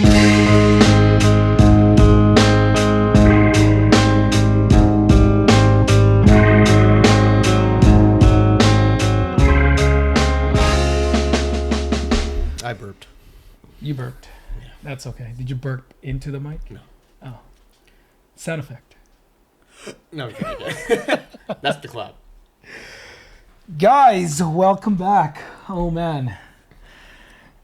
I burped. You burped. Yeah. That's okay. Did you burp into the mic? No. Oh. Sound effect. No, okay. That's the clap. Guys, welcome back. Oh, man.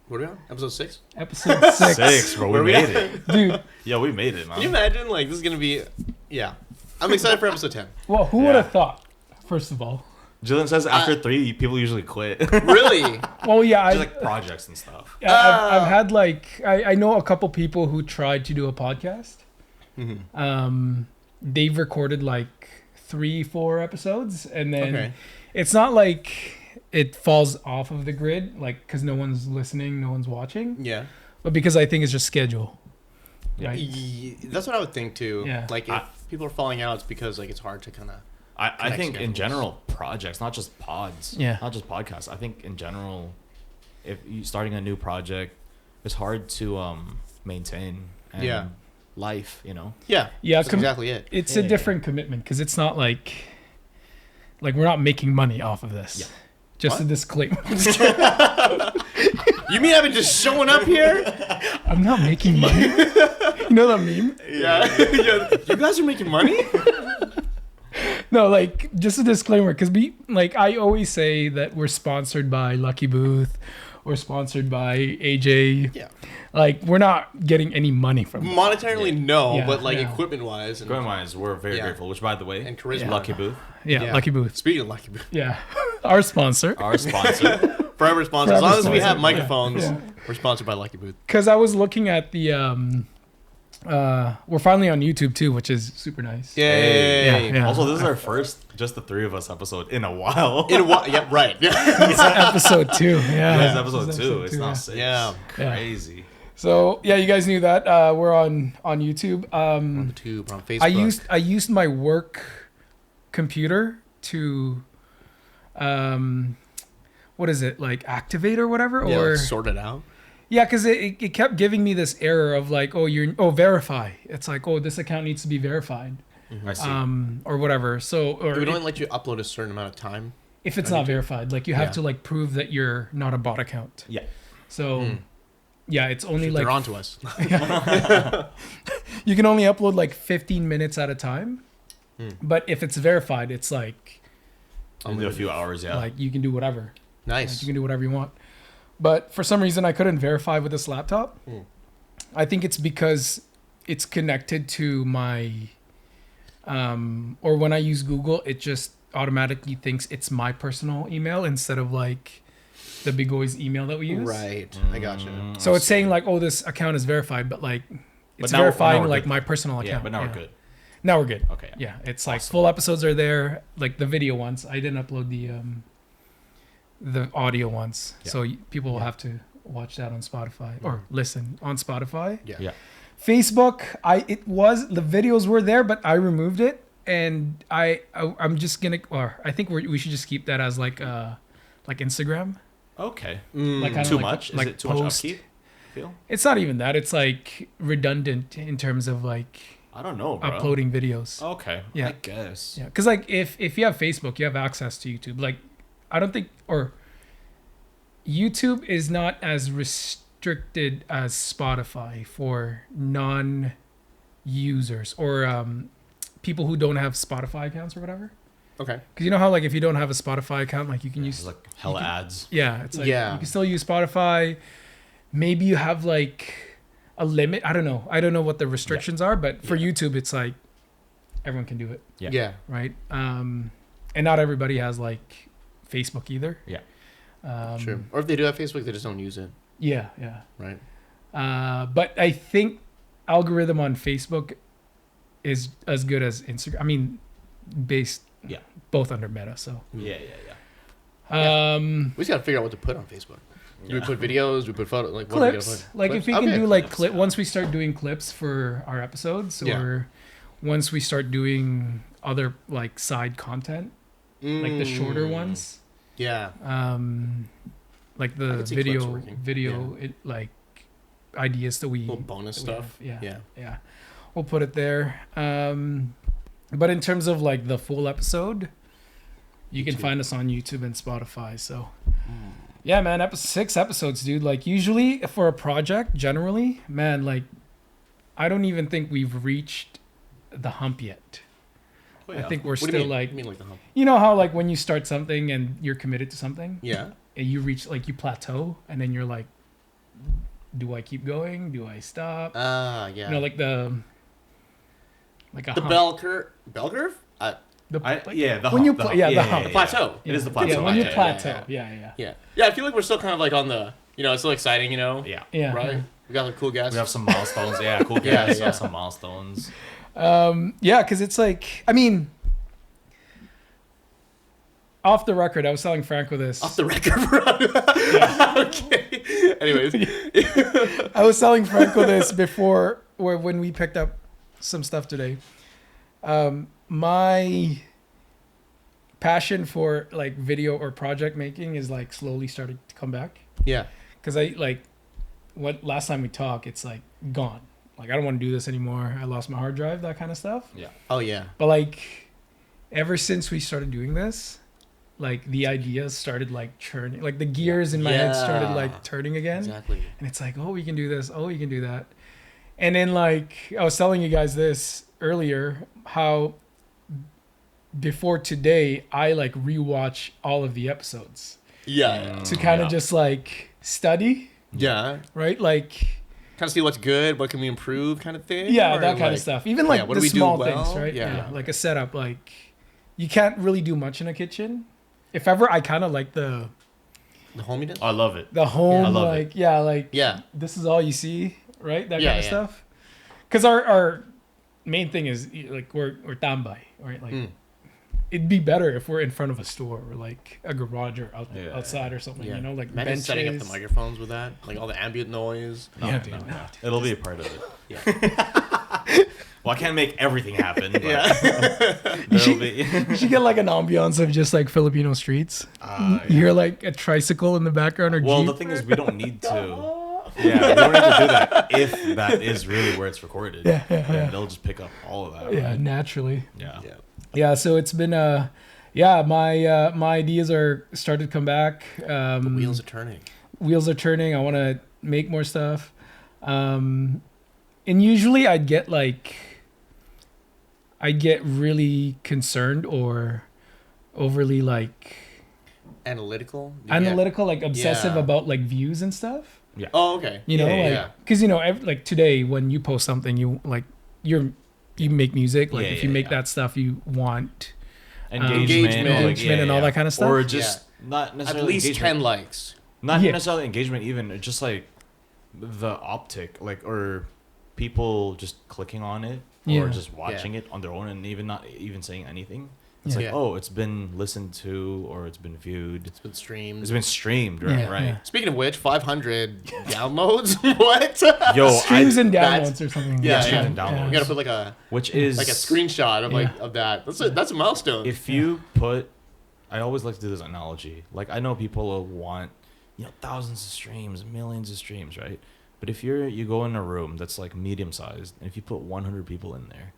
What are we on? Episode 6? Episode 6. 6, bro. We made it. Dude. Yeah, we made it, man. Can you imagine? Like, this is going to be... Yeah. I'm excited for episode 10. Well, who would have thought, first of all? Jillian says after 3, people usually quit. Really? Well, yeah. Just like projects and stuff. I've had like... I know a couple people who tried to do a podcast. Mm-hmm. They've recorded like 3-4 episodes, and then it's not like it falls off of the grid, like because no one's listening, no one's watching. Yeah. But because I think it's just schedule. Yeah. Right? That's what I would think too. Yeah. Like if people are falling out, it's because like it's hard to kind of. I think in general, projects, not just pods, not just podcasts. I think in general, if you starting a new project, it's hard to maintain. And life, you know. Yeah. Yeah. That's exactly it. It's a different commitment because it's not like we're not making money off of this. Yeah. Just a disclaimer. You mean I've been just showing up here? I'm not making money. You know that meme? Yeah. You guys are making money? No, like just a disclaimer because I always say that we're sponsored by Lucky Booth. We're sponsored by AJ. Yeah. Like we're not getting any money from it. Monetarily, no, Yeah, but like yeah. equipment-wise. And Equipment-wise, we're very grateful. Which, by the way, and charisma. Lucky Booth. Yeah, Lucky Booth. Speaking of Lucky Booth. Yeah. Our sponsor. Our sponsor. Forever sponsor. As long as we have microphones, Yeah. we're sponsored by Lucky Booth. Because I was looking at the we're finally on YouTube too, which is super nice. Yay. Yeah. Also, this is our first, just the 3 of us episode in a while. Yeah, right. It's episode 2. Yeah. It's episode 2. It's not 6. Yeah. Crazy. So yeah, you guys knew that. We're on YouTube. On the tube, on Facebook. I used my work computer to what is it, like activate or whatever? Yeah, or like sort it out. Yeah, because it kept giving me this error of like, verify. It's like, this account needs to be verified. I see. Or whatever. So or It would only let you upload a certain amount of time. if it's not verified, like you have to like prove that you're not a bot account. Yeah. So yeah, it's only like they're onto us. you can only upload like 15 minutes at a time. But if it's verified, it's like Only a few hours, like you can do whatever. Nice. Like, you can do whatever you want. But for some reason, I couldn't verify with this laptop. I think it's because it's connected to my, or when I use Google, it just automatically thinks it's my personal email instead of like the Bigoy's email that we use. Right. I gotcha. So it's saying like, this account is verified, but like it's now verifying we're like good. my personal account. Yeah, but now we're good. Now we're good. Okay. Yeah, it's like full episodes are there, like the video ones. I didn't upload the audio ones, so people will have to watch that on Spotify or listen on Spotify. Yeah. Facebook, the videos were there, but I removed it, and I'm just gonna, or I think we should just keep that as like Instagram. Okay. Like kinda Too like, much? like Is it too post. much upkeep? Feel? It's not even that. It's like redundant in terms of like I don't know, bro. uploading videos. Okay. Yeah. I guess. Yeah, because like if you have Facebook, you have access to YouTube. Like I don't think, or YouTube is not as restricted as Spotify for non-users or people who don't have Spotify accounts or whatever. Okay. Because you know how like if you don't have a Spotify account, like you can use It's like hella ads. Yeah, it's like you can still use Spotify. Maybe you have like a limit. I don't know what the restrictions are, but for YouTube, it's like everyone can do it. Yeah. Right. And not everybody has like Facebook either. Yeah. True. Or if they do have Facebook, they just don't use it. Yeah. Right. But I think algorithm on Facebook is as good as Instagram. I mean, based both under Meta. So We just gotta figure out what to put on Facebook. Do we put videos? Do we put photos? Like what clips. Are we gonna put? Like clips? if we can do like clips, once we start doing clips for our episodes, or once we start doing other like side content, like the shorter ones. Yeah. Like the video, it like ideas that we little bonus stuff. Yeah. We'll put it there. But in terms of like the full episode, you can find us on YouTube and Spotify. So yeah, man, 6 episodes, dude. Like usually for a project, generally, man, like I don't even think we've reached the hump yet. Oh, yeah. I think we're still like, the hump? You know how like when you start something and you're committed to something, yeah, and you reach like you plateau, and then you're like, do I keep going? Do I stop? Yeah. You know, like the bell curve. Bell curve. The hump. The plateau. It is the plateau. Yeah, when you plateau. Yeah. I feel like we're still kind of like on the, it's still exciting, Yeah. Right? We got like cool guests. We have some milestones. Yeah, cool guests. Yeah. Some milestones. Yeah, because it's like, I mean, off the record, I was telling Franco this. Off the record, bro. Okay. Anyways. I was telling Franco this before, when we picked up some stuff today. My passion for like video or project making is like slowly starting to come back. Yeah. Because last time we talked, it's like gone. Like I don't want to do this anymore. I lost my hard drive, that kind of stuff. Yeah. Oh yeah. But like ever since we started doing this, like the ideas started like churning, like the gears in my head started like turning again. Exactly. And it's like, oh, we can do this. Oh, we can do that. And then like I was telling you guys this earlier, how before today I like rewatch all of the episodes. Yeah. To kind of just like study. Yeah. Right? Like kind of see what's good, what can we improve kind of thing. Yeah, that kind of stuff. Even like the small things, right? Yeah. Like a setup, like you can't really do much in a kitchen. If ever, I kind of like the hominess. I love it. The home, I love like it. This is all you see, right? That kind of stuff. Because our main thing is like we're tambay, right? Like it'd be better if we're in front of a store or like a garage or outside or something. You know, like benches. Setting up the microphones with that, like all the ambient noise. No. It'll be a part of it. Yeah. Well, I can't make everything happen. But you should get like an ambiance of just like Filipino streets. You hear like a tricycle in the background or Jeep. The thing is we don't need to. Yeah, we don't need to do that if that is really where it's recorded. Yeah. They'll just pick up all of that. Yeah, right? Naturally. Yeah. So it's been my ideas are started to come back. The wheels are turning. I want to make more stuff. And usually I'd get really concerned or overly like analytical, like obsessive about like views and stuff. Yeah. Oh, okay. Because like today when you post something, you make music. Like if you make that stuff, you want engagement and all that kind of stuff, or just not necessarily at least engagement. 10 likes. Not necessarily engagement, even just like the optic, like or people just clicking on it or just watching it on their own and even not even saying anything. It's like, oh, it's been listened to or it's been viewed. It's been streamed. Right? Yeah. Speaking of which, 500 downloads. What? Yo, streams and downloads or something. Yeah, streams and downloads. You gotta put like a screenshot of of that. That's a milestone. If you put, I always like to do this analogy. Like I know people will want, thousands of streams, millions of streams, right? But if you go in a room that's like medium sized, and if you put 100 people in there,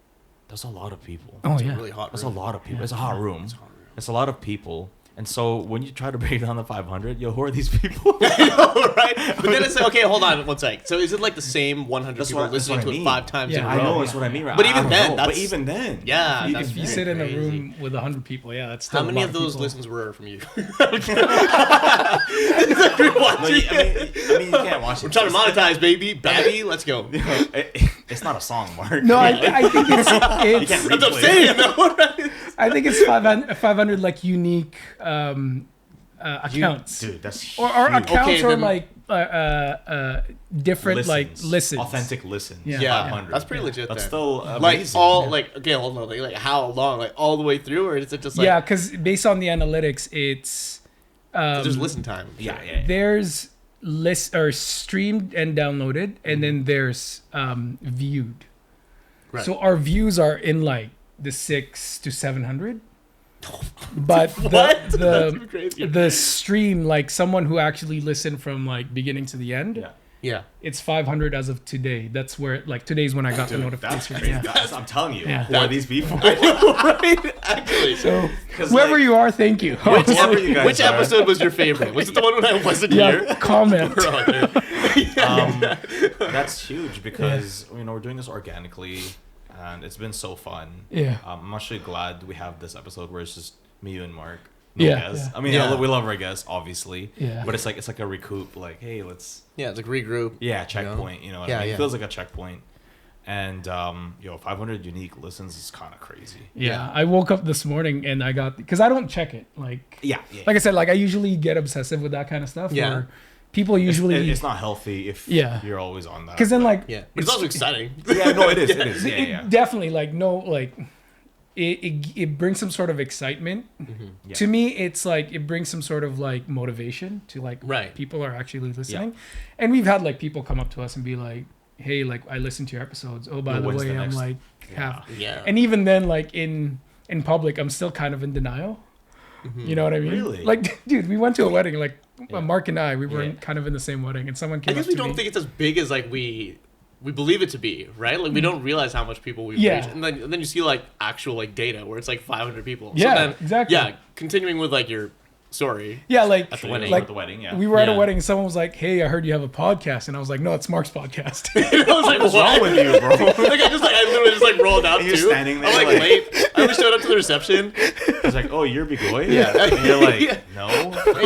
that's a lot of people. Oh, it's a really hot room. That's a lot of people. Yeah. It's a hot room. It's a lot of people. And so when you try to break down the 500, who are these people? I know, right? But then it's like, okay, hold on one sec. So is it like the same 100 people listening to it 5 times in a row? I know, that's what I mean. Right? But even then, yeah, if you sit in a room with 100 people, that's still how many of those listens were from you? I mean, you can't watch it. We're trying to monetize, baby. Babby, let's go. It's not a song, Mark. No, I think it's you can't replay. That's what I'm saying, though, right? I think it's 500 like unique accounts. Dude, that's or accounts or like different listens. Authentic listens. Yeah. 500. That's pretty legit. That's still amazing. Okay, hold on. Like how long? Like all the way through, or is it just like? Because based on the analytics, it's there's listen time. Yeah. There's list or streamed and downloaded, and then there's viewed. Right. So our views are in like the 600 to 700. But the stream, like someone who actually listened from like beginning to the end, Yeah. It's 500 as of today. That's where, like, today's when I got the notification. I'm telling you. Yeah. Who are these people? I know, right? Actually. So, whoever you are, thank you. Which episode was your favorite? Was it the one when I wasn't here? Comment. That's huge because, we're doing this organically, and it's been so fun. Yeah. I'm actually glad we have this episode where it's just me, you, and Mark. Guests. I mean, we love our guests, obviously. Yeah. But it's like a recoup. Like, hey, let's. Yeah, it's like regroup. Yeah, checkpoint. You know what I mean? Yeah. It feels like a checkpoint. And 500 unique listens is kind of crazy. Yeah, I woke up this morning and I got, because I don't check it. Like I said, like I usually get obsessive with that kind of stuff. Yeah. Where people usually. It's not healthy if you're always on that. Because then, like. Yeah. But it's also exciting. Yeah, no, it is. It is. Yeah. Definitely, like, no, like. It brings some sort of excitement. Mm-hmm. Yeah. To me, it's like it brings some sort of like motivation to like right. people are actually listening. And we've had like people come up to us and be like, hey, like I listened to your episodes. Oh, by the way, I'm like half. Yeah. And even then, like in public, I'm still kind of in denial. Mm-hmm. You know what I mean? Really? Like, dude, we went to a wedding. Like Mark and I, we were kind of in the same wedding, and someone came. I guess we don't think it's as big as like we believe it to be, right? Like we don't realize how much people we've reached. And then you see like actual like data where it's like 500 people. Yeah, so then, exactly. Yeah, continuing with like your story. Yeah, like at the wedding. Like, at the wedding, we were at a wedding and someone was like, hey, I heard you have a podcast. And I was like, no, it's Mark's podcast. I was like, what's wrong with you, bro? I literally just like rolled out you're too. Standing there, I'm like late. I only showed up to the reception. It's like, oh, you're Bigoy? Yeah. And you're like, no.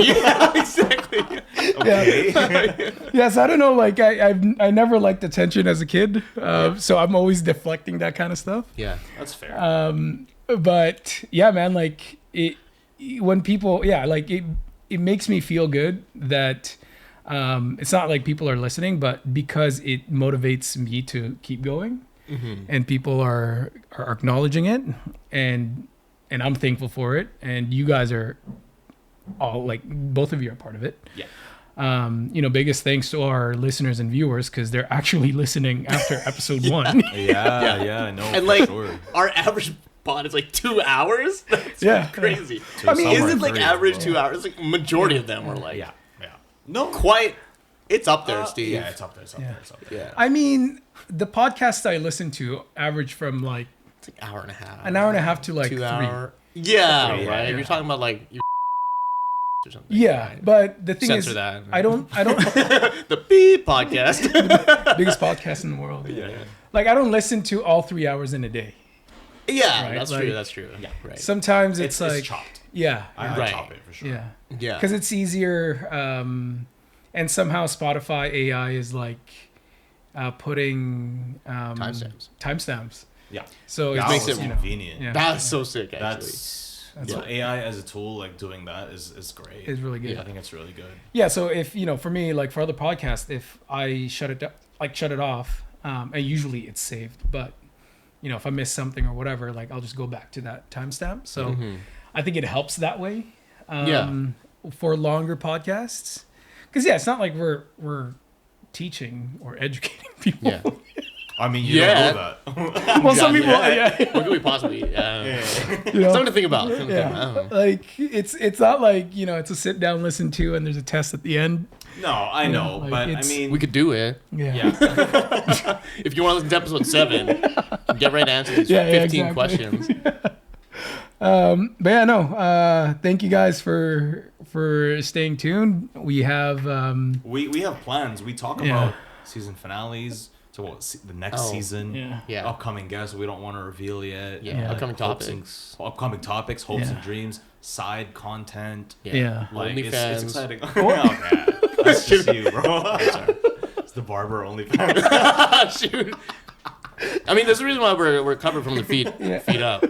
Yeah, exactly. Okay. Yeah, so I don't know, like I never liked attention as a kid. So I'm always deflecting that kind of stuff. Yeah. That's fair. But yeah, man, like when people, like it makes me feel good that it's not like people are listening, but because it motivates me to keep going, and people are acknowledging it, and I'm thankful for it, and you guys are all like both of you are part of it. Yeah. Biggest thanks to our listeners and viewers because they're actually listening after episode 1. Yeah, I know. And like our average pod is like 2 hours. That's crazy. I mean, is it like average 2 hours? Like majority of them are like no, quite. It's up there, Steve. Yeah, it's up there. Yeah. I mean, the podcasts I listen to average from like it's like hour and a half. An hour and a half to like 2 3. hour. Yeah, right. Yeah. If you're talking about like your or something. Yeah, right? but the thing Censor is, that. I don't the Beep podcast. biggest podcast in the world. Yeah. Like I don't listen to all 3 hours in a day. Yeah, Right, that's like- true. That's true. Yeah, right. Sometimes it's like it's chopped. yeah, I Right. chop it for sure. yeah, Yeah. because it's easier. And somehow Spotify AI is like putting timestamps. Yeah. So That it makes was it convenient. Yeah. That's so sick. Actually. That's so what- AI as a tool, like doing that is great. is really good. I think it's really good. Yeah, so if for me, like for other podcasts, if I shut it off, and usually it's saved, but if I miss something or whatever, like I'll just go back to that timestamp. So I think it helps that way. For longer podcasts, because it's not like we're teaching or educating people. Yeah. I mean, you don't know that. Well, some people, What could we possibly? Something to think about. Like it's not like it's a sit down, listen to, and there's a test at the end. No, I know, like but I it's- mean, We could do it. yeah. If you want to listen to episode 7, get ready to answer these 15 exactly. questions. But yeah, no. Thank you guys for staying tuned. We have we have plans. We talk about season finales. So the next season, Yeah. upcoming guests we don't want to reveal yet. Yeah. Upcoming upcoming topics, hopes and Yeah. dreams, side content. Yeah. Like it's OnlyFans. exciting. Okay, that's just you, bro. It's the barber OnlyFans. Shoot. I mean, there's a reason why we're covered from the feet up.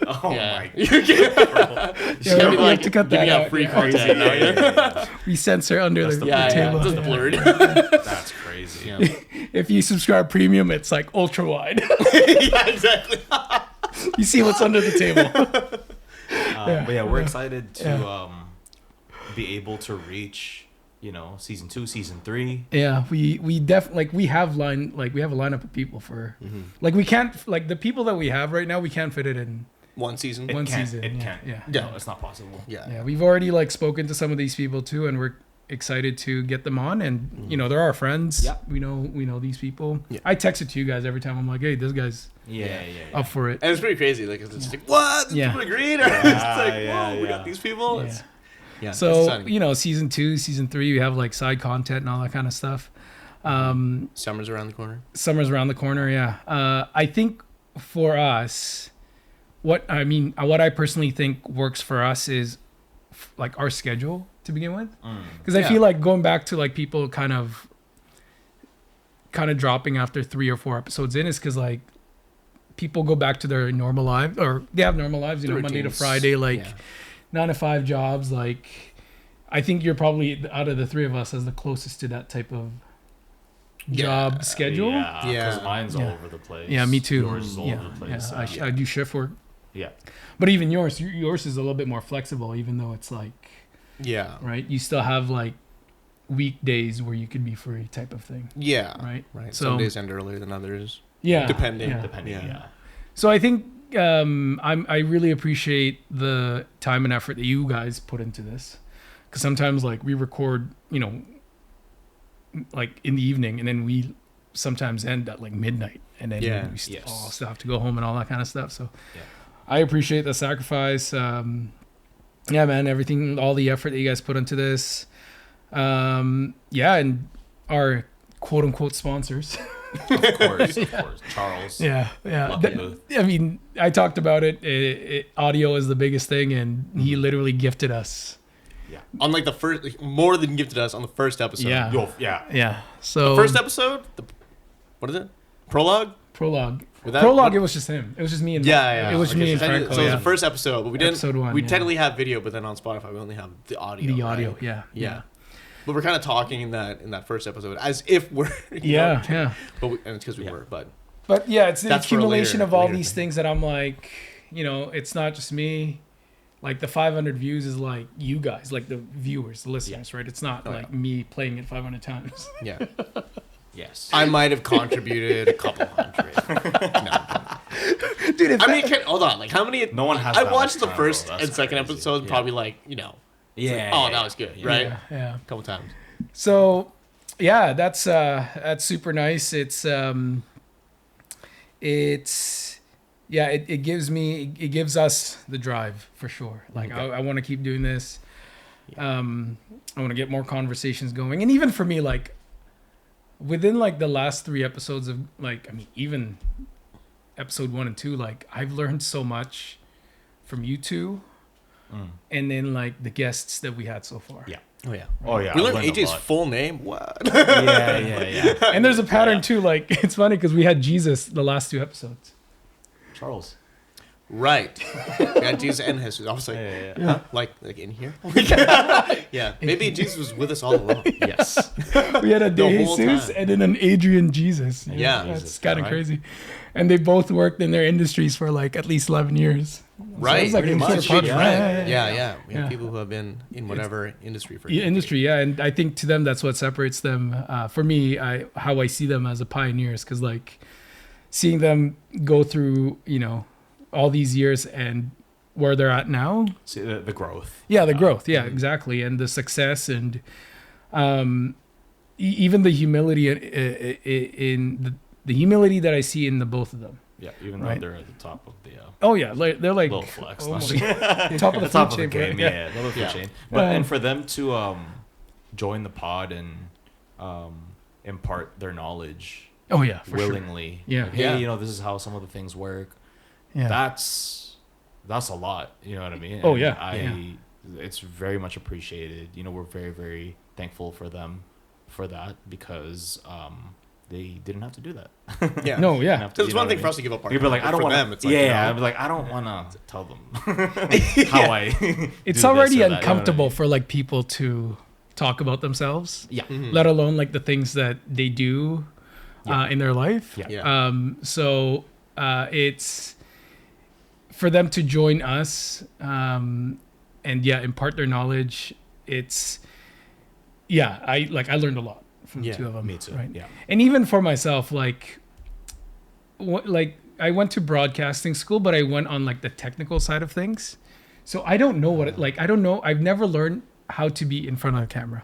Oh my god. You can't be we have to cut giving that out out. free Yeah. content. No, yeah. we censor under the table. Just the blurred. That's crazy. Yeah. If you subscribe premium, it's like ultra wide. Yeah, exactly. You see what's under the table. But yeah, we're excited to be able to reach season 2, season 3. Yeah, we definitely we have a lineup of people for like we can't like the people that we have right now we can't fit it in One season. one season. It Yeah, can't. yeah. No, it's not possible. Yeah. Yeah, we've already spoken to some of these people too, and we're excited to get them on, and they're our friends. Yeah. We know these people. Yeah. I text it to you guys every time. I'm like, hey, this guy's up for it. And it's pretty crazy. Like, it's just like, what? People agreed? Or it's like, whoa, we got these people. Yeah. So season 2, season 3, we have like side content and all that kind of stuff. Summer's around the corner. Yeah. I think for us, what I personally think works for us is like our schedule to begin with, because I feel like going back to like people kind of dropping after 3 or 4 episodes in is because like people go back to their normal lives, or they have normal lives, Monday to Friday, like 9 to 5 jobs. Like, I think you're probably out of the 3 of us as the closest to that type of job schedule. Yeah, because mine's all over the place. Yeah, me too. Yours is all over the place. I do shift work. Yeah. But even yours is a little bit more flexible, even though it's like, right? You still have like weekdays where you could be free type of thing. Yeah. Right. So, some days end earlier than others. Yeah. Depending. So I think I really appreciate the time and effort that you guys put into this, because sometimes like we record, like in the evening, and then we sometimes end at like midnight, and then we still have to go home and all that kind of stuff. So I appreciate the sacrifice. Man, everything, all the effort that you guys put into this. And our quote unquote sponsors. Of course. Charles. Yeah. I mean, I talked about it. Audio is the biggest thing, and he literally gifted us. Yeah. On like the first, more than gifted us on the first episode. Yeah. So the first episode, what is it? Prologue. Prologue. It was just him. It was just me and It was me and Franco. So it was the first episode, but we didn't. Episode 1, we technically have video, but then on Spotify we only have the audio. The audio, right? Yeah. But we're kind of talking in that first episode as if we're. But and it's because we were, but. But yeah, it's the accumulation of all these things that I'm like, it's not just me. Like the 500 views is like you guys, like the viewers, the listeners, right? It's not me playing it 500 times. Yeah. Yes. I might have contributed a couple hundred. No. Dude, hold on. Like how many? No one has. I watched the first and second episode, probably like, that was good, right? Yeah. A couple times. So, yeah, that's super nice. It gives us the drive for sure. Like I want to keep doing this. I want to get more conversations going, and even for me, like within like the last 3 episodes of even episode 1 and 2, like I've learned so much from you two, and then like the guests that we had so far. Yeah. Oh yeah. We learned AJ's full name. What? Yeah. And there's a pattern too. Like it's funny because we had Jesus the last 2 episodes. Charles. Right. We had Jesus and Jesus. I was like, huh? Like in here? Yeah. Maybe Jesus was with us all along. Yes. We had a De Jesus and then an Adrian Jesus. Yeah. That's kind of crazy. And they both worked in their industries for like at least 11 years. Right. So it was like Yeah. We have people who have been in whatever industry for industry. And I think to them, that's what separates them. For me, how I see them as a pioneers, because like seeing them go through, all these years and where they're at now. See the growth. Yeah, the growth. Yeah, exactly. And the success and even the humility in the humility that I see in the both of them. Yeah, even though they're at the top of the. They're like little flex. Top of the food chain. Game, yeah, the food chain. But and for them to join the pod and impart their knowledge. Oh yeah, for willingly. Sure. Yeah. Like, hey, this is how some of the things work. Yeah. That's a lot. You know what I mean? Oh yeah. It's very much appreciated. We're very, very thankful for them for that, because they didn't have to do that. Yeah. No, yeah. So it's one thing for us to give up our time. You'd be like, I don't want them. It's like, I'd be like, I don't want to tell them how I. It's already uncomfortable for like people to talk about themselves. Yeah. Mm-hmm. Let alone like the things that they do in their life. Yeah. So it's for them to join us and impart their knowledge. It's I learned a lot from the 2 of them. Me too. Right? Yeah. And even for myself, like I went to broadcasting school, but I went on like the technical side of things. So I don't know what I don't know. I've never learned how to be in front of the camera.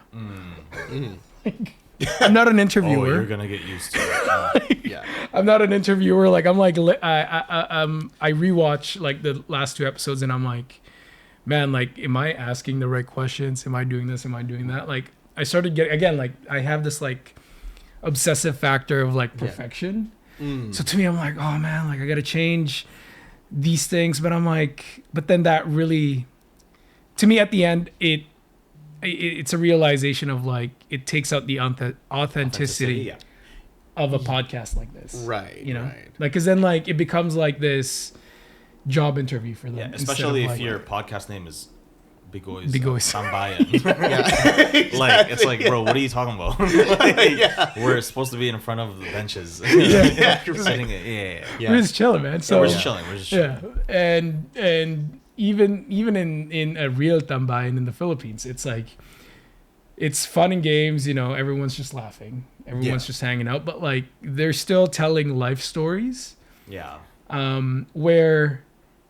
Like, I'm not an interviewer. Oh, you're gonna get used to it. Yeah. I'm not an interviewer. Like, I'm like, I rewatch like the last 2 episodes, and I'm like, man, like, am I asking the right questions? Am I doing this? Am I doing that? Like, I started getting, again, like, I have this like obsessive factor of like perfection. So to me, I'm like, oh man, like I gotta change these things. But I'm like, but then that really, to me, at the end, it's a realization of like, it takes out the authenticity of a podcast like this. Right. You know, right. like, cause then like it becomes like this job interview for them. Yeah, especially if like, your podcast name is Bigoy's Tambay. Exactly. Like, it's like, bro, what are you talking about? Like, we're supposed to be in front of the benches. We're just chilling, man. So we're just chilling. We're just chilling. And even in a real tambay and in the Philippines, it's like, it's fun and games, you know, everyone's just laughing, everyone's just hanging out, but like they're still telling life stories. Yeah. Where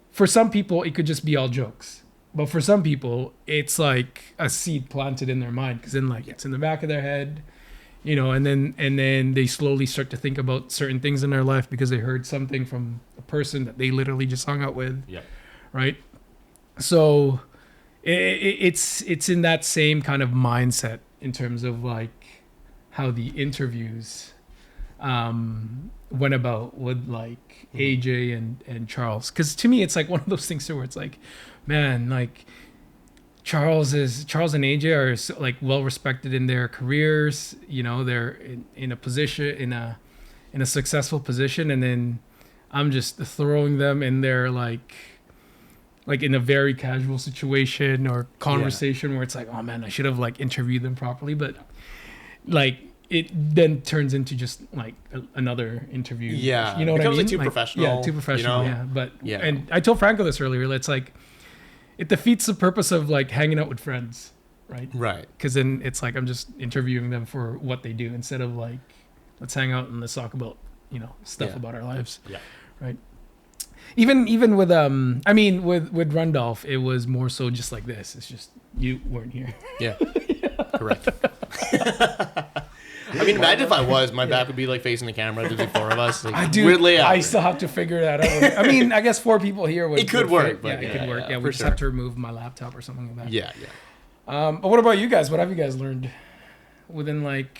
for some people it could just be all jokes. But for some people, it's like a seed planted in their mind, because then like it's in the back of their head, you know, and then they slowly start to think about certain things in their life because they heard something from a person that they literally just hung out with. Yeah. Right. So it's in that same kind of mindset in terms of like how the interviews went about with like AJ and Charles. Because to me, it's like one of those things too where it's like, man, like Charles and AJ are so, like well respected in their careers. You know, they're in a position in a successful position, and then I'm just throwing them in there like in a very casual situation or conversation where it's like, oh man, I should have like interviewed them properly, but like it then turns into just like another interview. Yeah, you know what I mean? Like too professional. Yeah, too professional. You know? Yeah, but and I told Franco this earlier. It's like it defeats the purpose of like hanging out with friends, right? Right. Because then it's like I'm just interviewing them for what they do instead of like let's hang out and let's talk about stuff about our lives. Yeah. Right. Even with I mean with Rundolph, it was more so just like this. It's just you weren't here. Yeah. Correct. I mean, imagine if I was, my back would be like facing the camera. There'd be 4 of us. Like, I do. Weird layout. I still have to figure that out. I mean, I guess 4 people here would. It could work. But it could work. Yeah, we just have to remove my laptop or something like that. Yeah. But what about you guys? What have you guys learned within like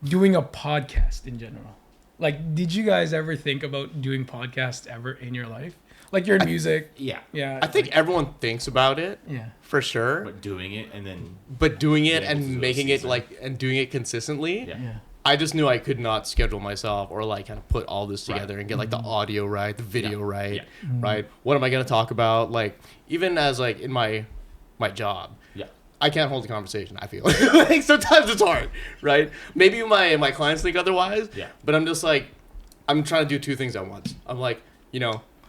doing a podcast in general? Like, did you guys ever think about doing podcasts ever in your life? Like, you're in music. Yeah. Yeah. I think everyone thinks about it. Yeah. For sure. But doing it and making it like and doing it consistently. Yeah. I just knew I could not schedule myself or like kind of put all this together and get like the audio right, the video right, right. What am I gonna talk about? Like even as like in my job. Yeah. I can't hold a conversation, I feel. Like sometimes it's hard, right? Maybe my clients think otherwise. Yeah. But I'm just like I'm trying to do 2 things at once. I'm like,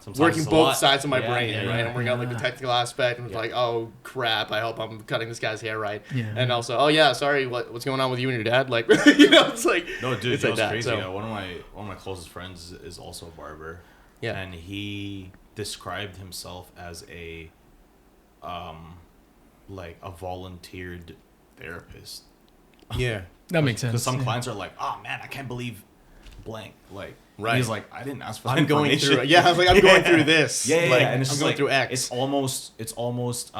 sometimes working both sides of my brain, right? I'm working on like the technical aspect, and it's like, oh crap, I hope I'm cutting this guy's hair right, and also, oh yeah, sorry, what's going on with you and your dad? Like, it's like, no, dude, it's like like that. Crazy. So, one of my closest friends is also a barber, and he described himself as a, like a volunteered therapist. Yeah, that makes sense. Because some clients are like, oh man, I can't believe blank, like. Right. He's like, I didn't ask for. I'm going through. Yeah, I was like, I'm going through this. Yeah, like, and it's I'm going like, through X. It's almost.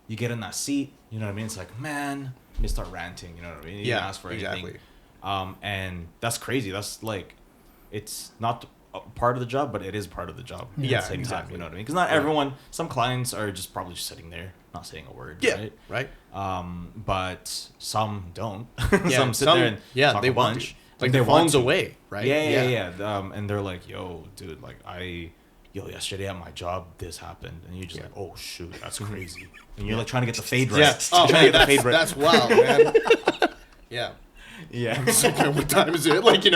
You get in that seat. You know what I mean? It's like, man, you start ranting. You know what I mean? You didn't ask for anything. And that's crazy. That's like, it's not a part of the job, but it is part of the job. Yeah, at the same exactly. time, you know what I mean? Because not everyone. Some clients are just probably just sitting there, not saying a word. Yeah. Right. But some don't. Yeah, some sit there and talk they a want bunch. to. Like their phone's away, right? Yeah. And they're like, yo, dude, like yesterday at my job, this happened. And you're just like, oh, shoot, that's crazy. And you're like trying to get the fade right. Yeah. Oh, man, that's wild, man. Yeah. Yeah. What time is it? Like, You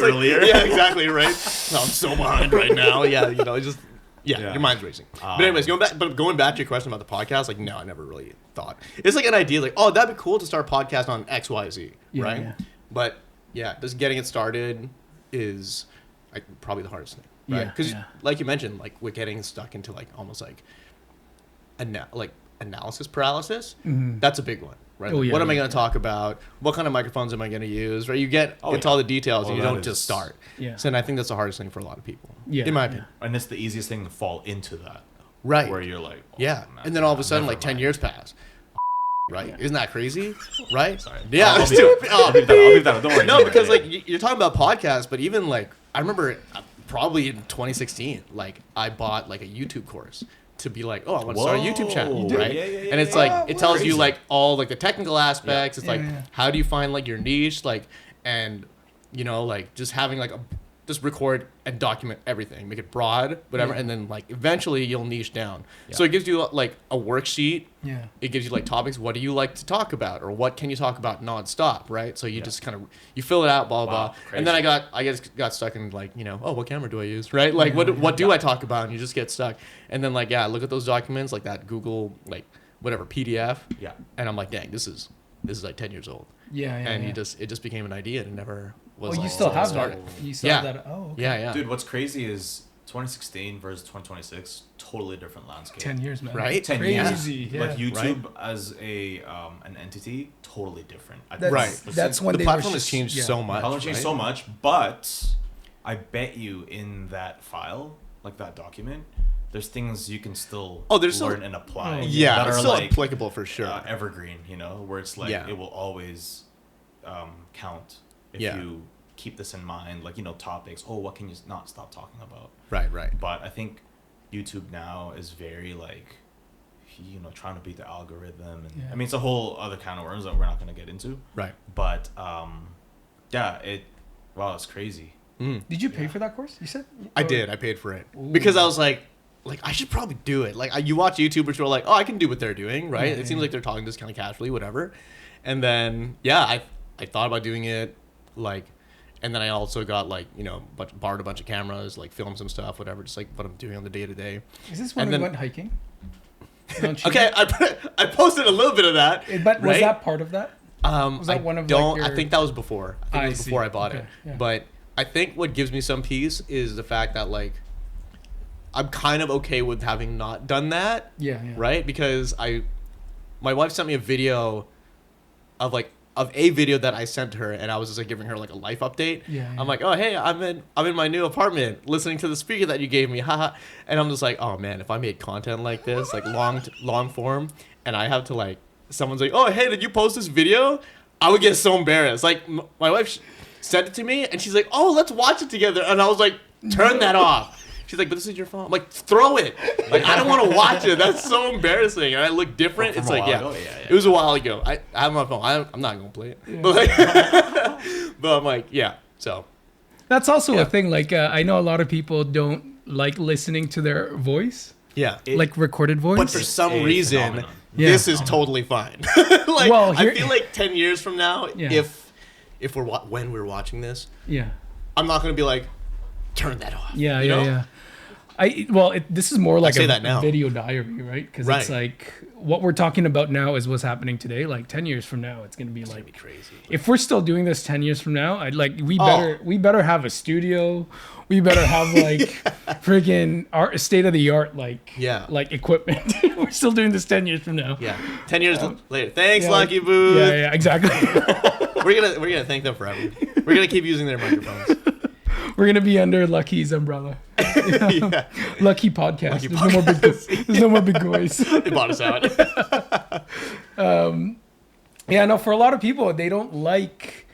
earlier. Like, yeah, exactly, right? No, I'm so behind right now. Yeah, just... Yeah, your mind's racing. But anyways, going back to your question about the podcast, like, no, I never really thought. It's like an idea, like, oh, that'd be cool to start a podcast on XYZ, right? Yeah. But... yeah, just getting it started is like probably the hardest thing, right? Because like you mentioned, like we're getting stuck into like almost like analysis paralysis. That's a big one. Right? Oh, yeah, what am I going to talk about? What kind of microphones am I going to use? Right? You get into all the details and you don't just start. Yeah. So and I think that's the hardest thing for a lot of people. Yeah. In my opinion. And it's the easiest thing to fall into that. Right. Where you're like, man, and then all of a sudden, like 10 years pass. Right? Yeah. Isn't that crazy? Right? Sorry. Yeah. I'll leave that. Don't worry. No, because like you're talking about podcasts, but even like I remember probably in 2016, like I bought like a YouTube course to be like, oh, I want to start a YouTube channel, right? Yeah, and it's like it tells you like all like the technical aspects. It's like how do you find like your niche, like, and you know, like just having like just record and document everything, make it broad, whatever, and then like eventually you'll niche down. So it gives you like a worksheet. Yeah. It gives you like topics. What do you like to talk about, or what can you talk about nonstop, right? So you just kind of you fill it out, blah blah blah, and then I got stuck in like, you know, oh, what camera do I use, right? Like what do I talk about, and you just get stuck, and then like look at those documents, like that Google like whatever PDF, and I'm like, dang, this is like 10 years old, and it just became an idea and it never. Oh, you still have that? You still have that? Oh, okay. Yeah. Dude, what's crazy is 2016 versus 2026, totally different landscape. 10 years, man. Right? 10 Crazy. years. Yeah. Like YouTube as a an entity, totally different. That's when the platform has changed so much. The platform changed so much, but I bet you in that file, like that document, there's things you can still learn and apply. Yeah, that it's are still like, applicable for sure. Evergreen, you know, where it's like it will always count. If you keep this in mind, like, you know, topics, what can you not stop talking about? Right. But I think YouTube now is very, like, you know, trying to beat the algorithm. And I mean, it's a whole other can of worms that we're not going to get into. Right. But, it's crazy. Did you pay for that course, you said? I did. I paid for it. Ooh. Because I was like, I should probably do it. Like, you watch YouTubers who are like, oh, I can do what they're doing, right? It seems like they're talking just kind of casually, whatever. And then, I thought about doing it. Like, and then I also got like, you know, borrowed a bunch of cameras, like film some stuff, whatever, just like what I'm doing on the day to day. Is this when we went hiking? Okay, I posted a little bit of that. But was that part of that? Was that one of I think that was before. I think it was before I bought it. Yeah. But I think what gives me some peace is the fact that like I'm kind of okay with having not done that. Yeah. Right? Because my wife sent me a video of a video that I sent her, and I was just like giving her like a life update. Yeah. I'm like, oh hey, I'm in my new apartment, listening to the speaker that you gave me, haha. And I'm just like, oh man, if I made content like this, like long form, and I have to like, someone's like, oh hey, did you post this video? I would get so embarrassed. Like my wife sent it to me, and she's like, oh, let's watch it together, and I was like, turn that off. She's like, but this is your phone. I'm like, throw it. Like, I don't want to watch it. That's so embarrassing. And I look different. It's like, it was a while ago. I have my phone. I'm not going to play it. Yeah. But I'm like, so. That's also a thing. Like, I know a lot of people don't like listening to their voice. Yeah. Like recorded voice. But for some reason, this is totally fine. I feel like 10 years from now, when we're watching this, I'm not going to be like, turn that off. Yeah. This is more like a video diary, right? Because it's like what we're talking about now is what's happening today. Like 10 years from now, it's gonna be like crazy. If we're still doing this 10 years from now, we better have a studio. We better have like freaking our state of the art like equipment. We're still doing this 10 years from now. Yeah, 10 years later. Thanks, Lucky Boo. Yeah, exactly. we're gonna thank them forever. We're gonna keep using their microphones. We're gonna be under Lucky's umbrella. Lucky Podcast. There's no more Bigoys. They bought us out. For a lot of people, they don't like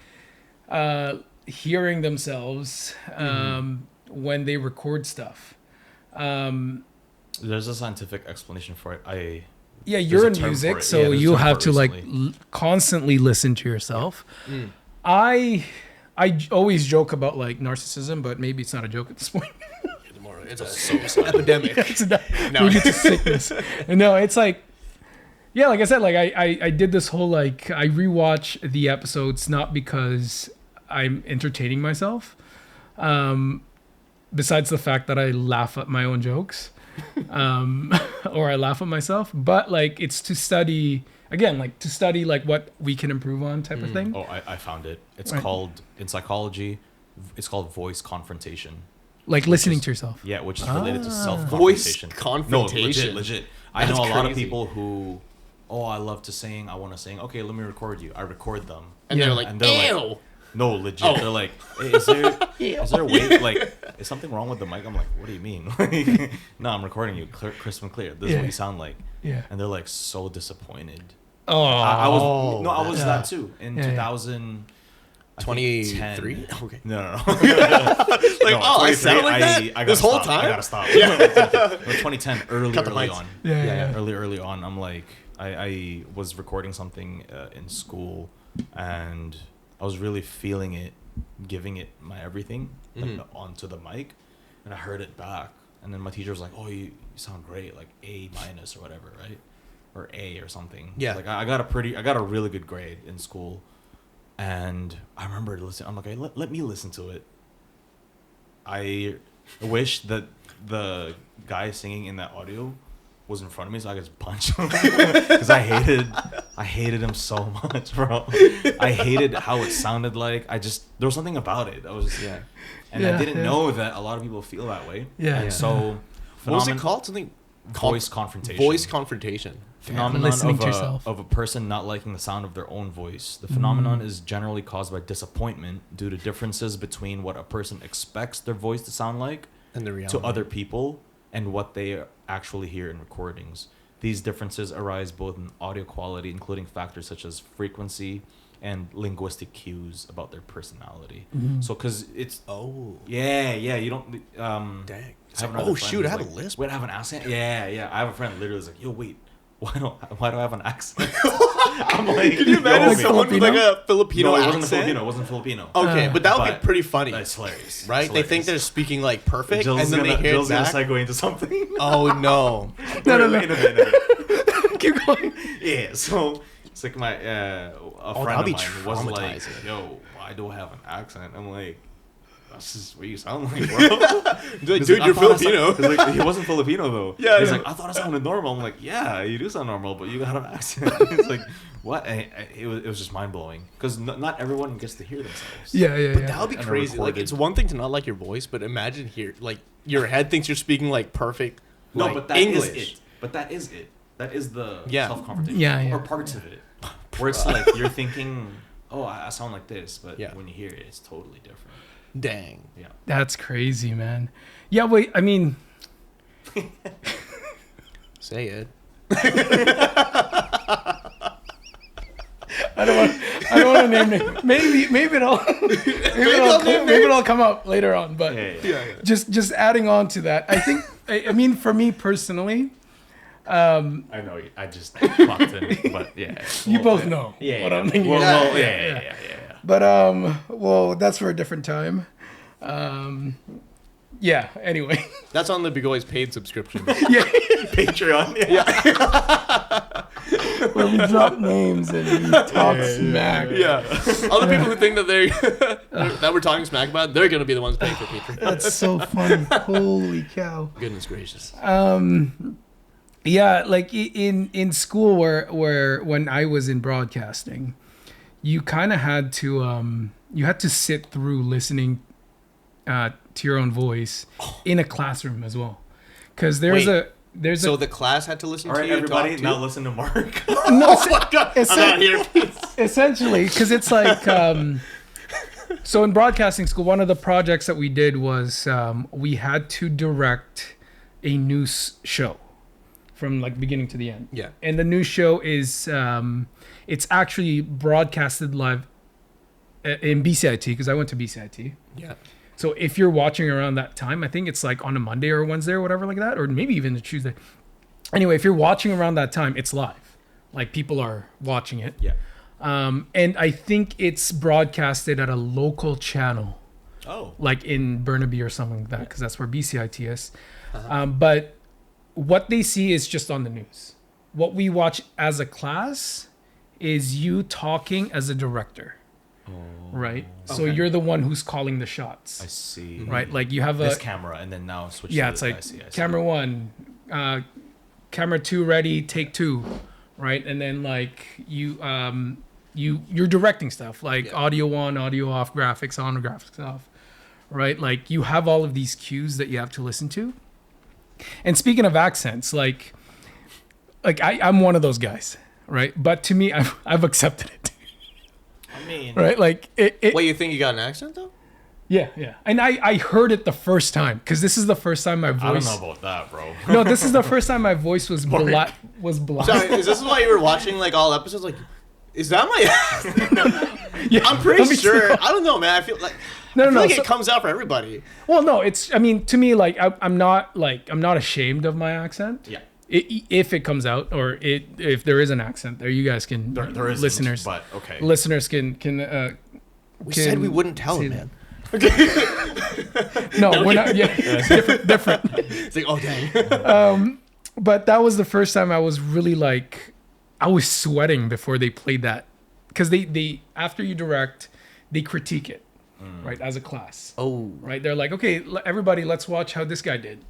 hearing themselves when they record stuff. There's a scientific explanation for it. You're in music, so you have to constantly listen to yourself. I always joke about like narcissism, but maybe it's not a joke at this point. It's a epidemic. Maybe it's a sickness. No, it's like, like I said, like I did this whole like I rewatch the episodes not because I'm entertaining myself, besides the fact that I laugh at my own jokes, or I laugh at myself, but like it's to study. Again, like to study like what we can improve on type of thing. Oh, I found it. It's called, in psychology, it's called voice confrontation. Like listening to yourself. Yeah, which is related to voice self-confrontation. confrontation. No, legit. I That's know a lot of crazy. people who, I love to sing. I want to sing. Okay, let me record you. I record them. And they're like, ew. Like, no, legit. They're like, hey, is there a way? Like, is something wrong with the mic? I'm like, what do you mean? Like, no, I'm recording you, crisp and clear. This is what you sound like. Yeah. And they're like so disappointed. Oh, I was that too in 2000. 23? Okay. No. I sound like that this whole time? I gotta stop. Yeah. 2010, early on. Yeah. Early on. I'm like, I was recording something in school, and I was really feeling it, giving it my everything onto the mic, and I heard it back, and then my teacher was like, "Oh, you sound great, like A- or whatever, right, or A or something." Yeah. Like I got a really good grade in school. And I remember listening. I'm like, hey, let me listen to it. I wish that the guy singing in that audio was in front of me so I could just punch him because I hated him so much, bro. I hated how it sounded like. There was something about it. I didn't know that a lot of people feel that way. Yeah. And so, what was it called? Something. Voice confrontation. Voice confrontation. Phenomenon Listening to yourself. of a person not liking the sound of their own voice. The phenomenon is generally caused by disappointment due to differences between what a person expects their voice to sound like And the reality. to other people and what they actually hear in recordings. These differences arise both in audio quality, including factors such as frequency and linguistic cues about their personality. So, because it's... Oh. Yeah, you don't... Dang. I have a lisp. Wait, I have an accent? Yeah. I have a friend literally was like, yo, wait. Why do I have an accent? I'm like, can you imagine like someone with like a Filipino it accent? wasn't Filipino. Okay, but that would be pretty funny. That's hilarious. Right? They think they're speaking like perfect, Jill's and then they hear Jill's it back. gonna segue into something. Oh no! No. Wait a minute. Keep going. Yeah, so it's like my a friend that'd of be mine was like, traumatizing. yo, why do I have an accent? I'm like, that's just what you sound like, bro. Dude, you're Filipino. Like, he wasn't Filipino though. Yeah, He's yeah. like, I thought I sounded normal. I'm like, yeah, you do sound normal, but you got an accent. It's like, what? And it was just mind blowing because not everyone gets to hear themselves. Yeah. But that would be And crazy. Like, recorded. it's one thing to not like your voice, but imagine like your head thinks you're speaking like perfect. No, like, but that English. is it. But that is it. That is the Yeah. self-confrontation. Yeah. Or parts of it. Where it's like you're thinking, oh, I sound like this, but when you hear it, it's totally different. Dang. Yeah. That's crazy, man. Yeah, wait, I mean... Say it. I don't want to name it. Maybe it'll come up later on. But Yeah. just adding on to that, I think. I mean, for me personally, I know. I just popped in, but yeah. you both know what I'm thinking. Well, yeah. But well, that's for a different time. Yeah. Anyway. That's on the Bigoy's paid subscription. Yeah. Patreon. Yeah. Where we drop names and we talk smack. Yeah. Other people who think that that we're talking smack about, they're gonna be the ones paying for Patreon. That's so funny. Holy cow. Goodness gracious. Yeah, like in school where when I was in broadcasting, you kind of had to sit through listening to your own voice in a classroom as well, because So the class had to listen All to right, you everybody, talk now to? listen to Mark. no, Oh my god! I'm not here. essentially, because it's like so in broadcasting school, one of the projects that we did was we had to direct a news show from like beginning to the end. Yeah. And the news show is it's actually broadcasted live in BCIT, because I went to BCIT. Yeah. So if you're watching around that time, I think it's like on a Monday or Wednesday or whatever like that, or maybe even a Tuesday. Anyway, if you're watching around that time, it's live. Like people are watching it. Yeah. And I think it's broadcasted at a local channel. Oh. Like in Burnaby or something like that, because that's where BCIT is. But what they see is just on the news. What we watch as a class is you talking as a director. Right? So Okay. you're the one who's calling the shots. I see. Right? Like you have This camera, and then now switch. yeah, to it's the, like I see. camera 1, camera 2 ready, take 2, right? And then like you're directing stuff like audio on, audio off, graphics on, graphics off, right? Like you have all of these cues that you have to listen to. And speaking of accents, like I'm one of those guys, right? But to me, I've accepted it. I mean, right? Like What, you think you got an accent though? Yeah. And I heard it the first time because this is the first time my voice. I don't know about that, bro. No, this is the first time my voice was black. Sorry, is this why you were watching like all episodes? Like, is that my? Yeah, I'm pretty sure. I don't know, man. I feel like it comes out for everybody. Well, no, it's. I mean, to me, like I'm not ashamed of my accent. Yeah. If it comes out, or if there is an accent there, you guys can. There is listeners, but okay. Listeners can. We said we wouldn't tell him, man. No, we're not. Yeah, different. It's like, oh dang. But that was the first time I was really like, I was sweating before they played that, because they after you direct, they critique it, right, as a class. Oh. Right, they're like, okay, everybody, let's watch how this guy did.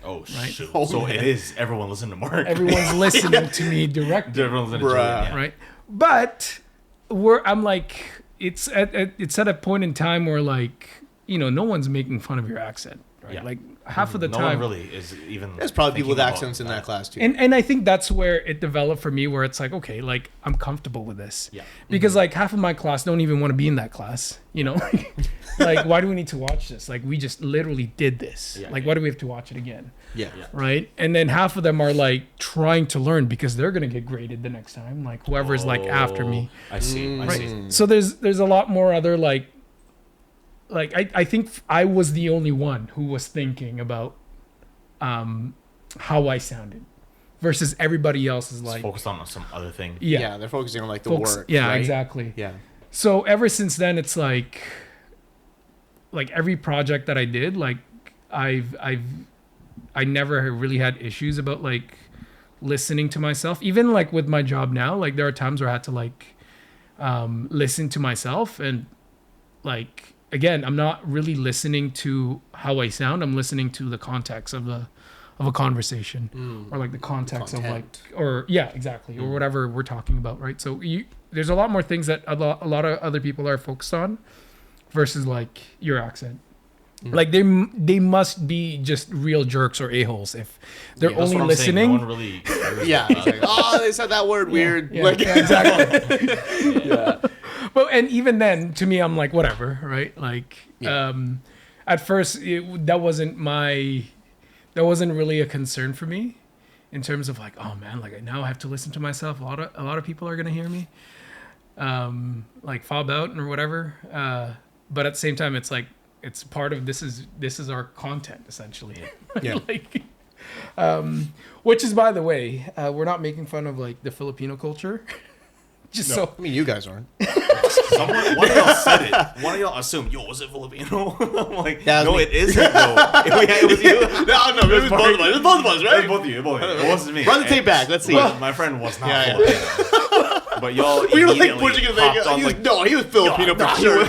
Oh, right? Shoot. Oh, so man. It is everyone listen to Mark. Everyone's listening to me direct. Everyone's listening to Bruh. Right, but I'm like, it's at a point in time where, like, you know, no one's making fun of your accent, right? Yeah. Like half of the no time. one really is even. There's probably people with thinking accents in about that class too. And I think that's where it developed for me, where it's like, okay, like I'm comfortable with this. Yeah. Because like half of my class don't even want to be in that class, you know? Like, why do we need to watch this? Like, we just literally did this. Yeah, like, why do we have to watch it again? Yeah. Right? And then half of them are like trying to learn because they're going to get graded the next time. Like whoever's like after me. I see. I Right. see. So there's a lot more other like I think I was the only one who was thinking about how I sounded versus everybody else is like Focused on some other thing. Yeah, they're focusing on like the work. Yeah, right? exactly. Yeah. So ever since then, it's like every project that I did, like I never really had issues about like listening to myself. Even like with my job now, like there are times where I had to like listen to myself, and like again, I'm not really listening to how I sound. I'm listening to the context of a conversation or like the context of like, or yeah, exactly. Or whatever we're talking about. Right. So there's a lot more things that a lot of other people are focused on versus like your accent. Like they must be just real jerks or a-holes if they're only listening. No one really Yeah. Like, oh, they said that word weird. Yeah, Like, yeah, exactly. yeah. But and even then, to me, I'm like, whatever, right? Like, at first, that wasn't really a concern for me, in terms of like, oh man, like now I have to listen to myself. A lot of people are gonna hear me, like fob out or whatever. But at the same time, it's like it's part of this is our content essentially. Yeah. Like, which is, by the way, we're not making fun of like the Filipino culture. Just No, so I mean, you guys aren't. One of y'all said it. One of y'all assumed, yo, was it Filipino? I'm like, Yeah, no, me. it isn't, though. It was you. No, it was both of us. It was both of us, It right? was both of you. It wasn't me. Run the tape back. Let's see. My friend was not Yeah, Filipino. But y'all We were like immediately pushing his hopped face. on, He was, like, no, he was Filipino for sure.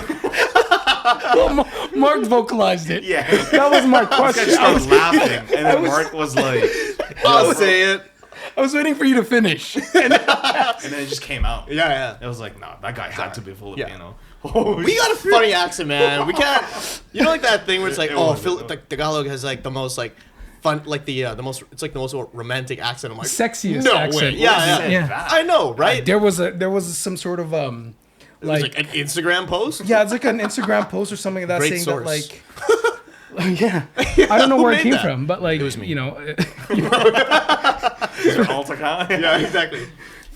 well, Mark vocalized it. yeah. That was my I question. just I started was, laughing, and then Mark was like, I'll say it. I was waiting for you to finish. and then it just came out. Yeah. It was like, nah, that guy had to be Filipino. We got a funny accent, man. We can't. You know, like that thing where it's like, It oh, was. like Tagalog has like the most like fun, like the most. It's like the most romantic accent. I'm like, Sexiest no accent. way. Yeah. Yeah. I know, right? There was some sort of It was like an Instagram post. yeah, it's like an Instagram post or something like that, Great saying source. that like yeah, I don't know who where it made came that? from, but like, It was me. you know, Altakai. Yeah, exactly.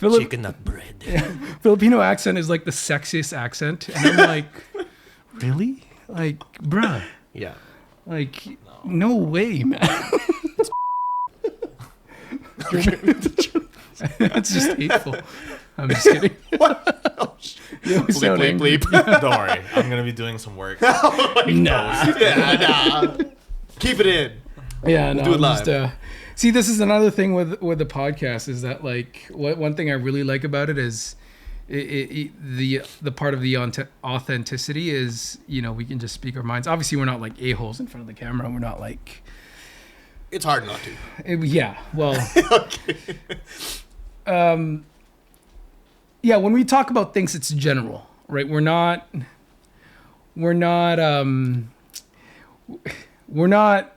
Chicken nut bread. Filipino accent is like the sexiest accent, and I'm like, really? Like, bruh, Yeah. like, no way, man. That's just hateful. I'm just kidding. What? Oh, You always sound angry. bleep. Don't worry, I'm gonna be doing some work. Nah. Yeah, nah. Keep it in. Yeah, no. do it I'm live. just, see, this is another thing with the podcast is that like one thing I really like about it is the part of the authenticity is, you know, we can just speak our minds. Obviously, we're not like a-holes in front of the camera. We're not like It's hard not to. yeah. Well, Okay. yeah. When we talk about things, it's general, right? We're not we're not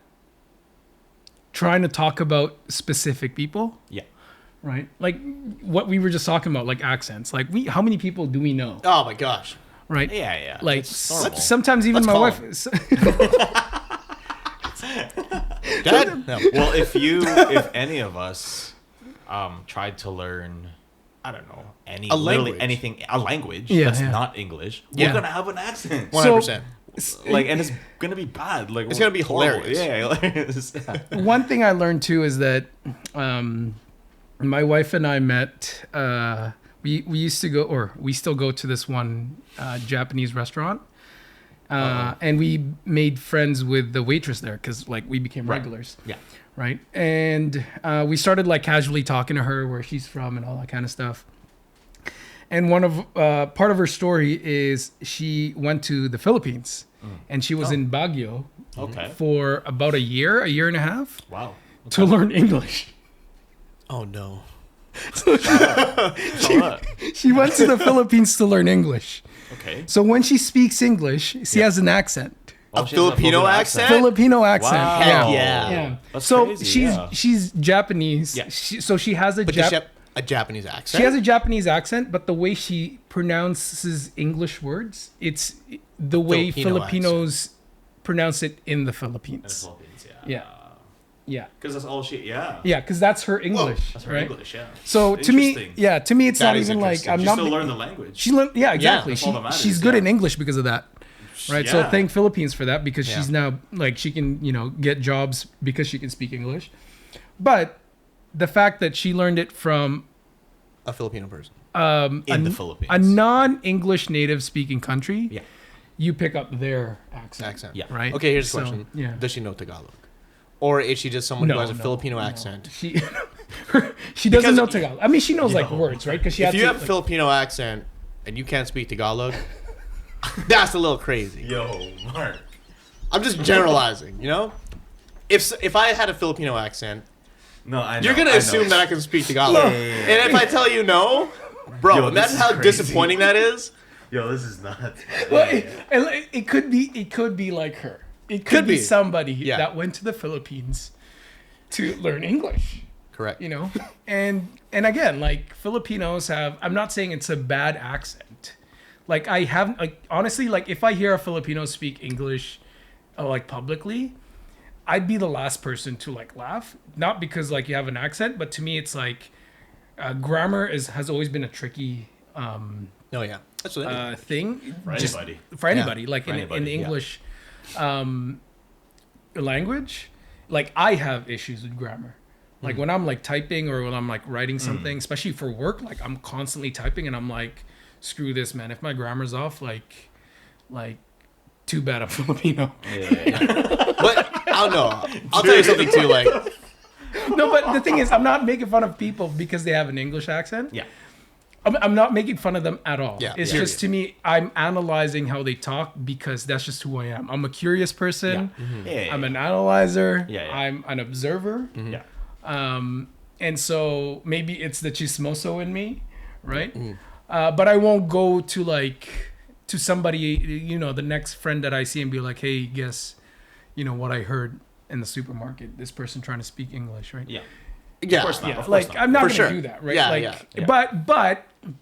trying to talk about specific people. Yeah. Right? Like what we were just talking about, like accents. Like how many people do we know? Oh my gosh. Right? Yeah. Like sometimes even my wife. Dad? No. Well, if any of us tried to learn, I don't know, a language that's not English, we're gonna have an accent. 100%. Like, and it's gonna be bad. Like, it's gonna be hilarious. Yeah. One thing I learned too is that my wife and I met. We used to go, or we still go to this one Japanese restaurant, and we made friends with the waitress there because like we became regulars. Yeah. Right. And we started like casually talking to her where she's from and all that kind of stuff. And one of part of her story is she went to the Philippines and she was in Baguio for about a year and a half. Wow. To learn English. Oh no. So she went to the Philippines to learn English. Okay. So when she speaks English, she has an accent. A Filipino accent? Filipino accent. Wow. Yeah. That's so crazy, she's Japanese. Yeah. So she has a Japanese accent. She has a Japanese accent, but the way she pronounces English words, it's the way Filipinos pronounce it in the Philippines. Yeah. Because that's all she. Yeah. Yeah, because that's her English. Whoa, that's her right? English. Yeah. So to me, it's that not even like I'm not. She still learned the language. She learned. Yeah, exactly. that's all that matters, She's good in English because of that. Right. So Yeah. thank Philippines for that because she's now like she can get jobs because she can speak English, but the fact that she learned it from a Filipino person in the Philippines, a non-English native speaking country, Yeah. you pick up their accent. Yeah. Right. Okay, here's the question. Yeah. Does she know Tagalog? Or is she just someone who has a Filipino accent? She doesn't know Tagalog. I mean, she knows like words, right? Because if you have a Filipino accent and you can't speak Tagalog, that's a little crazy. Yo, Mark. I'm just generalizing, you know? If I had a Filipino accent, you're going to assume that I can speak Tagalog. And if I tell you no, bro, imagine how disappointing that is. Yo, this is nuts. Well, it could be like her. It could be somebody that went to the Philippines to learn English. Correct. And again, like Filipinos have, I'm not saying it's a bad accent. Like I haven't, like honestly, like if I hear a Filipino speak English, like publicly, I'd be the last person to like laugh. Not because like you have an accent, but to me it's like grammar has always been a tricky thing For anybody. Like for anybody, in the English language, like I have issues with grammar. Like when I'm like typing or when I'm like writing something, especially for work, like I'm constantly typing and I'm like, screw this, man. If my grammar's off, like too bad I'm Filipino. But I don't know. I'll tell you something too. Like, no, but the thing is, I'm not making fun of people because they have an English accent. Yeah. I'm not making fun of them at all. Yeah, it's just to me, I'm analyzing how they talk because that's just who I am. I'm a curious person. Yeah. I'm an analyzer. Yeah. I'm an observer. Yeah. And so maybe it's the chismoso in me, right? But I won't go to somebody, the next friend that I see and be like, hey, guess, what I heard in the supermarket, this person trying to speak English, right? Yeah. Yeah. Of course not. Yeah, like I'm not going to do that, right? Yeah,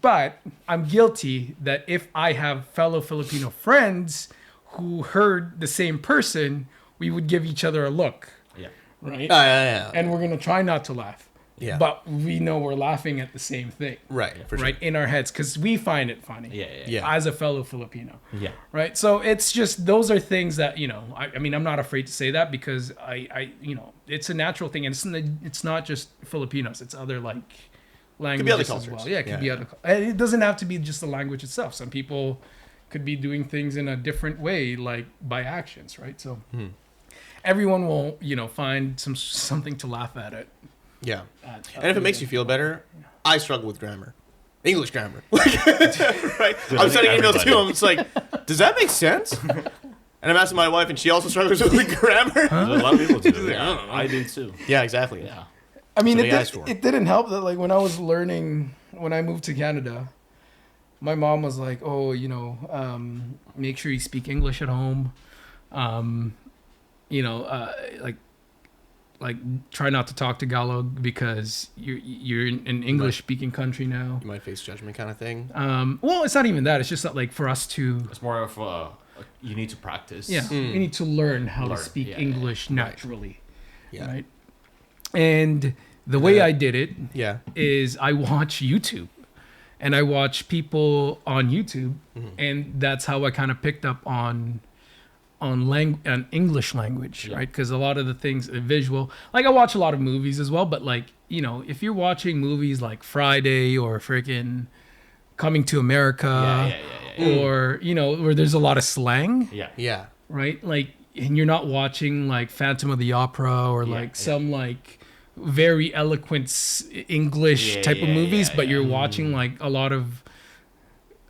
But I'm guilty that if I have fellow Filipino friends who heard the same person, we would give each other a look. Yeah. Right? Yeah. And we're going to try not to laugh. Yeah. But we know we're laughing at the same thing. Right. For sure. Right? In our heads because we find it funny. Yeah. As a fellow Filipino. Yeah. Right? So it's just, those are things that, I mean, I'm not afraid to say that because I it's a natural thing. And it's not just Filipinos. It's other like languages as well. Yeah, it could be other. And it doesn't have to be just the language itself. Some people could be doing things in a different way, like by actions, right? So everyone will, find something to laugh at it. Yeah. And if it makes you feel better, I struggle with grammar. English grammar. Right? I'm sending emails to him. It's like, does that make sense? And I'm asking my wife, and she also struggles with the grammar. A lot of people do. I don't know. I do too. Yeah, exactly. Yeah. I mean, So it didn't help that, like, when I was learning, when I moved to Canada, my mom was like, oh, make sure you speak English at home. like try not to talk Tagalog because you're in an English speaking country now. You might face judgment kind of thing. Well, it's not even that. It's just that, like, for us to. It's more of you need to practice. Yeah, you need to learn how to speak English naturally. Yeah. Right. And the way I did it is I watch YouTube. And I watch people on YouTube, and that's how I kind of picked up on English language, right? Because a lot of the things, visual, like I watch a lot of movies as well, but like, if you're watching movies like Friday or freaking Coming to America, or, where there's a lot of slang, right? Like, and you're not watching like Phantom of the Opera or some like very eloquent English type of movies, but you're watching like a lot of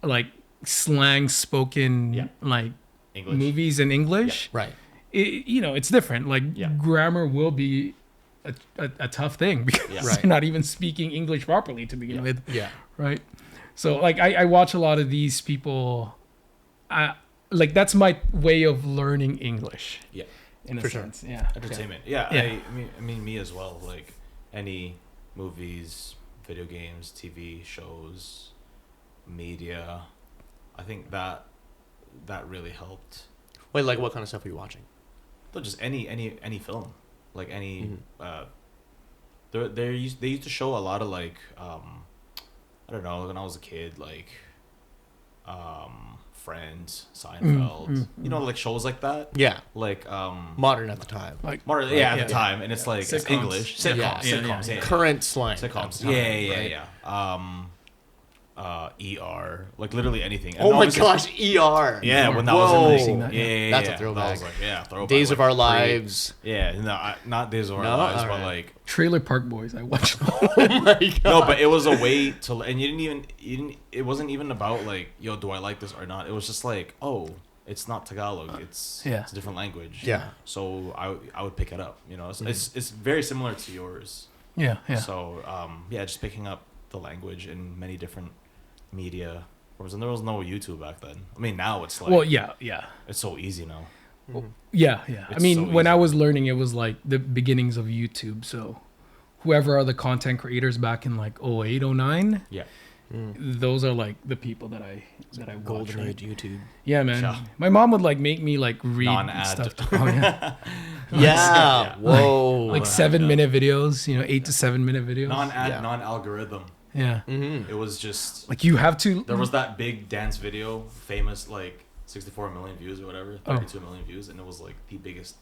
like slang spoken like English. Movies in English. Right. It's different. Like grammar will be a tough thing because you're not even speaking English properly to begin with. Yeah. Right. So like I watch a lot of these people. Like that's my way of learning English. Yeah. In a sense, entertainment. Yeah. I mean, me as well. Like any movies, video games, TV shows, media. I think that really helped. Wait, like what kind of stuff are you watching? No, just any film, like any. They used to show a lot of like I don't know, when I was a kid, like Friends, Seinfeld, like shows like that. Yeah. Like modern at the time. Like modern, at the time, and it's like sitcoms. It's English sitcoms. Current slang. Sitcoms. ER, like literally anything. And oh my gosh, ER. Yeah, when that was in that's a throwback. That was like, throwback. Days like of Our Lives. Yeah, no, not Days of Our Lives, but like Trailer Park Boys. I watched. Oh my god. No, but it was a way to, and you didn't. It wasn't even about like, yo, do I like this or not? It was just like, oh, it's not Tagalog. It's a different language. Yeah. So I would pick it up. It's very similar to yours. Yeah. So just picking up the language in many different media. There was no YouTube back then. I mean, now it's like, well, yeah, it's so easy now. Yeah. I mean, so when I was learning, it was like the beginnings of YouTube. So whoever are the content creators back in like 08, 09, those are like the people that I watch. Golden age YouTube. Yeah, man. Yeah. My mom would like make me like read stuff. Oh yeah. Yeah. Whoa. Like 7-minute videos, 8 to 7 minute videos. Non-algorithm. Yeah. It was just like you have to. There was that big dance video, famous, like 64 million views or whatever, 32 million views, and it was like the biggest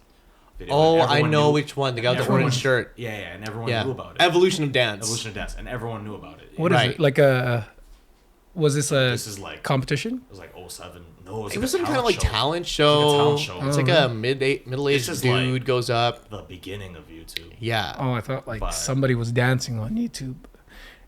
video. Oh, I know which one. The guy with the orange shirt. Yeah, and everyone knew about it. Evolution of Dance, and everyone knew about it. What is it? Like was this a like competition? It was like 07. No, it was some kind of like talent show. It's like a middle-aged dude like goes up. The beginning of YouTube. Yeah. Oh, I thought like somebody was dancing on YouTube.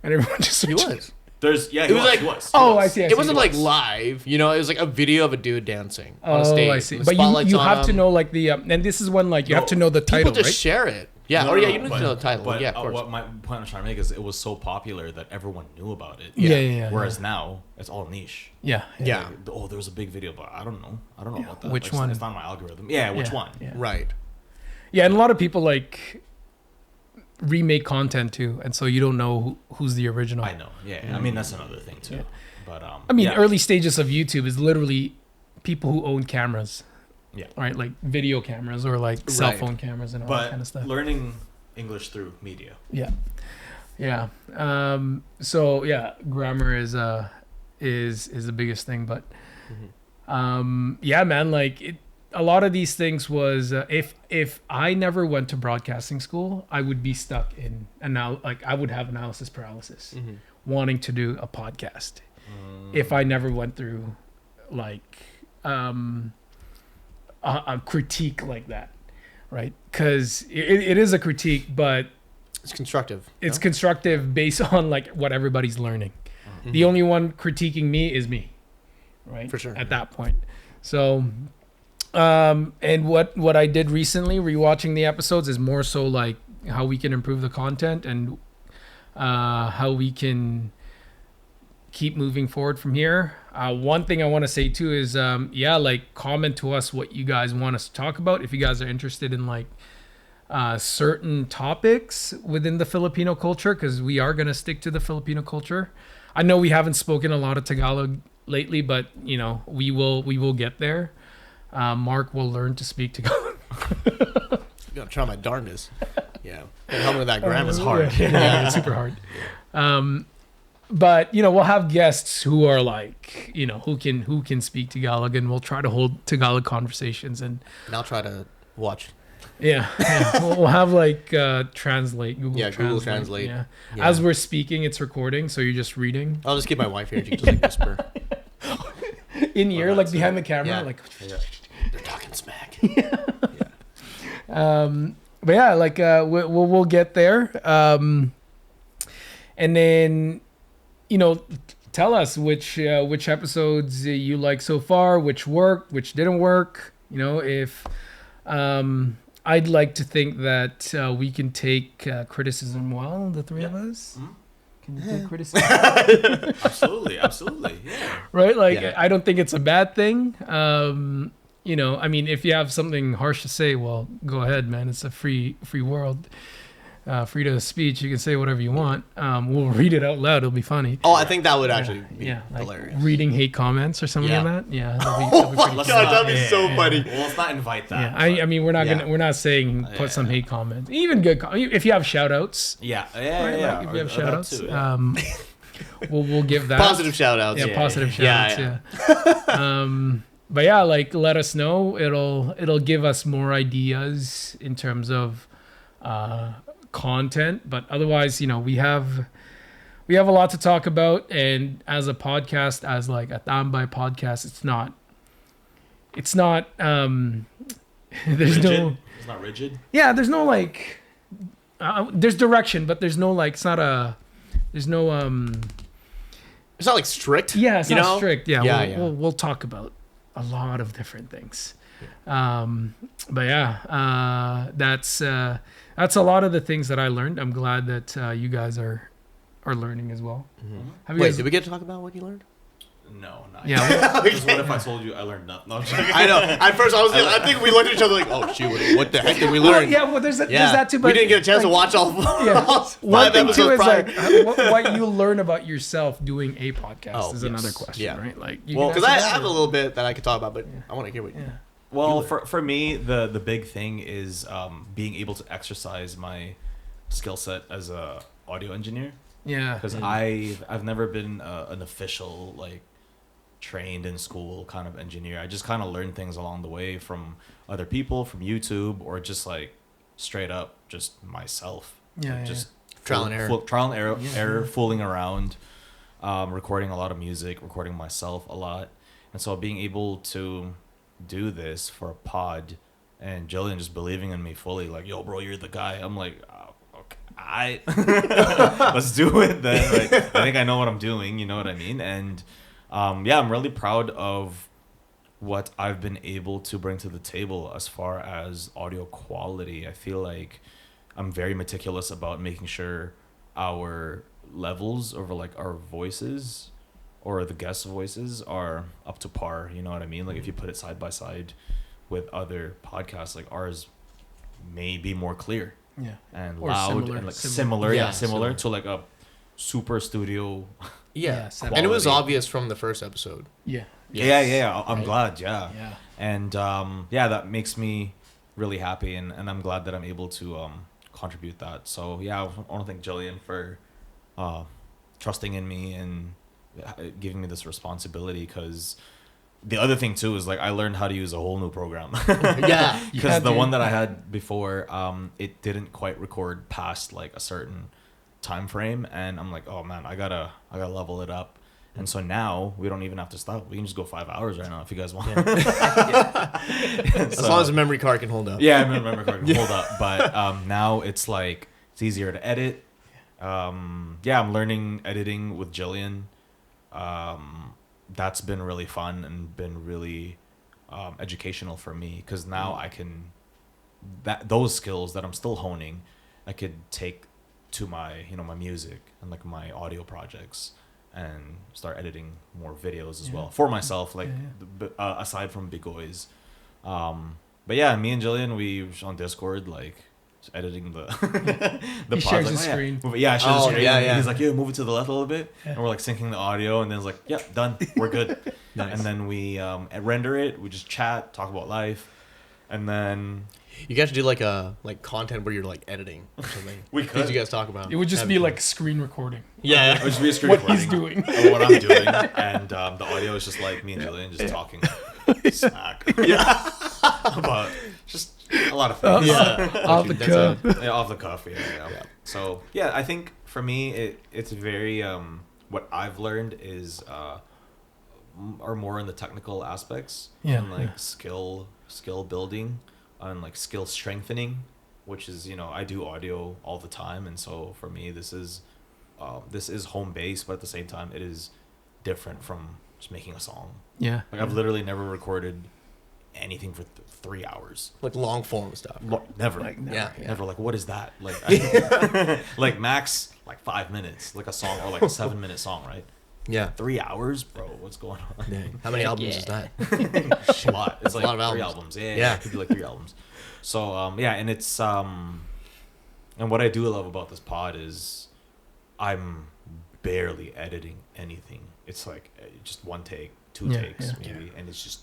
And everyone just he was. He was. Oh, I see. It wasn't like live, it was like a video of a dude dancing on a stage. Oh, I see. But you have to know like the and this is when like you have to know the title, people just right? share it. Yeah. You need to know the title. But, yeah, of course. What my point I'm trying to make is it was so popular that everyone knew about it. Yeah. Whereas now it's all niche. Yeah. Yeah. Like, there was a big video, but I don't know about that. Which one? It's not my algorithm. Yeah, which one? Yeah. Right. Yeah, and a lot of people like remake content too, and so you don't know who's the original. I know. Yeah. I mean, that's another thing too. Yeah. But I mean, early stages of YouTube is literally people who own cameras. Yeah. Right, like video cameras or like cell phone cameras and all that kind of stuff. Learning English through media. Yeah. So yeah, grammar is the biggest thing, but yeah, man, like a lot of these things was if I never went to broadcasting school, I would be stuck in I would have analysis paralysis, wanting to do a podcast. If I never went through like a critique like that, right? Because it is a critique, but it's constructive. It's constructive based on like what everybody's learning. The only one critiquing me is me, right? For sure. At that point. So, and what I did recently, rewatching the episodes, is more so like how we can improve the content and how we can keep moving forward from here. One thing I want to say too is, like comment to us what you guys want us to talk about. If you guys are interested in like certain topics within the Filipino culture, because we are going to stick to the Filipino culture. I know we haven't spoken a lot of Tagalog lately, but you know, we will get there. Mark will learn to speak Tagalog. I'm gonna try my darndest. Yeah, and help me with that grammar. It's hard. Yeah, it's super hard. But you know, we'll have guests who are like, you know, who can speak Tagalog, and we'll try to hold Tagalog conversations. And I'll try to watch. Yeah. We'll have like translate Google. Yeah, Google Translate. Yeah. As we're speaking, it's recording, so you're just reading. I'll just get my wife here and she can just like whisper in ear, like behind the camera, like they're talking smack. But yeah, like we'll get there. And then, you know, tell us which episodes you like so far, which worked, which didn't work. You know, if I'd like to think that we can take criticism well, the three of us. Mm-hmm. Can you take criticism? Absolutely. Yeah. Right? Like, I don't think it's a bad thing. You know, I mean, if you have something harsh to say, well, go ahead, man. It's a free world. Freedom of speech. You can say whatever you want. We'll read it out loud. It'll be funny. Oh, I think that would actually be like hilarious. Reading hate comments or something like that. Yeah. Oh my God, that'd be so funny. Well, let's not invite that. Yeah, I mean, we're not saying put some hate comments. Even good. If you have shout outs. Yeah. Like if you have shout outs, we'll give that. Positive shout outs. Yeah, positive shout outs. Yeah. But yeah, like let us know. It'll give us more ideas in terms of content. But otherwise, you know, we have a lot to talk about. And as a podcast, as like a tambay podcast, it's not there's rigid? no. It's not rigid. Yeah, there's no like. There's direction, but there's no like. It's not a. There's no It's not like strict. Yeah, it's not strict. Yeah, we'll we'll talk about a lot of different things. But yeah, that's a lot of the things that I learned. I'm glad that you guys are learning as well. Mm-hmm. Wait, did we get to talk about what you learned? No, not yeah. What if I told you I learned nothing? No, I know. At first, I think we looked at each other like, "Oh shoot, what the heck did we learn?" There's that too. But we didn't get a chance to watch all one thing too is like what you learn about yourself doing a podcast is another question, right? Like, because I have a little bit that I could talk about, but I want to hear what. Yeah. Well, for me, the big thing is being able to exercise my skill set as a audio engineer. Yeah. Because I've never been an official like trained in school kind of engineer. I just kind of learned things along the way from other people, from YouTube, or just like straight up just myself. Just trial and error, fooling around, recording a lot of music, recording myself a lot, and so being able to do this for a pod, and Jillian just believing in me fully, like, "Yo, bro, you're the guy." I'm like, okay, let's do it then. Like, I think I know what I'm doing. You know what I mean? And I'm really proud of what I've been able to bring to the table as far as audio quality. I feel like I'm very meticulous about making sure our levels over like our voices or the guest voices are up to par. You know what I mean? Like if you put it side by side with other podcasts, like ours may be more clear. Yeah. And or loud similar, and like similar to like a super studio. Yeah. And it was obvious from the first episode. Yeah. Yeah. I'm glad. Yeah. And that makes me really happy, and I'm glad that I'm able to contribute that. So I want to thank Jillian for trusting in me and giving me this responsibility, because the other thing too is like I learned how to use a whole new program. Because the one that I had before, it didn't quite record past like a certain time frame, and I'm like, oh man, I gotta level it up. And so now we don't even have to stop. We can just go 5 hours right now if you guys want. As long as the memory card can hold up. Yeah, memory card can hold up. But now it's like it's easier to edit. I'm learning editing with Jillian. That's been really fun and been really educational for me, because now I can those skills that I'm still honing, I could take to my my music and like my audio projects, and start editing more videos as well for myself, like aside from Bigoy's. But yeah, me and Jillian, we were on Discord, like just editing the the he pod. shares Like, his screen. Yeah, I share the screen. Yeah. He's like, yeah, move it to the left a little bit, and we're like syncing the audio, and then it's like, yeah, done, we're good. Nice. And then we render it. We just chat, talk about life, and then You guys should do like content where you're like editing or something. We Things could. you guys talk about. It would just That'd be fun. like screen recording. Yeah. it would just be a screen What recording he's doing. of what I'm doing, and the audio is just like me and Jillian just talking smack. Yeah. But just a lot of things. Off the cuff. Yeah, off the cuff. Yeah. So yeah, I think for me, it's very what I've learned is are more in the technical aspects and like skill building and like skill strengthening, which is, you know, I do audio all the time, and so for me this is home base, but at the same time it is different from just making a song. Yeah. Like I've literally never recorded anything for 3 hours. Like long form stuff. Never. Never. Like, what is that? Like, like max like 5 minutes, like a song, or like a 7-minute song, right? Yeah. 3 hours, bro. What's going on? Dang. How many albums is that? A lot. It's like a lot of 3 albums. albums. Yeah. It could be like 3 albums. So and it's and what I do love about this pod is I'm barely editing anything. It's like just one take, two takes maybe, and it's just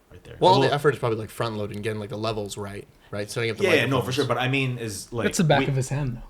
right there. Well, all the effort is probably like front loading, getting like the levels right, setting up the microphones. for sure. But I mean, is like That's the back of his hand, though.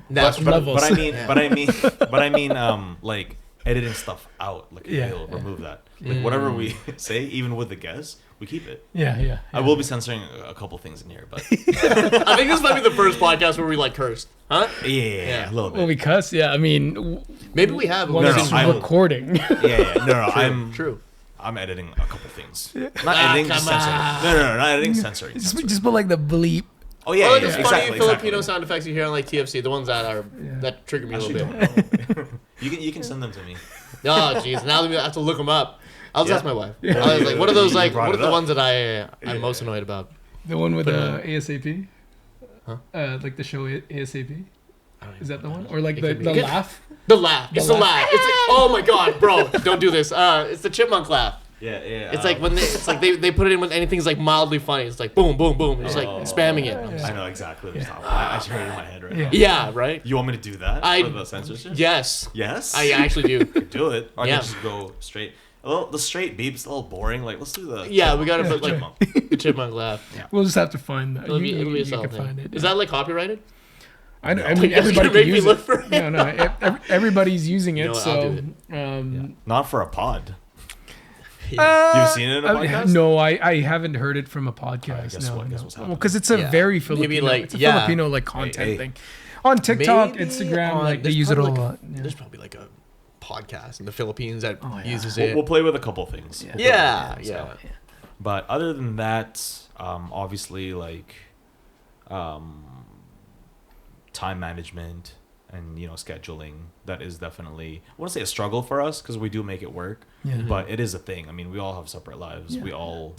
That's levels. But I mean, like editing stuff out, like you'll remove that. Like whatever we say, even with the guests, we keep it. Yeah. I will be censoring a couple things in here, but I think this might be the first podcast where we like cursed, huh? Yeah, a little bit. Well, because I mean, Maybe we have. one is recording. I'm True. I'm editing a couple things. Not editing, just censoring. No, not editing, censoring. Just put like the bleep. Oh yeah, Oh, there's funny exactly. Filipino sound effects you hear on like TFC, the ones that are that trigger me a little bit. You can send them to me. Oh jeez, now I have to look them up. I'll just ask my wife. I was like, what are those like? What are the ones that I'm most annoyed about? The one with the ASAP, like the show ASAP. Is that the one? Or like the laugh? The laugh. It's the laugh. It's like, oh my god, bro, don't do this. It's the chipmunk laugh. Yeah. It's like when they put it in when anything's like mildly funny. It's like boom, boom, boom. It's like spamming it. I know exactly what you're talking about. I just heard it in my head right now. Yeah, right. You want me to do that for the censorship? Yes. Yes? I actually do. Do it. Or I can just go straight. The straight beep's a little boring. Like, let's do the we gotta put like the chipmunk laugh. Yeah. We'll just have to find that. It'll be a you solid can thing. find it. Is that like copyrighted? I mean, everybody can make me use look it. for it. No, everybody's using it. You know what, so, I'll do it. Not for a pod. You've seen it in a podcast? No, I haven't heard it from a podcast. Guess No, what's happening? because it's a very Filipino, like, it's a Filipino like content thing. On TikTok, Maybe Instagram, on- like they there's use it a probably lot. There's probably like a podcast in the Philippines that uses We'll it. play with a couple things. Yeah. But other than that, obviously, like time management and scheduling, that is definitely, I want to say, a struggle for us because we do make it work. But it is a thing. I mean, we all have separate lives. We all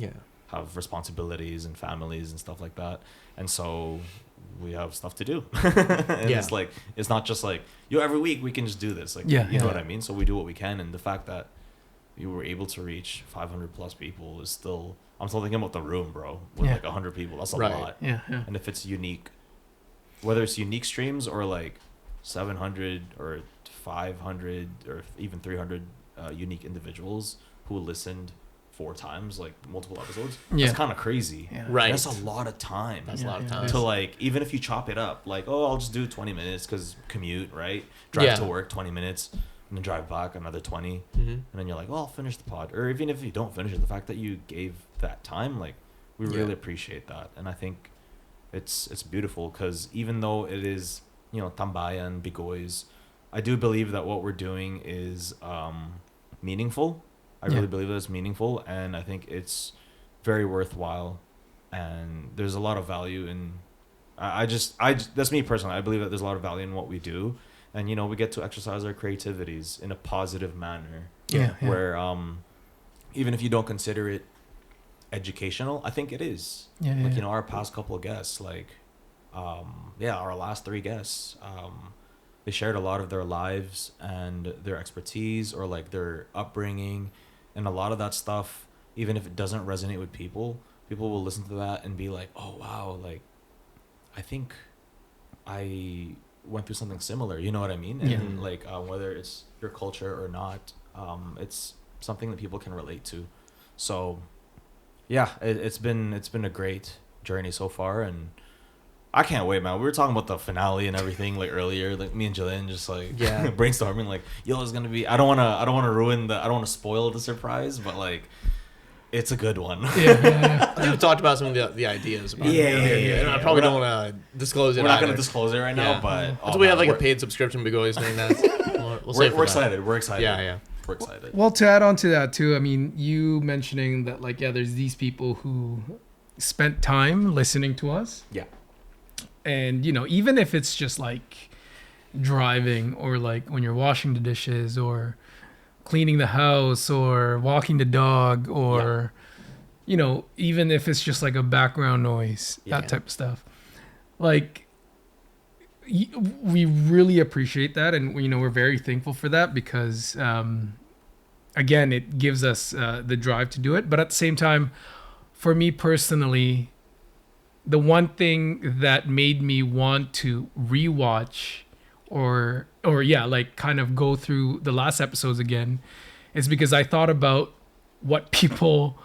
have responsibilities and families and stuff like that, and so we have stuff to do. And it's like, it's not just like, every week we can just do this, like, you know what I mean? So we do what we can, and the fact that you were able to reach 500 plus people is still, I'm still thinking about the room, bro, with like 100 people. That's a lot. And if it's unique, whether it's unique streams or like 700 or 500 or even 300 unique individuals who listened 4 times, like multiple episodes, that's kind of crazy. Right. That's a lot of time. That's a lot of time. To like, even if you chop it up, like, I'll just do 20 minutes because commute, right? Drive to work 20 minutes and then drive back another 20. And then you're like, I'll finish the pod. Or even if you don't finish it, the fact that you gave that time, like, we really appreciate that. And I think it's beautiful because even though it is, tambay and bigoys, I do believe that what we're doing is meaningful. I really believe that it's meaningful, and I think it's very worthwhile, and there's a lot of value in, I just that's me personally. I believe that there's a lot of value in what we do, and we get to exercise our creativities in a positive manner. Where even if you don't consider it educational, I think it is. Our past couple of guests, like our last 3 guests, they shared a lot of their lives and their expertise or like their upbringing, and a lot of that stuff, even if it doesn't resonate with people will listen to that and be like, oh wow, like I think I went through something similar, you know what I mean? And like whether it's your culture or not, it's something that people can relate to. So yeah, it's been a great journey so far, and I can't wait, man. We were talking about the finale and everything like earlier, like me and Jillian just like brainstorming like, yo, it's gonna be, I don't wanna spoil the surprise, but like it's a good one. I think we've talked about some of the ideas about it. I probably don't want to disclose it. We're not going to disclose it right now, but until we have like a paid subscription, Bigoy doing that. We're excited. We're excited. Yeah. We're excited. Well, to add on to that too, I mean, you mentioning that like, there's these people who spent time listening to us. Yeah. And, even if it's just like driving or like when you're washing the dishes or cleaning the house or walking the dog or, even if it's just like a background noise, that type of stuff. Like, we really appreciate that. And, we're very thankful for that because, again, it gives us the drive to do it. But at the same time, for me personally, the one thing that made me want to rewatch or like kind of go through the last episodes again is because I thought about what people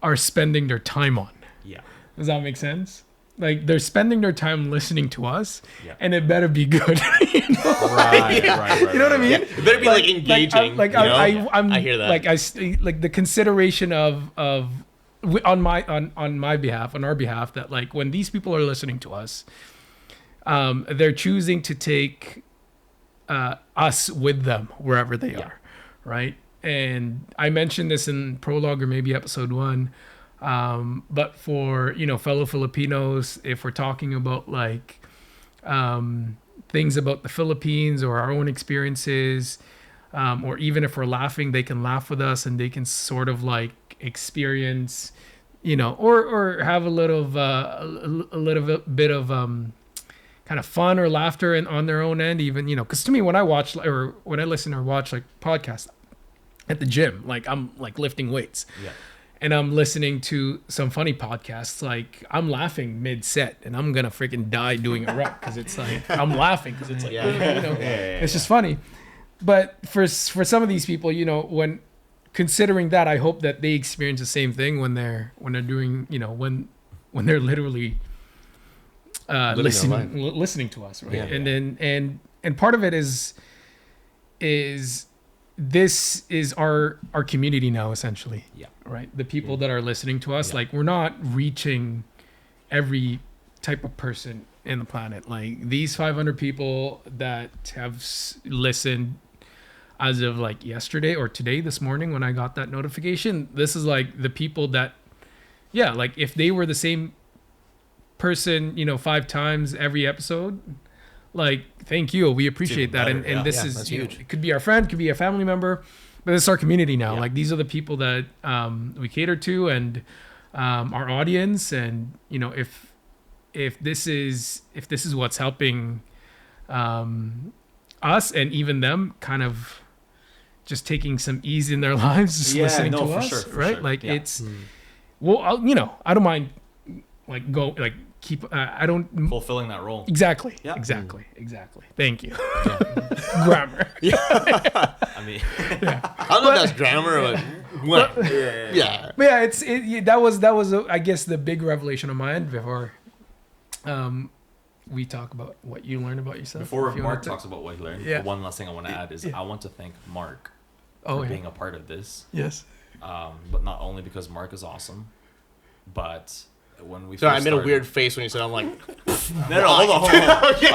are spending their time on. Yeah. Does that make sense? Like they're spending their time listening to us, and it better be good. Right. You know what I mean? Yeah. It better be like engaging. I hear that. Like the consideration of on our behalf, that like when these people are listening to us, they're choosing to take us with them wherever they are, right? And I mentioned this in prologue or maybe episode 1, but for fellow Filipinos, if we're talking about like things about the Philippines or our own experiences, or even if we're laughing, they can laugh with us and they can sort of like experience, or have a little bit of kind of fun or laughter on their own end, even, because to me, when I watch or when I listen or watch like podcasts at the gym, like I'm like lifting weights, and I'm listening to some funny podcasts, like I'm laughing mid-set and I'm gonna freaking die doing a rep because it's like I'm laughing because it's like it's just funny. But for some of these people, when considering that, I hope that they experience the same thing when they're doing, when they're literally listening to us, right? And part of it is this is our community now, essentially. Yeah. Right. The people that are listening to us, like we're not reaching every type of person in the planet. Like these 500 people that have listened as of like yesterday or today, this morning when I got that notification, this is like the people that, like if they were the same person, 5 times every episode, like, thank you. We appreciate that. And this is huge. It could be our friend, could be a family member, but it's our community now. Like these are the people that we cater to and our audience. And, if this is what's helping us and even them kind of just taking some ease in their lives, just listening to us, right? Sure. Like it's, well, I don't mind I don't fulfilling that role. Exactly. Yeah. Exactly. Thank you. Grammar. I mean, I don't know if that's grammar, but that was I guess the big revelation on my end before we talk about what you learned about yourself. Before Mark talks about what he learned, one last thing I want to add is I want to thank Mark for being a part of this. Yes. But not only because Mark is awesome, but when we I made a weird face when you said, I'm like, no, hold on.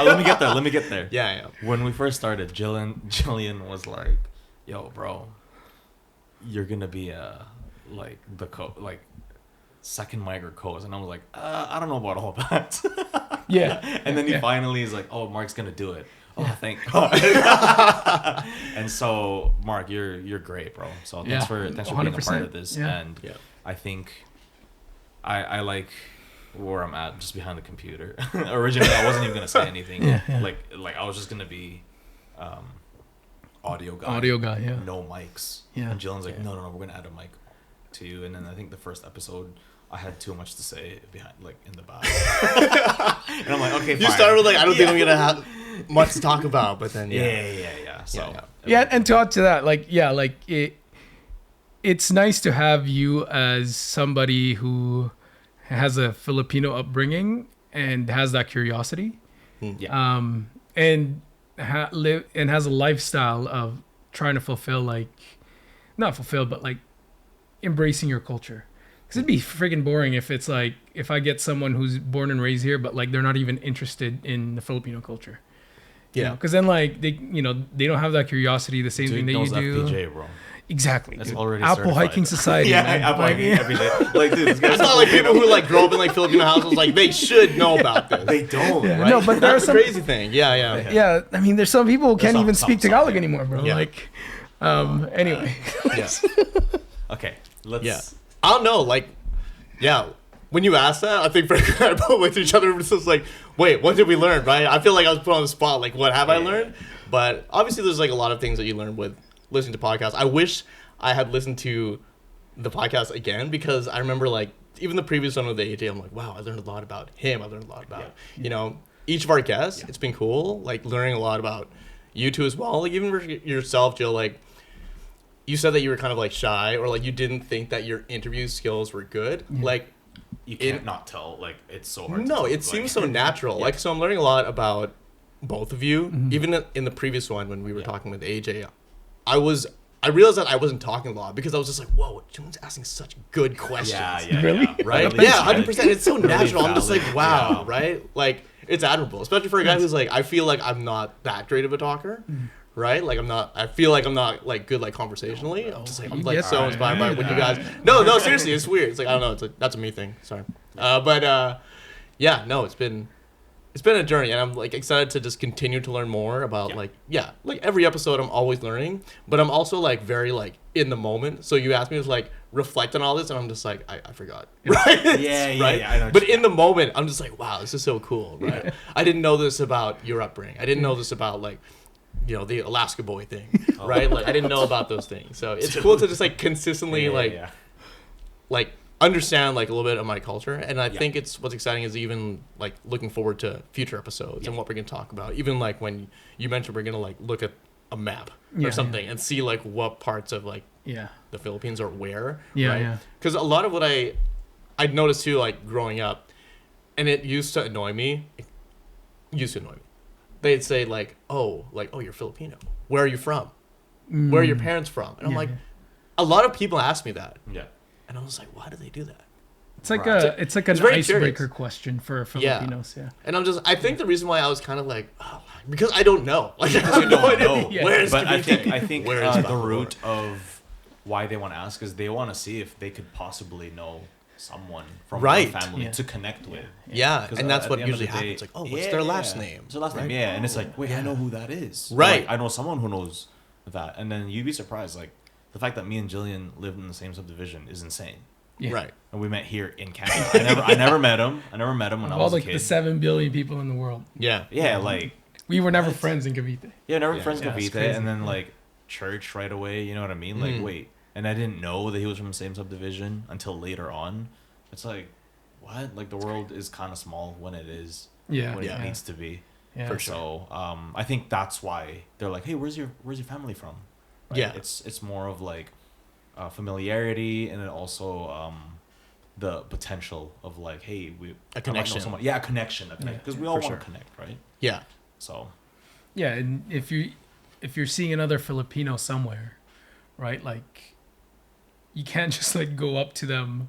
Let me get there. Yeah. When we first started, Jillian was like, yo, bro, you're gonna be second mic or co-host, and I was like, I don't know about all that. And then he finally is like, oh, Mark's gonna do it. Oh, thank God. And so, Mark, you're great, bro. So thanks for being a part of this. And I think I like where I'm at, just behind the computer. Originally, I wasn't even gonna say anything. Like I was just gonna be audio guy. Audio guy, yeah. No mics. Yeah. And Jillian's like, no, we're gonna add a mic to you. And then I think the first episode, I had too much to say behind, like in the back. And I'm like, okay, fine. You started with like, I don't think I'm gonna have much to talk about, but then yeah. So and to add to that, like it's nice to have you as somebody who has a Filipino upbringing and has that curiosity, and has a lifestyle of trying to fulfill, like, not fulfill, but like embracing your culture. Because it'd be friggin' boring if it's like, if I get someone who's born and raised here, but like they're not even interested in the Filipino culture. Yeah. Because then like they don't have that curiosity, the same thing that you do. FPJ, bro. Exactly. That's dude. already Apple certified. Hiking Society. Yeah, man. Apple hiking every day. Like, dude, this guy's It's not like people who like grow up in like Filipino houses, like they should know about this. They don't, Yeah. right? No, but there are That's the some crazy thing. Yeah. Yeah, I mean, there's some people who can't some- even some- speak some, Tagalog yeah. anymore, bro. Yeah. Like, anyway. Yeah. Okay, let's... Yeah. I don't know, like, when you asked that, I think Frank and I both looked at each other and was just like, wait, what did we learn, right? I feel like I was put on the spot, like, what have I learned? But obviously there's like a lot of things that you learn with listening to podcasts. I wish I had listened to the podcast again, because I remember like even the previous one with the AJ, I'm like, wow, I learned a lot about him. I learned a lot about, each of our guests. It's been cool, like learning a lot about you two as well. Like even for yourself, Jill, like you said that you were kind of like shy, or like you didn't think that your interview skills were good. Like You can't not tell, like, it's so hard to no, tell, it like, seems so natural. Like, so I'm learning a lot about both of you. Even in the previous one when we were talking with AJ, I realized that I wasn't talking a lot because I was just like, whoa, Julian's asking such good questions. Yeah, Really? yeah. Right? Really Yeah, valid. 100%. It's so Really natural. I'm just like, valid. wow, Yeah. right? Like, it's admirable, especially for a guy who's like, I feel like I'm not that great of a talker. Right? Like I feel like I'm not like good like conversationally. I'm just like, I'm like so inspired by what you guys. No, seriously, it's weird. It's like, I don't know. It's like, that's a me thing. Sorry. It's been a journey, and I'm like excited to just continue to learn more about like every episode I'm always learning, but I'm also like very like in the moment. So you asked me to like reflect on all this, and I'm just like, I forgot. Right? Yeah, right? yeah, I know what But you in the moment, I'm just like, wow, this is so cool. Right? Yeah. I didn't know this about your upbringing. I didn't know this about like, the Alaska boy thing, right? Like I didn't know about those things. So it's cool to just like consistently like understand like a little bit of my culture. And I think what's exciting is even like looking forward to future episodes and what we're going to talk about. Even like when you mentioned we're going to like look at a map or something and see like what parts of like the Philippines are where. Right? Because a lot of what I'd noticed too, like growing up, and it used to annoy me. They'd say like, oh, you're Filipino. Where are you from? Where are your parents from? And I'm like, a lot of people ask me that. Yeah. And I was like, why do they do that? It's like Right. an very icebreaker curious. question for Filipinos. Yeah. And I think the reason why I was kind of like, because I don't know. Like, I have You no don't idea. know. Yeah. Where is But I Cavite? think Where is the Bacoor? root of why they want to ask is they want to see if they could possibly know someone from Right. their family Yeah. to connect with. Yeah, 'Cause and that's at what the end of usually the day- happens. Like, oh, what's their last name? What's their last name? Right? Yeah, and it's like, wait, I know who that is. Or, Right. like, I know someone who knows that, and then you'd be surprised. Like the fact that me and Jillian lived in the same subdivision is insane. Yeah. Right. And we met here in Canada. I never met him. I never met him when I Of all was a like kid. the 7 billion people in the world, Yeah. Yeah, like we were never friends in Cavite. never Yeah. friends Yeah, it's Cavite, crazy. and then like church right away. You know what I mean? Like wait, and I didn't know that he was from the same subdivision until later on. It's like what? Like the world is kind of small when it is. Yeah. When Yeah. it needs to be. Yeah. For sure. So I think that's why they're like, hey, where's your family from? Right? Yeah. It's more of like familiarity, and then also the potential of like, hey, I might know connection. someone. Yeah, a connection, because we all for want sure. to connect, right? Yeah. So Yeah, and if you're seeing another Filipino somewhere, right? Like, you can't just like go up to them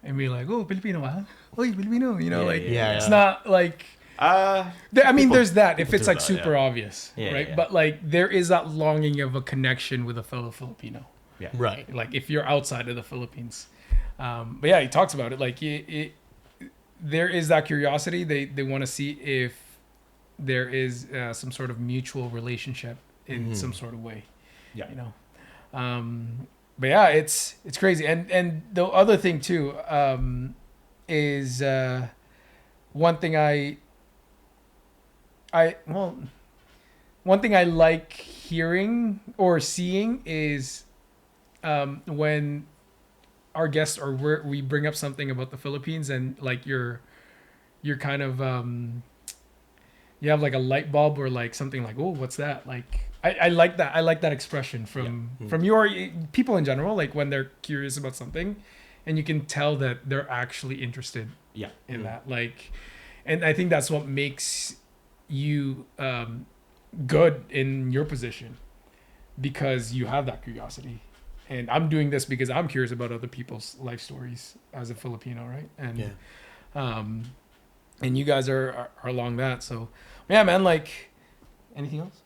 and be like, "Oh, Filipino, ah? Oh, Filipino," you know, Yeah, like yeah, it's yeah. not like. I mean, People- there's that if people it's do like that, super yeah. obvious, Yeah, right? yeah. But like there is that longing of a connection with a fellow Filipino, yeah, Right. like if you're outside of the Philippines. But yeah, he talks about it. Like there is that curiosity. They want to see if there is some sort of mutual relationship in some sort of way. Yeah. You know. But yeah, it's crazy. And the other thing too is one thing one thing I like hearing or seeing is when our guests or we bring up something about the Philippines and like you're kind of you have like a light bulb or like something like, oh, what's that? Like I like that. I like that expression from your people in general, like when they're curious about something and you can tell that they're actually interested in that. Like, and I think that's what makes you good in your position because you have that curiosity. And I'm doing this because I'm curious about other people's life stories as a Filipino, right? And and you guys are along that. So yeah, man, like anything else?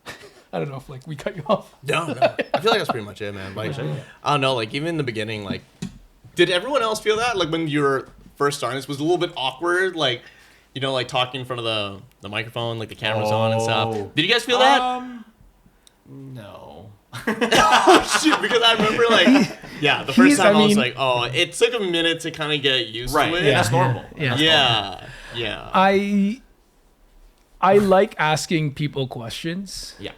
I don't know if like we cut you off. No. I feel like that's pretty much it, man. Like I don't know, like even in the beginning, like did everyone else feel that? Like when you were first starting this, was it a little bit awkward, like you know, like talking in front of the microphone, like the camera's on and stuff. Did you guys feel that? No. Oh shit! Because I remember like the first time I was like, oh, it took a minute to kind of get used to it. Yeah, that's normal. Yeah. I like asking people questions. Yeah.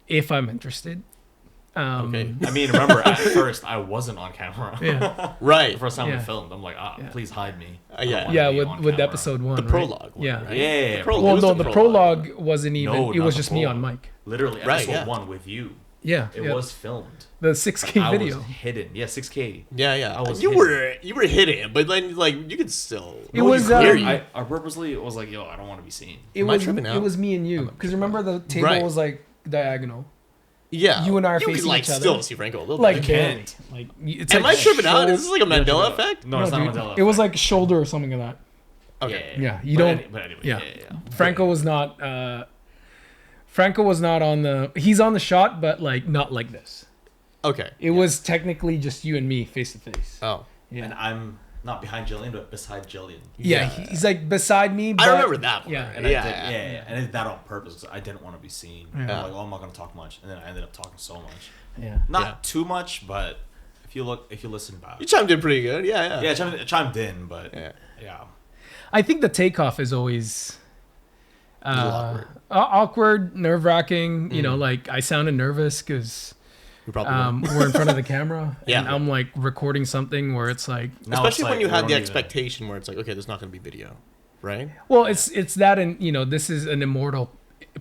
If I'm interested. Okay. I mean, remember at first I wasn't on camera. Right. The first time we filmed, I'm like, please hide me. With episode 1, the prologue. One, right? Yeah. Well, no, the prologue wasn't even. It was just me on mic. Literally, episode 1 with you. Yeah, it was filmed. The 6K video. I was hidden. Yeah, 6K. Yeah. I was you were hidden, but then like you could still. It was. I purposely was like, yo, I don't want to be seen. It was me and you because remember the table was like diagonal. Yeah, you and I are facing each other. Still see Franco a little like bit. Like it's am like I tripping out? Is this like a Mandela effect? No, it's not Mandela effect. It was like shoulder or something like that. Okay. Yeah, you don't. But anyway, yeah. Franco was not. Franco was not on the. He's on the shot, but like not like this. Okay. It was technically just you and me face to face. Oh. Yeah. And I'm not behind Jillian, but beside Jillian. Yeah, he's like beside me. But, I remember that. Yeah. And and I did that on purpose because I didn't want to be seen. Yeah. I'm like, oh, I'm not gonna talk much, and then I ended up talking so much. Yeah. Not too much, but if you listen back, you chimed in pretty good. Yeah. Yeah, chimed in, but yeah. I think the takeoff is always awkward, nerve-wracking. You know, like I sounded nervous because we're in front of the camera. And I'm like recording something where it's like, especially when you had the expectation where it's like, okay, there's not going to be video, right? Well, it's that, and you know, this is an immortal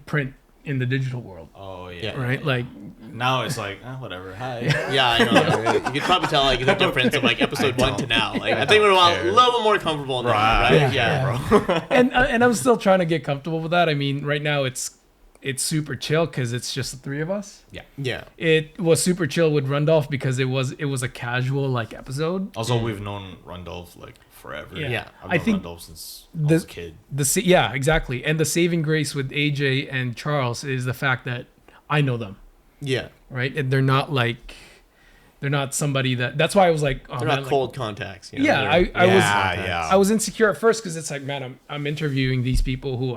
print in the digital world. Oh yeah. Right. Yeah. Like now it's like whatever. Hi. Yeah, I know. Right? You could probably tell like the difference of like episode 1 to now. Like I think we're a little bit more comfortable now, right? Yeah. Bro. and I'm still trying to get comfortable with that. I mean, right now it's super chill because it's just the 3 of us. Yeah. It was super chill with Rundolph because it was a casual like episode. Also, we've known Rundolph like forever. Yeah. I've known Rundolph since I was a kid. Yeah, exactly. And the saving grace with AJ and Charles is the fact that I know them. Yeah. Right? And they're not somebody that's why I was like, they're not cold contacts. You know? Yeah, I was insecure at first because it's like, man, I'm interviewing these people who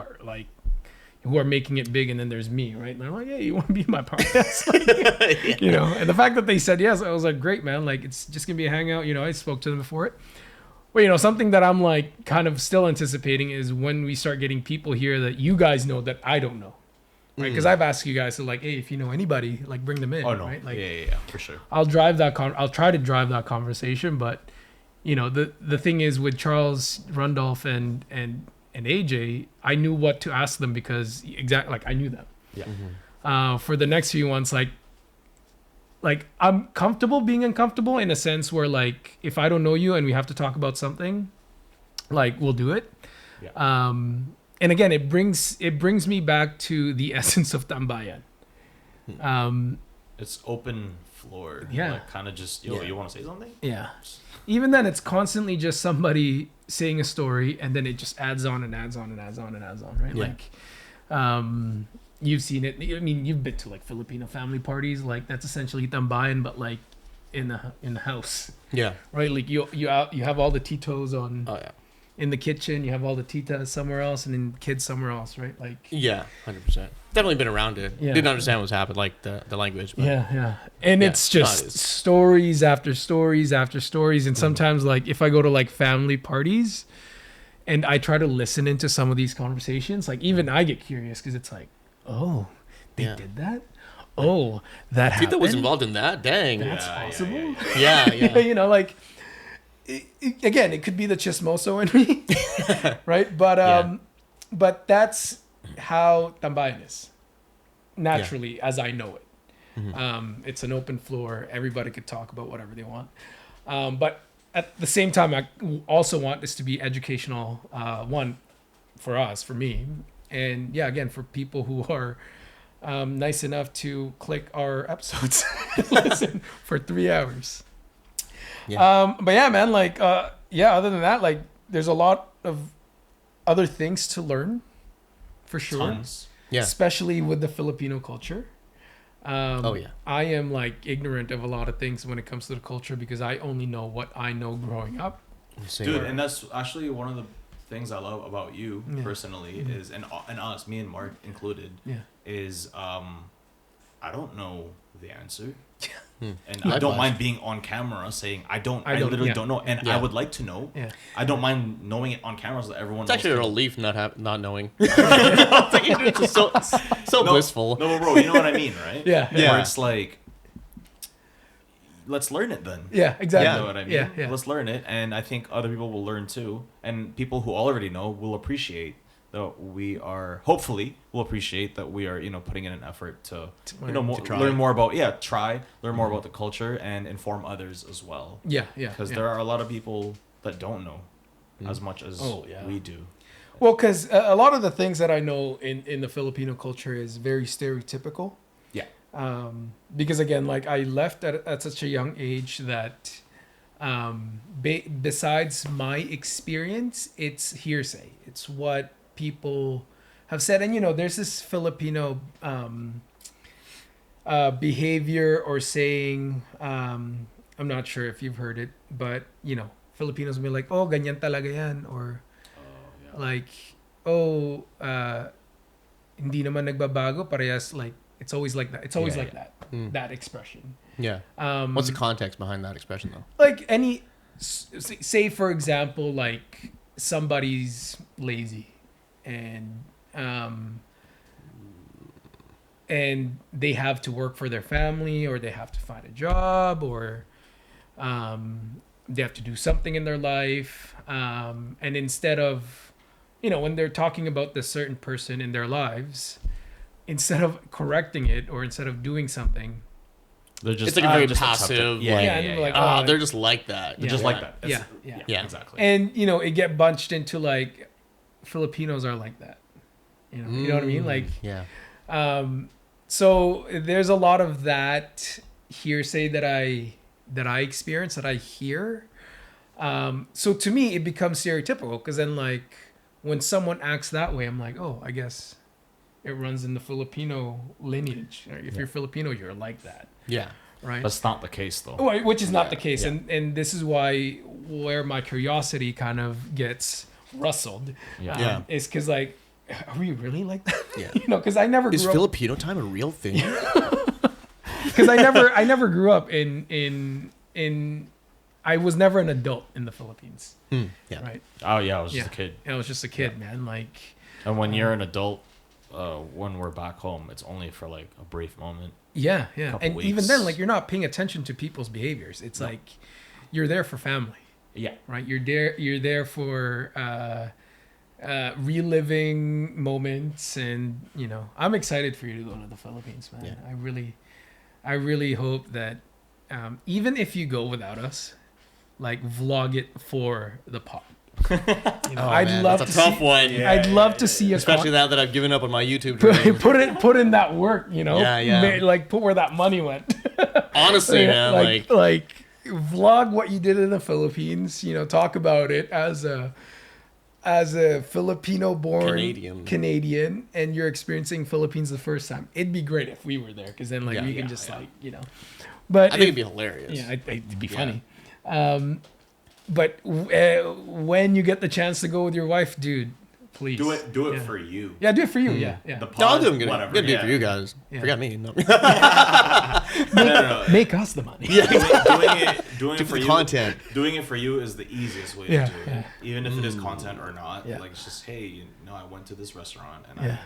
are making it big, and then there's me, right? And they're like, hey, you want to be in my podcast? Like, you know, and the fact that they said yes, I was like, great, man. Like, it's just going to be a hangout. You know, I spoke to them before it. Well, you know, something that I'm like kind of still anticipating is when we start getting people here that you guys know that I don't know. Right? Because I've asked you guys to like, hey, if you know anybody, like bring them in. Oh, no. Right? Like, yeah, for sure. I'll try to drive that conversation. But, you know, the thing is with Charles, Rundolph, and AJ, I knew what to ask them because I knew them. Yeah. For the next few ones, like I'm comfortable being uncomfortable in a sense where like if I don't know you and we have to talk about something, like we'll do it. Yeah. And again, it brings me back to the essence of tambayan. It's open floor. Yeah. Like, kind of just you want to say something? Yeah. Even then, it's constantly just somebody saying a story, and then it just adds on and adds on and adds on and adds on, right? Yeah. Like, you've seen it. I mean, you've been to like Filipino family parties. Like that's essentially tambayan, but like in the house. Yeah. Right. Like you have all the titos on. Oh yeah. In the kitchen, you have all the titas somewhere else, and then kids somewhere else, right? Like 100%. Definitely been around it. Yeah. Didn't understand what's happened, like the language. But and it's just stories after stories after stories, and sometimes like if I go to like family parties, and I try to listen into some of these conversations, like even I get curious because it's like, oh, they did that. Oh, that happened. Tito was involved in that. Dang, that's possible. Yeah. You know, like again, it could be the chismoso in me, right? But that's how tambayan is naturally, as I know it. Mm-hmm. It's an open floor. Everybody could talk about whatever they want. But at the same time, I also want this to be educational. One, for us, for me, and again, for people who are nice enough to click our episodes and listen for 3 hours. But yeah, man, like, other than that, like, there's a lot of other things to learn, for sure. Tons. Yeah. Especially with the Filipino culture. I am like ignorant of a lot of things when it comes to the culture because I only know what I know growing up. Dude, and that's actually one of the things I love about you personally is, and us, me and Mark included, is I don't know the answer. And I don't mind being on camera saying I literally don't know, and I would like to know. I don't mind knowing it on camera so that everyone. It's actually a relief not knowing. It's just so blissful. No, bro, you know what I mean, right? Yeah. Where it's like, let's learn it then. Yeah, exactly. You know what I mean? Yeah. Let's learn it, and I think other people will learn too, and people who already know will appreciate that we are, hopefully will appreciate that we are, putting in an effort to learn more about learn more about the culture and inform others as well. Because there are a lot of people that don't know as much as we do. Well, because a lot of the things that I know in the Filipino culture is very stereotypical. Because again, like, I left at such a young age that besides my experience, it's hearsay. It's what people have said. And there's this Filipino behavior or saying, I'm not sure if you've heard it, but Filipinos will be like, oh, ganyan talaga yan, or like, oh, hindi naman nagbabago, parehas, like, it's always like that. It's always like that. That expression. Yeah. What's the context behind that expression, though? Like, say for example, like, somebody's lazy and they have to work for their family, or they have to find a job, or they have to do something in their life, and instead of when they're talking about this certain person in their lives, instead of correcting it or instead of doing something, they're just, it's like a very passive, like, they're just like that. They're just like that. Yeah, exactly. And it get bunched into like, Filipinos are like that. You know what I mean? Like, so there's a lot of that hearsay that I experience, that I hear. So to me, it becomes stereotypical, because then, like, when someone acts that way, I'm like, oh, I guess it runs in the Filipino lineage. If you're Filipino, you're like that. Yeah. Right. That's not the case, though. Which is not the case, and this is where my curiosity kind of gets rustled. Is because, like, are we really like that? Yeah. Because I never. Is Filipino time a real thing? Because I never grew up in. I was never an adult in the Philippines. Yeah. Right. Oh yeah, I was just a kid. I was just a kid, man. Like. And when you're an adult, when we're back home, it's only for like a brief moment. Yeah. And weeks. even then, like, you're not paying attention to people's behaviors. It's like you're there for family. Yeah. Right. You're there for reliving moments, and I'm excited for you to go to the Philippines, man. Yeah. I really hope that even if you go without us, like, vlog it for the pod. I'd love that's to a tough one. I'd love to see us, especially now that I've given up on my YouTube dream. put in that work, Yeah. like, put where that money went. Honestly, man, like vlog what you did in the Philippines. Talk about it as a Filipino-born Canadian, and you're experiencing Philippines the first time. It'd be great if we were there, because then, like, we can just like. But I think it'd be hilarious. Yeah, it'd be funny. But when you get the chance to go with your wife, dude, please do it for you. Yeah, do it for you. Yeah. The pod, no, I'll do it. Whatever. Do it for you guys. Forgot me. No. Make us the money. Yeah, doing it for you. Content. Doing it for you is the easiest way to do it. Even if it is content or not. Yeah. Like, it's just, hey, I went to this restaurant and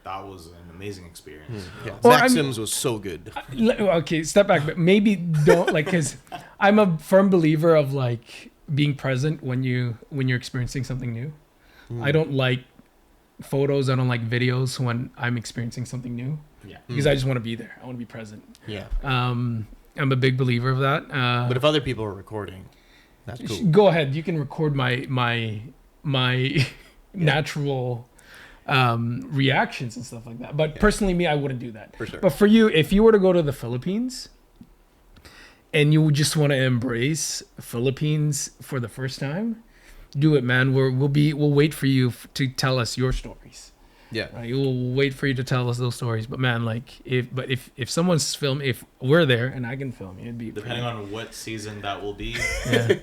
that was an amazing experience. Yeah. Or, Maxim's was so good. Okay, step back, but maybe don't like, because I'm a firm believer of like being present when you're experiencing something new. I don't like photos. I don't like videos when I'm experiencing something new. Yeah. Because I just want to be there. I want to be present. Yeah. I'm a big believer of that. But if other people are recording, that's cool. Go ahead. You can record my natural reactions and stuff like that. But personally, me, I wouldn't do that. For sure. But for you, if you were to go to the Philippines and you just want to embrace Philippines for the first time, do it, man. We'll wait for you to tell us your stories. Yeah. Right? We'll wait for you to tell us those stories. But man, like if someone's film, if we're there and I can film, it'd be depending on what season that will be. Yeah.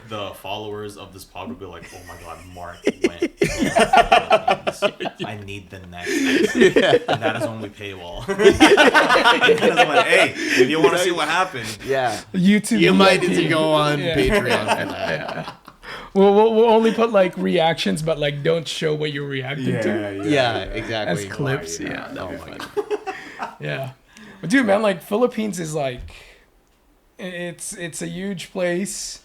The followers of this pod will be like, "Oh my God, Mark went to the Philippines. I need the next." And that is when we paywall. Because I'm like, hey, if you want to see what happened, Yeah. YouTube. You might need to go on Yeah. Patreon for that. Yeah. We'll only put like reactions, but like don't show what you're reacting to. Yeah, exactly. As clips. Yeah. Oh my God. Yeah. But dude, man, like Philippines is like, it's a huge place.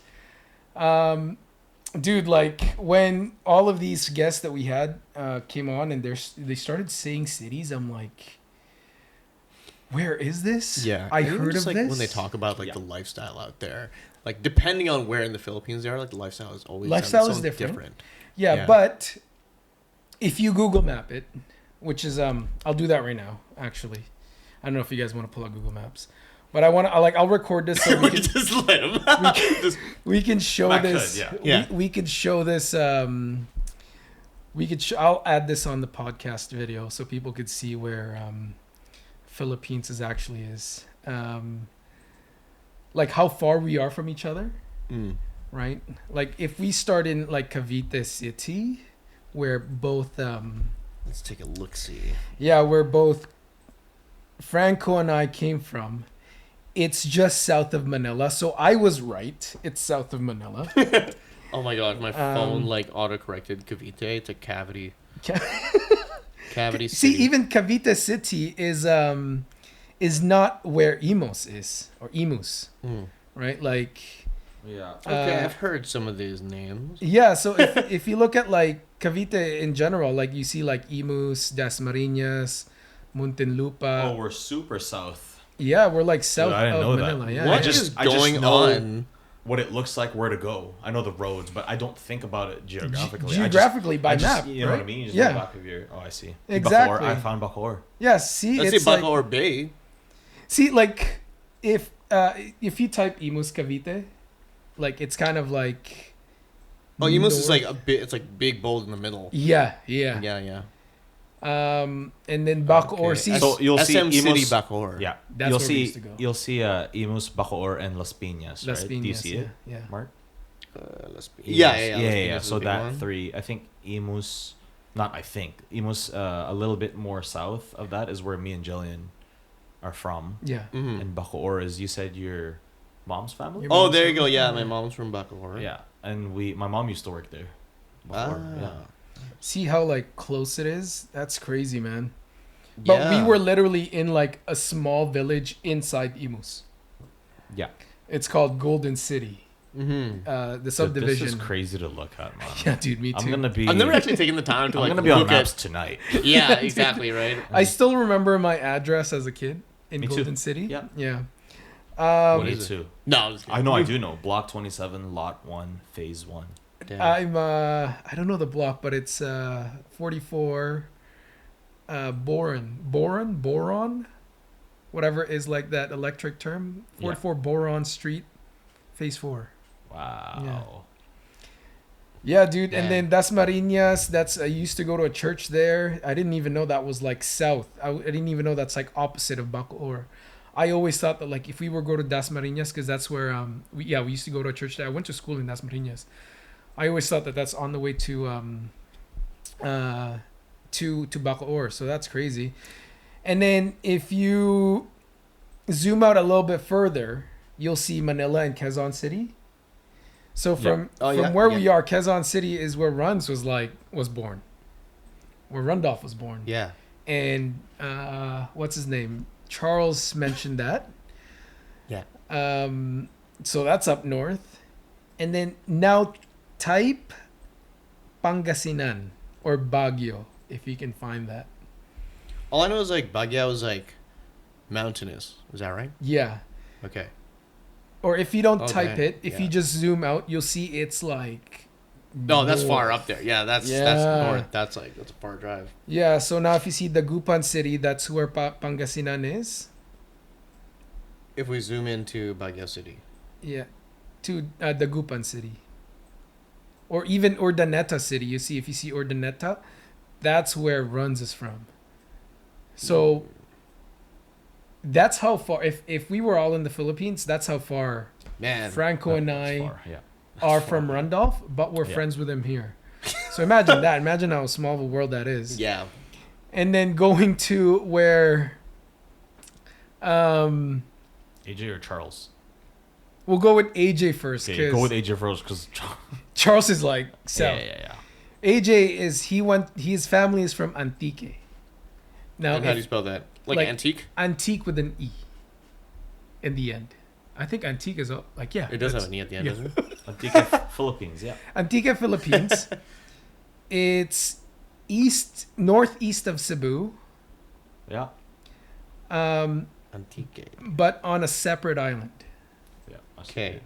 Dude, like when all of these guests that we had came on and they started saying cities, I'm like, where is this? Yeah. I even heard just, of like, this. when they talk about like the lifestyle out there. Like depending on where in the Philippines they are, like the lifestyle is always Lifestyle is different. Yeah, but if you Google Map it, which is I'll do that right now. Actually, I don't know if you guys want to pull out Google Maps, but I'll record this so we can just let them. we can show Matt this. could, yeah. We could show this. I'll add this on the podcast video so people could see where Philippines actually is. Like how far we are from each other, right? Like if we start in like Cavite City, where both Let's take a look-see. yeah, where both Franco and I came from, it's just south of Manila. So I was right. It's south of Manila. Oh my God, my phone like auto-corrected Cavite to Cavity. Cavity City. See, even Cavite City is not where Imus is, or Imus, right? Like, yeah. Okay, I've heard some of these names. yeah. So if you look at like Cavite in general, like you see like Imus, Dasmariñas, Muntinlupa. Oh, we're super south. Yeah, we're like south I didn't of know Manila. that. Yeah. What yeah. is I just going know on? What it looks like, where to go. I know the roads, but I don't think about it geographically. Geographically by map, you know right? what I mean? You just Yeah. go back of your. Oh, I see. Exactly. Bacoor. I found Bacoor. Yeah. See, Let's it's say like, Bacoor Bay. see, like if you type Imus Cavite, like it's kind of like. Oh, Imus is north. like a bit. It's like big, bold in the middle. Yeah. Yeah. And then Bacoor. Okay. See, So you'll see SM City Imus. Bacoor. Yeah, That's you'll where we used see to go. you'll see Imus, Bacoor, and Las Piñas. Las Right? Do you Piñas, see it, yeah. Mark? Let's be. Imus. Yeah. yeah. Las Piñas So is a big that one. three, I think Imus. Not I think Imus. A little bit more south of that is where me and Jillian are from, Yeah. Mhm. and Bacoor is you said your mom's family. Your Oh, mom's there you from go. Yeah, Bacoor. my mom's from Bacoor. Yeah, and my mom used to work there. Bacoor, yeah. See how like close it is? That's crazy, man. But we Yeah. were literally in like a small village inside Imus. Yeah. It's called Golden City. Mm-hmm. The subdivision. This is crazy to look at, man. Yeah, dude, me too. I'm gonna be. I've never actually taken the time to I'm like gonna be on look maps at. tonight. Yeah, exactly right. I still remember my address as a kid in Me too. Golden City. Yeah. Yeah. What is is it? it? No, I was I know. I do know. Block 27, Lot 1, Phase 1. Damn. I'm I don't know the block, but it's 44 boron, whatever is like that electric term. 44 Boron Street, Phase 4. Wow. Yeah, dude. Damn. And then Dasmariñas, I used to go to a church there. I didn't even know that was like south. I didn't even know that's like opposite of Bacoor. I always thought that like if we were go to Dasmariñas, because that's where we used to go to a church there. I went to school in Dasmariñas. I always thought that that's on the way to Bacoor. So that's crazy. And then if you zoom out a little bit further, you'll see Manila and Quezon City. So from where we are, Quezon City is where Runs was born, where Rundolph was born. Yeah. and what's his name? Charles mentioned that. Yeah. So that's up north, and then now type Pangasinan or Baguio if you can find that. All I know is like Baguio is like mountainous. Is that right? Yeah. Okay. Or if you don't type it, if yeah. you just zoom out, you'll see it's like. No, that's far up there. Yeah, that's north. That's a far drive. Yeah, so now if you see Dagupan City, that's where Pangasinan is. If we zoom into Baguio City. Yeah, to Dagupan City. Or even Urdaneta City. You see, if you see Urdaneta, that's where Runs is from. So that's how far. If we were all in the Philippines, that's how far. Man, Franco and I far, yeah. are from Randolph, but we're friends with him here. So imagine that. Imagine how small of a world that is. Yeah. And then going to where. AJ or Charles? We'll go with AJ first. Okay, go with AJ first because Charles is like south. Yeah. AJ is his family is from Antique. Now, and how do you spell that? Like antique? Antique with an E in the end. I think Antique is like, yeah. It does have an E at the end, doesn't it? Antique, Philippines, yeah. Antique, Philippines. It's northeast of Cebu. Yeah. Antique. But on a separate island. Yeah. Okay.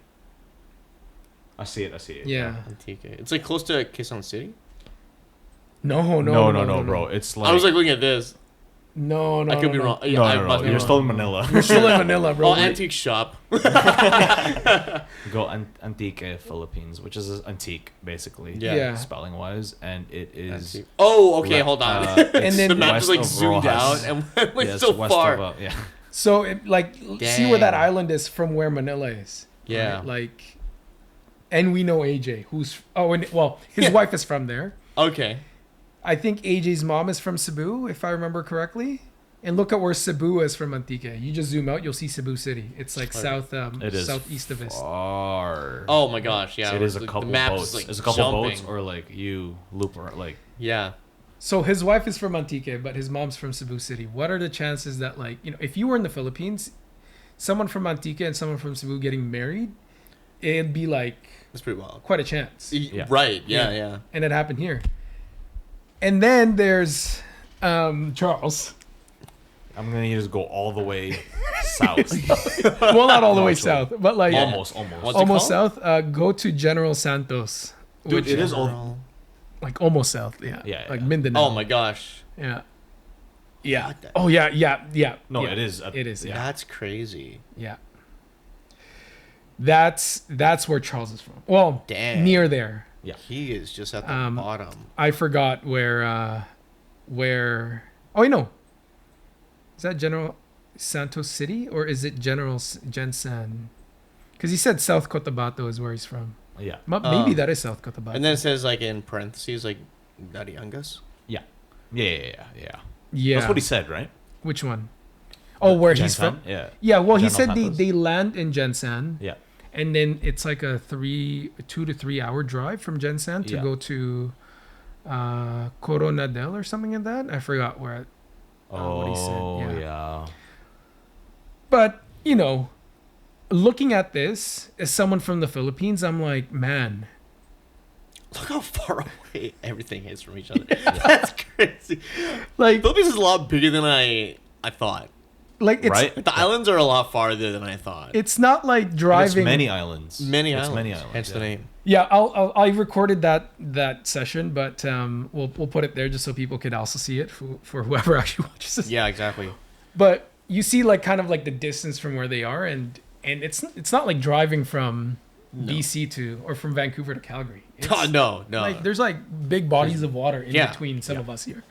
I see it. Yeah. Antique. It's like close to Quezon City? No, bro. It's like I was like looking at this. No. I could be wrong. No. You're still in Manila. You're still in Manila, bro. Oh, antique shop. Go Antique, Philippines, which is antique, basically. Yeah. Spelling wise, and it is. Antique. Oh, okay. Hold on. And then the map west just like of zoomed Rojas. out and went It's so west far. of, yeah. So, see where that Dang. island is from where Manila is. Yeah. Right? Like, and we know AJ, his wife is from there. Okay. I think AJ's mom is from Cebu, if I remember correctly. And look at where Cebu is from Antique. You just zoom out, you'll see Cebu City. It's like southeast of us. Far. Oh my gosh, yeah. It is a the couple map boats. is, like, It's a couple jumping. boats, or like you loop or like. Yeah. So his wife is from Antique, but his mom's from Cebu City. What are the chances that, like, if you were in the Philippines, someone from Antique and someone from Cebu getting married, it'd be like That's pretty wild. quite a chance. Yeah. Right. Yeah. And it happened here. And then there's Charles. I'm gonna just go all the way south. Well, not all the No, way actually. south, but like Almost. What's it almost called? south. Go to General Santos. Dude, which it is all. like almost south. Yeah. Yeah, Like yeah. Mindanao. Oh my gosh. Yeah. Yeah. What the- Oh yeah. No, Yeah. it is. It is. Yeah. That's crazy. Yeah. That's where Charles is from. Well, Dang. near there. Yeah. He is just at the bottom. I forgot where. Oh, wait, no. Is that General Santos City or is it General Gensan? Because he said South Cotabato is where he's from. Yeah. Maybe that is South Cotabato. And then it says like in parentheses like Dariangas. Yeah. yeah. That's what he said, right? Which one? Oh, where he's Gensan? from? Yeah. Yeah. Well, he General said Santos. they land in Gensan. Yeah. And then it's like a 2 to 3 hour drive from Gensan to Yeah. go to Coronadel or something like that. I forgot where. What he said. Yeah. But looking at this as someone from the Philippines, I'm like, man. Look how far away everything is from each other. That's crazy. Like, Philippines is a lot bigger than I thought. like it's Right? Like, the islands are a lot farther than I thought. it's not like It's driving. many islands. Many It's islands. many islands. Hence the name. Yeah, I recorded that session, but we'll put it there just so people could also see it for whoever actually watches this. Yeah, exactly. But you see like kind of like the distance from where they are, and it's not like driving from BC or from Vancouver to Calgary. It's, Oh, no. like there's like big bodies of water in between some of us here,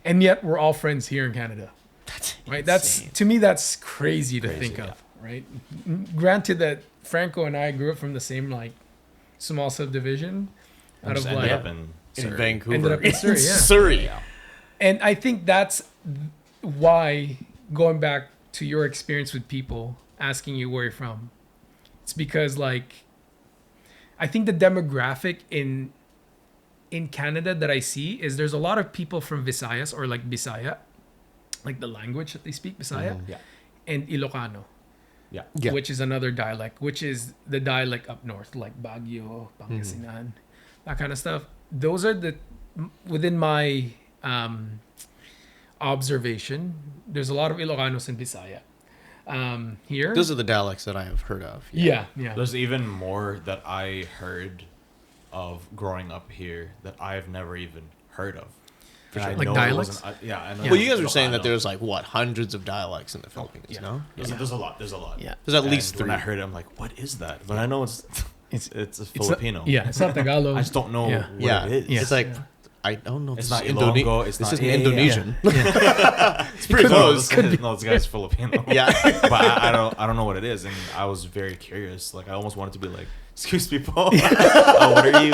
and yet we're all friends here in Canada. That's Right? insane. To me that's crazy to think of. Right? Granted that Franco and I grew up from the same like small subdivision out of Just ended up in Surrey. Vancouver. Ended up in Surrey, yeah. Surrey. Yeah. And I think that's why, going back to your experience with people asking you where you're from, it's because like I think the demographic in Canada that I see is there's a lot of people from Visayas or like Bisaya, like the language that they speak, Bisaya, Yeah. and Ilocano, Yeah. Yeah. which is another dialect, which is the dialect up north, like Baguio, Pangasinan, that kind of stuff. Those are within my observation. There's a lot of Ilocanos in Bisaya. Here, Those are the dialects that I have heard of. yeah. There's even more that I heard of growing up here that I've never even heard of. For And sure. I Like know it dialects? wasn't- yeah, I know. Well, you guys were saying Ilocano. that there's like what, hundreds of dialects in the Philippines, yeah. no? There's a lot. There's a lot. Yeah. There's at And least three. When I heard it, I'm like, what is that? But I know it's It's a Filipino. It's not Tagalog. I just don't know Yeah. what Yeah. it is. Yeah. It's like Yeah. I don't know. If It's this not is Ilonggo, it's this not- isn't yeah, yeah, Indonesian. It's pretty close. No, this guy's Filipino. Yeah. But I don't know what it is, and I was very curious. Like I almost wanted to be like, "Excuse me, Paul. What are you?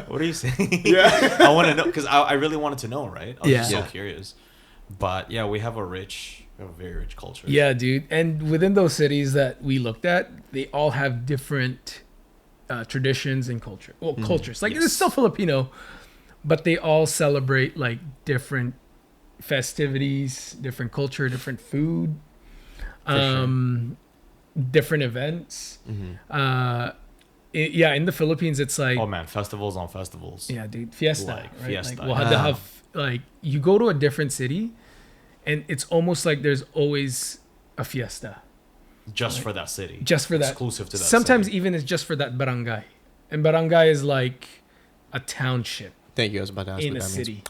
What are you saying?" Yeah. I want to know because I really wanted to know. Right? I was just so Yeah. curious. But yeah, we have a very rich culture. Yeah, dude. And within those cities that we looked at, they all have different traditions and culture. Well, cultures. Like Yes. it's still Filipino, but they all celebrate like different festivities, different culture, different food, different events. In the Philippines, it's like Oh man, festivals on festivals. yeah, dude, fiesta. Like, right? fiesta. Like, we'll have like you go to a different city, and it's almost like there's always a fiesta. Just for that city. Just for that. Exclusive to that. Sometimes city. even it's just for that barangay. And barangay is like a township Thank you. I was about to ask in what a that city. means.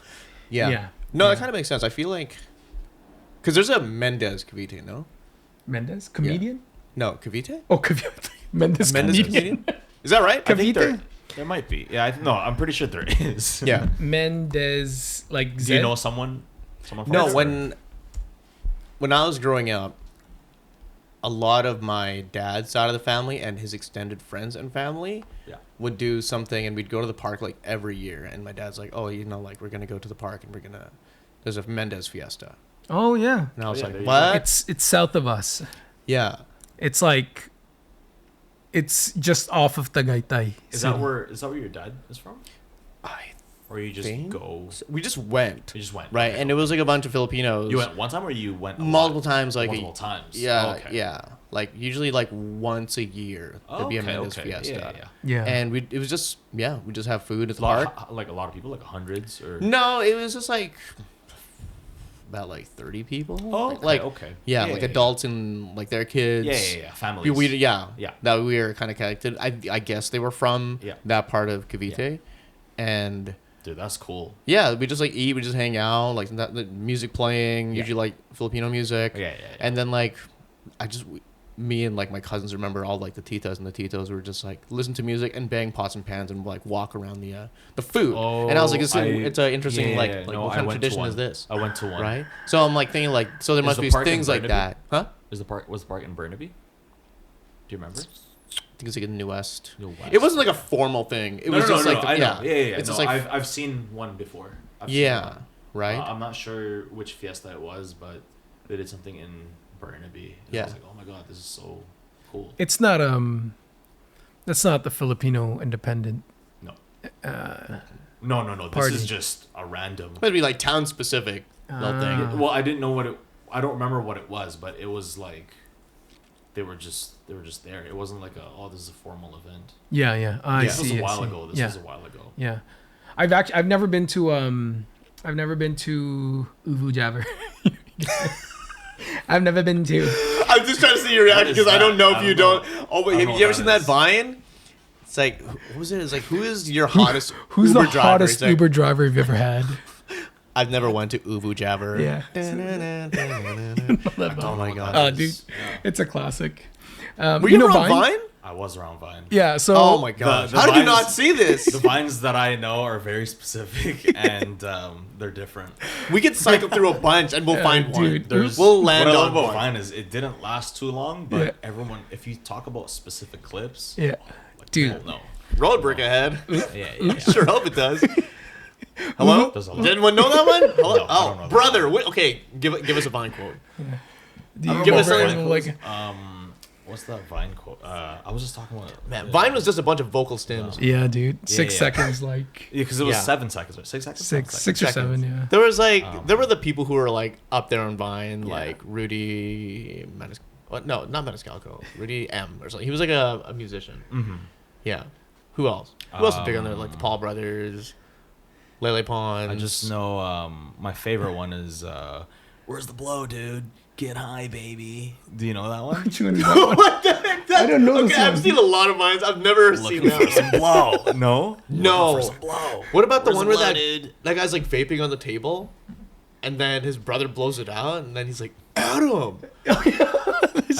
Yeah. Yeah. No, Yeah. that kind of makes sense. I feel like because there's a Mendez Cavite, no? Mendes? Comedian? No, Cavite? Oh, Cavite. Mendes Mendez comedian. Is that right? I think Cavite? there might be. Yeah, I'm pretty sure there is. Yeah. Mendes, like Do Zed? you know someone? Someone from No, there? when I was growing up, a lot of my dad's side of the family and his extended friends and family Yeah. would do something, and we'd go to the park like every year. And my dad's like, "Oh, like we're gonna go to the park and there's a Mendez Fiesta." Oh, yeah. And I was yeah, like, there you "What?" It's south of us. Yeah. It's like, it's just off of Tagaytay. Is City. that where your dad is from? I Or you just think go? we just went, You just went. right? Okay. And it was like a bunch of Filipinos. You went one time, or you went a multiple lot? times, like Multiple times. Yeah, Oh, okay. yeah. Like usually like once a year there'd be a Mendez Fiesta. Yeah. Yeah. And we just have food at the A park. lot, like a lot of people, like hundreds, or No, it was just like about like 30 people. Oh, okay, like okay. Yeah, Yeah, like yeah, adults and like their kids. yeah, families. Yeah, Yeah. That we were kind of connected. I guess they were from Yeah. that part of Cavite, Yeah. and Dude, that's cool. yeah, we just like eat, we just hang out, like the music playing, Yeah. usually like Filipino music. Yeah. And then like me and like my cousins remember all like the titas and the titos were just like listen to music and bang pots and pans and like walk around the food. And I was like, it's an interesting yeah, like no, what I kind of went to tradition one. is this? I went to one. Right? So I'm like thinking like so there Is must the be park in things like Burnaby? that. Huh? Was the park in Burnaby? Do you remember? I think it's like in New West. New West. It wasn't like a formal thing. It was just like I know. Yeah. It's No, just like I've seen one before. I've seen yeah, one. right? I'm not sure which fiesta it was, but they did something in Burnaby. And Yeah. I was like, oh my god, this is so cool. It's not that's not the Filipino independent. No. Uh, No. This Party. is just a random. It must be like town specific little thing. Well, I didn't know what it. I don't remember what it was, but it was like they were just there. It wasn't like this is a formal event. yeah. I This was see. a I while see. ago. This yeah. was a while ago. Yeah. I've never been to Uvu Javer. I've never been to. I'm just trying to see your reaction is because I don't that? know if I you don't don't. know. Oh, wait, I have don't you know ever what seen that that Vine? It's like, what was it? It's like, who is your hottest Who's Uber the driver? hottest It's like, Uber driver you've ever had? I've never went to Uvu Javer. Yeah. Oh my god. Oh, dude, it's a classic. Were you around Vine? I was around Vine. Yeah. So. Oh my god. the How did you Vines- not see this? The vines that I know are very specific and they're different. We could cycle through a bunch and we'll find one. dude. We'll land what I love on about one. Vine is it didn't last too long, but Yeah. everyone, if you talk about specific clips, Yeah. like, Dude. people know. Road brick ahead. Yeah. Sure hope it does. Hello? There's a lot. Did anyone know that one? Hello? No, I don't know that brother. Okay, give us a Vine quote. Do you Give us remember something like? What's that Vine quote? I was just talking about. Man, Vine was just a bunch of vocal stems. Yeah, dude. 6 seconds, like. Yeah, because it was 7 seconds, right? 6 seconds. 6 or 7, yeah. There was there were the people who were like up there on Vine, like Rudy no, not Maniscalco. Rudy M or something. He was like a musician. Mm-hmm. Yeah. Who else? Who else is big on there? Like the Paul Brothers, Lele Pons. I just know my favorite one is "Where's the blow, dude? Get high, baby." Do you know that one? Which one is that one? What the heck? I don't know this I've one. seen a lot of Vines. I've never seen that. Some blow. No. No. For some blow. What about the Where's one the where blow, that guy's like vaping on the table, and then his brother blows it out, and then he's like, Adam.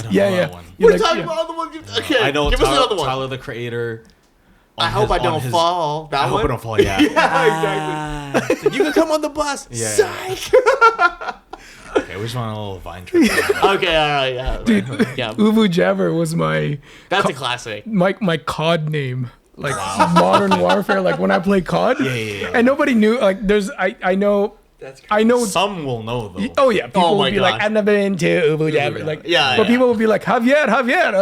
Yeah. We're talking about the one. Okay, I know give us another one. Tyler the Creator. I hope I don't fall. That I hope one? I don't fall. Yeah. Yeah, exactly. So you can come on the bus. Yeah. Psych. Okay, we just want a little Vine trip. Okay, all right, yeah. Dude, yeah. Ubu Jabber was my That's a classic. my COD name. Like Modern Warfare, like when I play COD. Yeah. And nobody knew, like I know. That's crazy. I know. Some will know though. Oh yeah, people my will be like, gosh. "I've never been to Ubu Jabber." Like, Yeah, but people will be like, Javier.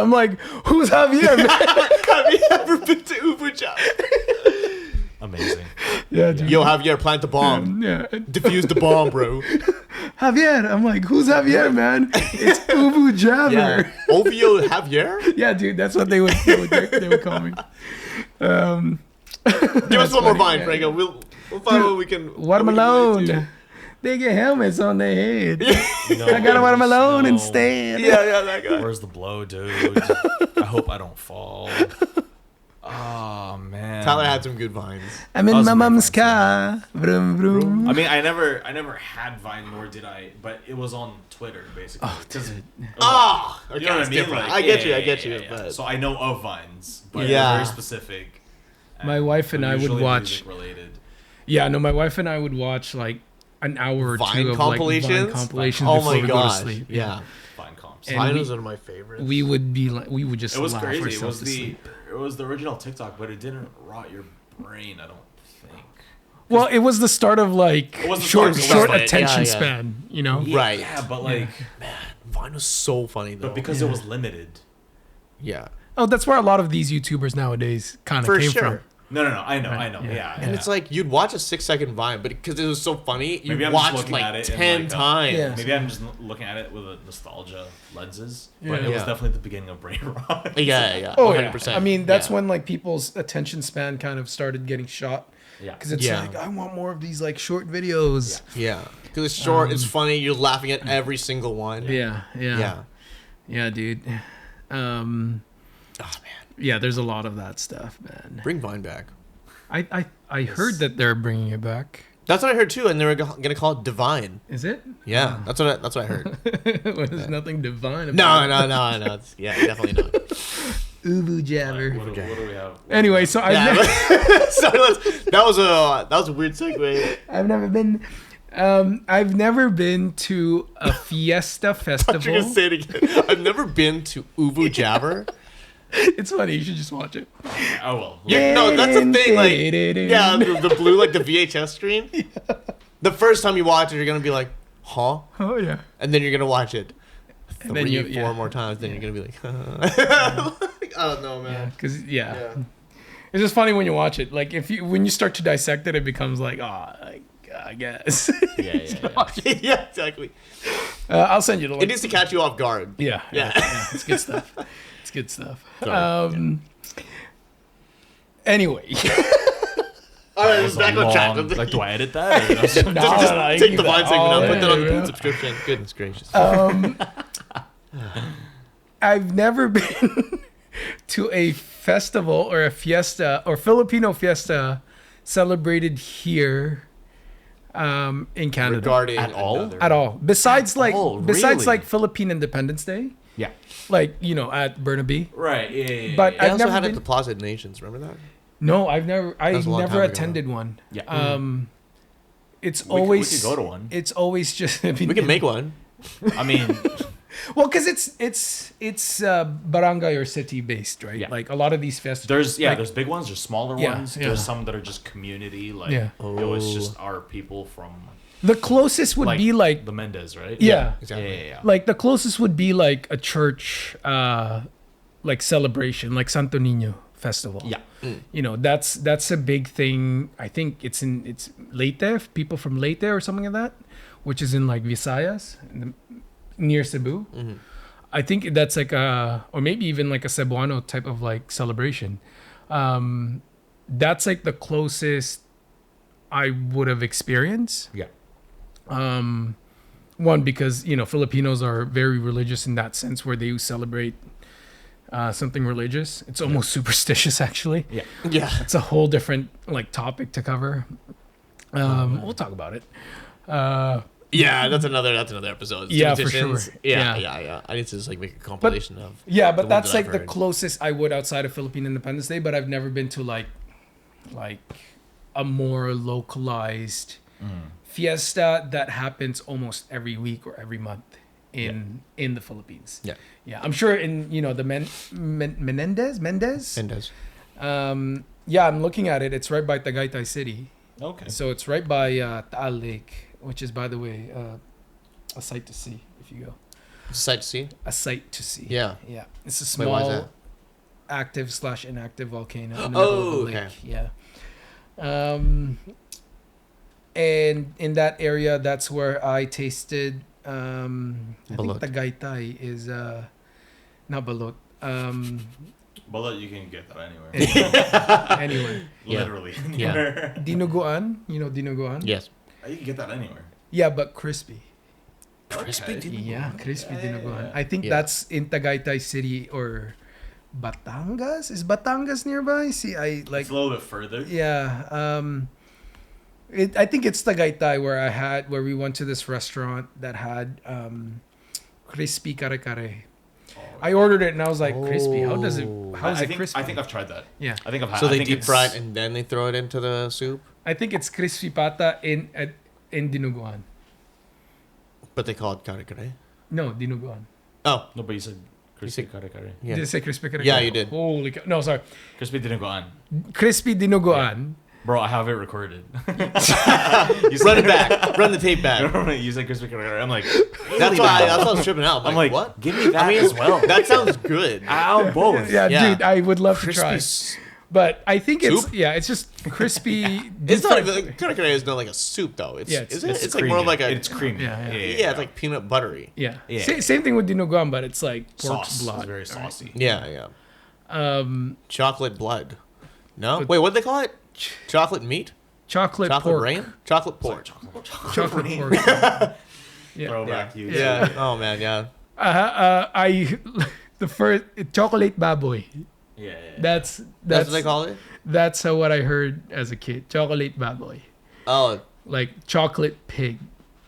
I'm like, who's Javier, man? Have you ever been to Ubu Jabber? Amazing. Yeah, dude. Yo, Javier, plant the bomb. Yeah, Defuse the bomb, bro. Javier. I'm like, who's Javier, man? It's Ubu Jabber. Yeah. Ovio Javier? Yeah, dude, that's what they would call me. Give us one more Vine, yeah. Franco. We'll find what we can. Watermelon. They get helmets on their head. No, I got a watermelon no. instead. Yeah, that guy. Where's the blow, dude? I hope I don't fall. Oh man. Tyler had some good Vines. I'm in Those my are my mom's friends, car. Vroom, vroom. I mean, I never had Vine, nor did I, but it was on Twitter basically. Oh, dude. Ah, okay, You know what that's I mean? different. Like, I get you. yeah. But So I know of Vines, but Yeah. they're very specific. My wife and I would usually watch. music related. Yeah, no, my wife and I would watch like an hour or Vine two of compilations? like Vine compilations oh before my we gosh, go to sleep. yeah. Vine comps. And Vine we- was one of my favorites. We would be like, we would just It was laugh crazy. It ourselves was to the sleep. original TikTok, but it didn't rot your brain. I don't think. Well, it was the start of like It was the short start of it. attention Yeah. span, you know? Right. Yeah, but like, Vine was so funny though. but because it was limited. yeah, Oh, that's where a lot of these YouTubers nowadays kind for of came sure. from. No. I know. Yeah. Yeah. And it's like you'd watch a 6-second Vine, but because it was so funny, you Maybe I'm just watched looking at like it in 10 like a- times. Yeah. Maybe I'm just looking at it with a nostalgia lenses, but Yeah. it was Yeah. definitely the beginning of brain rot. Yeah. Oh, 100%. yeah. I mean, that's Yeah. when like people's attention span kind of started getting shot. Yeah. Because it's Yeah. like, I want more of these like short videos. Yeah, because it's short, it's funny. You're laughing at every single one. Yeah, dude. Oh man, Yeah, there's a lot of that stuff, man. bring Vine back. I heard that they're bringing it back. That's what I heard too, and they were gonna call it Divine. Is it? Yeah, that's what I heard. Well, there's nothing divine about it. No. Yeah, definitely not. Ubu Jabber. What do we have? Anyway, so Yeah, sorry, that was a weird segue. I've never been to a fiesta You're festival. gonna say it again. I've never been to Ubu Jabber. It's funny. You should just watch it. Oh well. Yeah, no, that's the thing. Like, yeah, the blue, like the VHS screen. Yeah. The first time you watch it, you're gonna be like, "Huh?" Oh yeah. And then you're gonna watch it And then 4 more times. Then you're gonna be like, "Oh no, man." Because it's just funny when you watch it. Like when you start to dissect it, it becomes like, I guess. Yeah. Yeah, exactly. I'll send you the link. It needs to catch you off guard. Yeah. It's good stuff. It's good stuff. Sorry. Anyway. All right, back on track. Like, do I edit that? Or Just you take keep the Vine that segment all out, put that on in, the bro. subscription. Goodness gracious. I've never been to a festival or a fiesta or Filipino fiesta celebrated here in Canada. Regarding At all? another- At all. Besides really? like Philippine Independence Day. Yeah. Like, at Burnaby. Right. Yeah. But They I've also never had it been- at the Plaza of Nations. Remember that? No, I've never was a long never time ago. attended one. Yeah. It's We always could go to one. It's always just We can make one. I mean, well, because it's barangay or city based, right? Yeah. Like a lot of these festivals. there's big ones, there's smaller Yeah, ones, yeah. there's some that are just community. Like Yeah. it was just our people from The closest would be like the Mendez, right? Yeah. Exactly. Yeah. Like the closest would be like a church like celebration, like Santo Niño festival. Yeah. You know, that's a big thing. I think it's Leyte, people from Leyte or something like that, which is in like Visayas, near Cebu. Mm-hmm. I think that's like or maybe even like a Cebuano type of like celebration. That's like the closest I would have experienced. Yeah. One, because, you know, Filipinos are very religious in that sense where they celebrate something religious. It's almost superstitious, actually. Yeah. Yeah. It's a whole different like topic to cover. We'll talk about it. Yeah, that's another episode. Yeah, for sure. Yeah. I need to just like make a compilation of. Yeah, but the ones that's that like I've the heard. closest I would outside of Philippine Independence Day, but I've never been to like a more localized fiesta that happens almost every week or every month in the Philippines. Yeah. Yeah, I'm sure in, you know, the Menendez. Yeah, I'm looking at it. It's right by Tagaytay City. Okay. So it's right by Taal Lake, which is, by the way, a sight to see if you go. Sight to see. A sight to see. Yeah. Yeah. It's a Wait, why is small that? active/inactive volcano in the middle of a lake. Okay. Yeah. And in that area, that's where I tasted. I Balot. think Tagaytay is not balot. Well, you can get that anywhere. Anyway, Literally. Yeah. dinuguan. You know dinuguan? Yes. You can get that anywhere. Yeah, but crispy. Crispy dinuguan. Yeah, crispy dinuguan. Yeah. I think that's in Tagaytay City or Batangas. Is Batangas nearby? See, I like. It's a little bit further. Yeah. I think it's Tagaytay where we went to this restaurant that had crispy kare kare. I ordered it and I was like, crispy. How is it crispy? I think I've tried that. Yeah. I think I've had. So I they think deep it's- fry it and then they throw it into the soup, I think it's crispy pata in dinuguan. but they call it kare kare. No, dinuguan. Oh, No, but you said crispy kare kare. yeah. Did I say crispy kare Yeah, kare? you did. Holy cow. No, sorry. Crispy didn't go on. Crispy dinuguan. Bro, I have it recorded. Run it back. Run the tape back. You said crispy kare kare. I'm like, That's why I was tripping out. I'm like, what? Give me that as well. That sounds good. Ow, both. Yeah, Yeah. dude, I would love to try. But I think it's Soup? it's just crispy. It's not even kare kare is not like a soup though. It's Yeah, is it? It's like creamy. more of like a It's creamy. Yeah, yeah, it's like peanut buttery. Yeah. Yeah. Same thing with dinuguan, but it's like pork sauce. blood. It's very saucy. Yeah. Chocolate blood. No, But- wait, what do they call it? Chocolate meat? Chocolate Chocolate pork. rain? Chocolate pork. Chocolate pork. Yeah. Throwback you. Yeah. Oh man, yeah. The first chocolate baboy. Yeah. That's That's what they call it. That's what I heard as a kid. Chocolate baboy, Oh, like chocolate pig,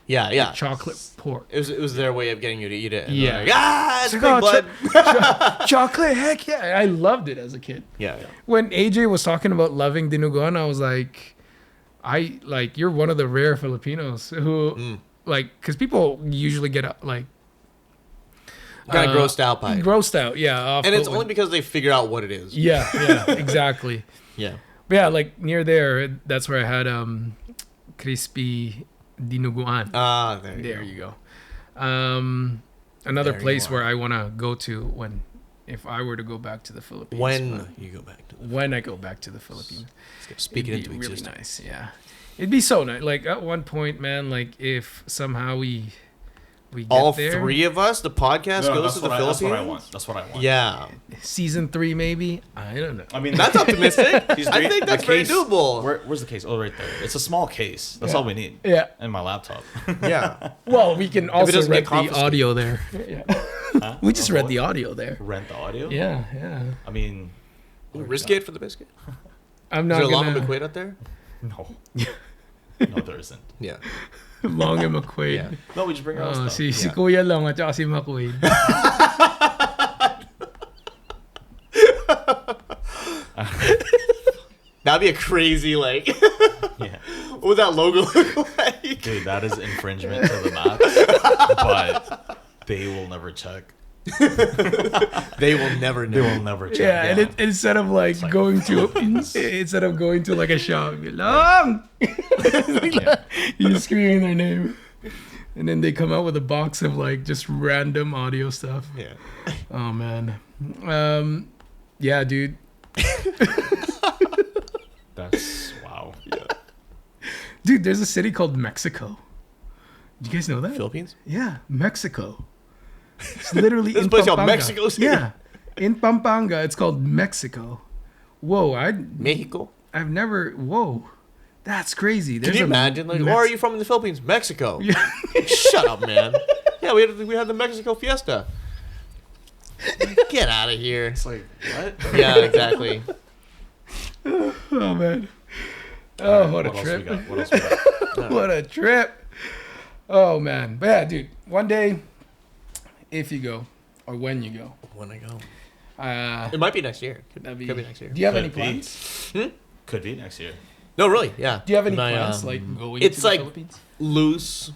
yeah. chocolate pork, It was their way of getting you to eat it. And Yeah. they're like, ah, it's It's big like, blood. chocolate. Heck yeah, I loved it as a kid. Yeah. When AJ was talking about loving dinuguan, I was like, you're one of the rare Filipinos who because people usually get like Kind of grossed out by it. grossed out, yeah. Off And it's put only with- because they figure out what it is. yeah, exactly. Yeah. But yeah, like near there, that's where I had crispy dinuguan. Ah, there There you go. you go. Another There you place are. where I want to go to if I were to go back to the Philippines. When you go back to when I go back to the Philippines, speak it it'd into be really existence. nice. Yeah, it'd be so nice. Like at one point, man, like if somehow we get All there, three of us, the podcast No, goes to the Philippines. That's what I want. That's what I want. Yeah. season 3 maybe. I don't know. I mean, That's optimistic. He's I great. think The that's very case- doable. Where's the case? Oh, right there. It's a small case. That's all we need. Yeah. And my laptop. Yeah. Well, we can also doesn't rent get the confiscated. audio there. Yeah. Huh? We just Oh, read what? the audio there. Rent the audio. Yeah, yeah. I mean, Risk it for the biscuit. I'm Is not there a long gonna McQuaid out there? no. No, there isn't. Yeah. Long and McQuaid. Yeah. No, we just bring our own Oh, stuff. si Yeah. Kuya Long at saka si McQuaid. That'd be a crazy like. Yeah. What would that logo look like? Dude, that is infringement to the max. But they will never check. They will never know. They will never check. Yeah, and instead of like going to like a shop, long, you're screaming their name, and then they come out with a box of like just random audio stuff. Yeah. Oh man. Yeah, dude. That's wow. Yeah. Dude, there's a city called Mexico. Do you guys know that? Philippines? Yeah, Mexico. It's literally This in place called Pampanga. Mexico City? Yeah, in Pampanga. It's called Mexico. Whoa, Mexico? I've never. Whoa, that's crazy. Can you imagine? Like, where are you from in the Philippines? Mexico. Yeah. Shut up, man. Yeah, we had the Mexico Fiesta. Get out of here. It's like what? Yeah, exactly. Oh man. Oh, what a What else trip. we got? What else we got? What a trip. Oh man. But yeah, dude. One day, if you go, or when you go. When I go. It It might be next year. Could be be next year. Do you have Could any be. plans? Could be next year. No, really, yeah. Do you have any My, plans like going it's to the like- Philippines? Loose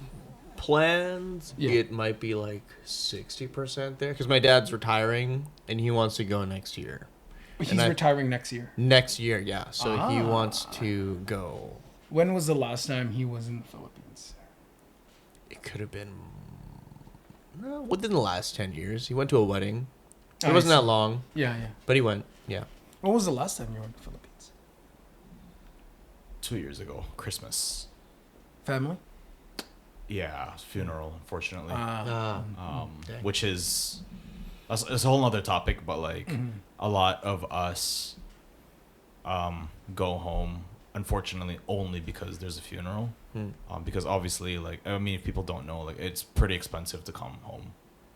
plans. Yeah. It might be like 60% there. Because my dad's retiring, and he wants to go next year. He's and I- retiring next year. Next year, yeah. So he Ah. wants to go. When was the last time he was in the Philippines? It could have been within the last 10 years. He went to a wedding. It I wasn't see. that long, Yeah, yeah. but he went. Yeah. When was the last time you were in the Philippines? 2 years ago, Christmas. Family? Yeah, funeral. Unfortunately, Ah. Dang. which is it's a whole other topic, but like Mhm. a lot of us go home unfortunately only because there's a funeral. Because obviously, like, I mean, if people don't know, like, it's pretty expensive to come home.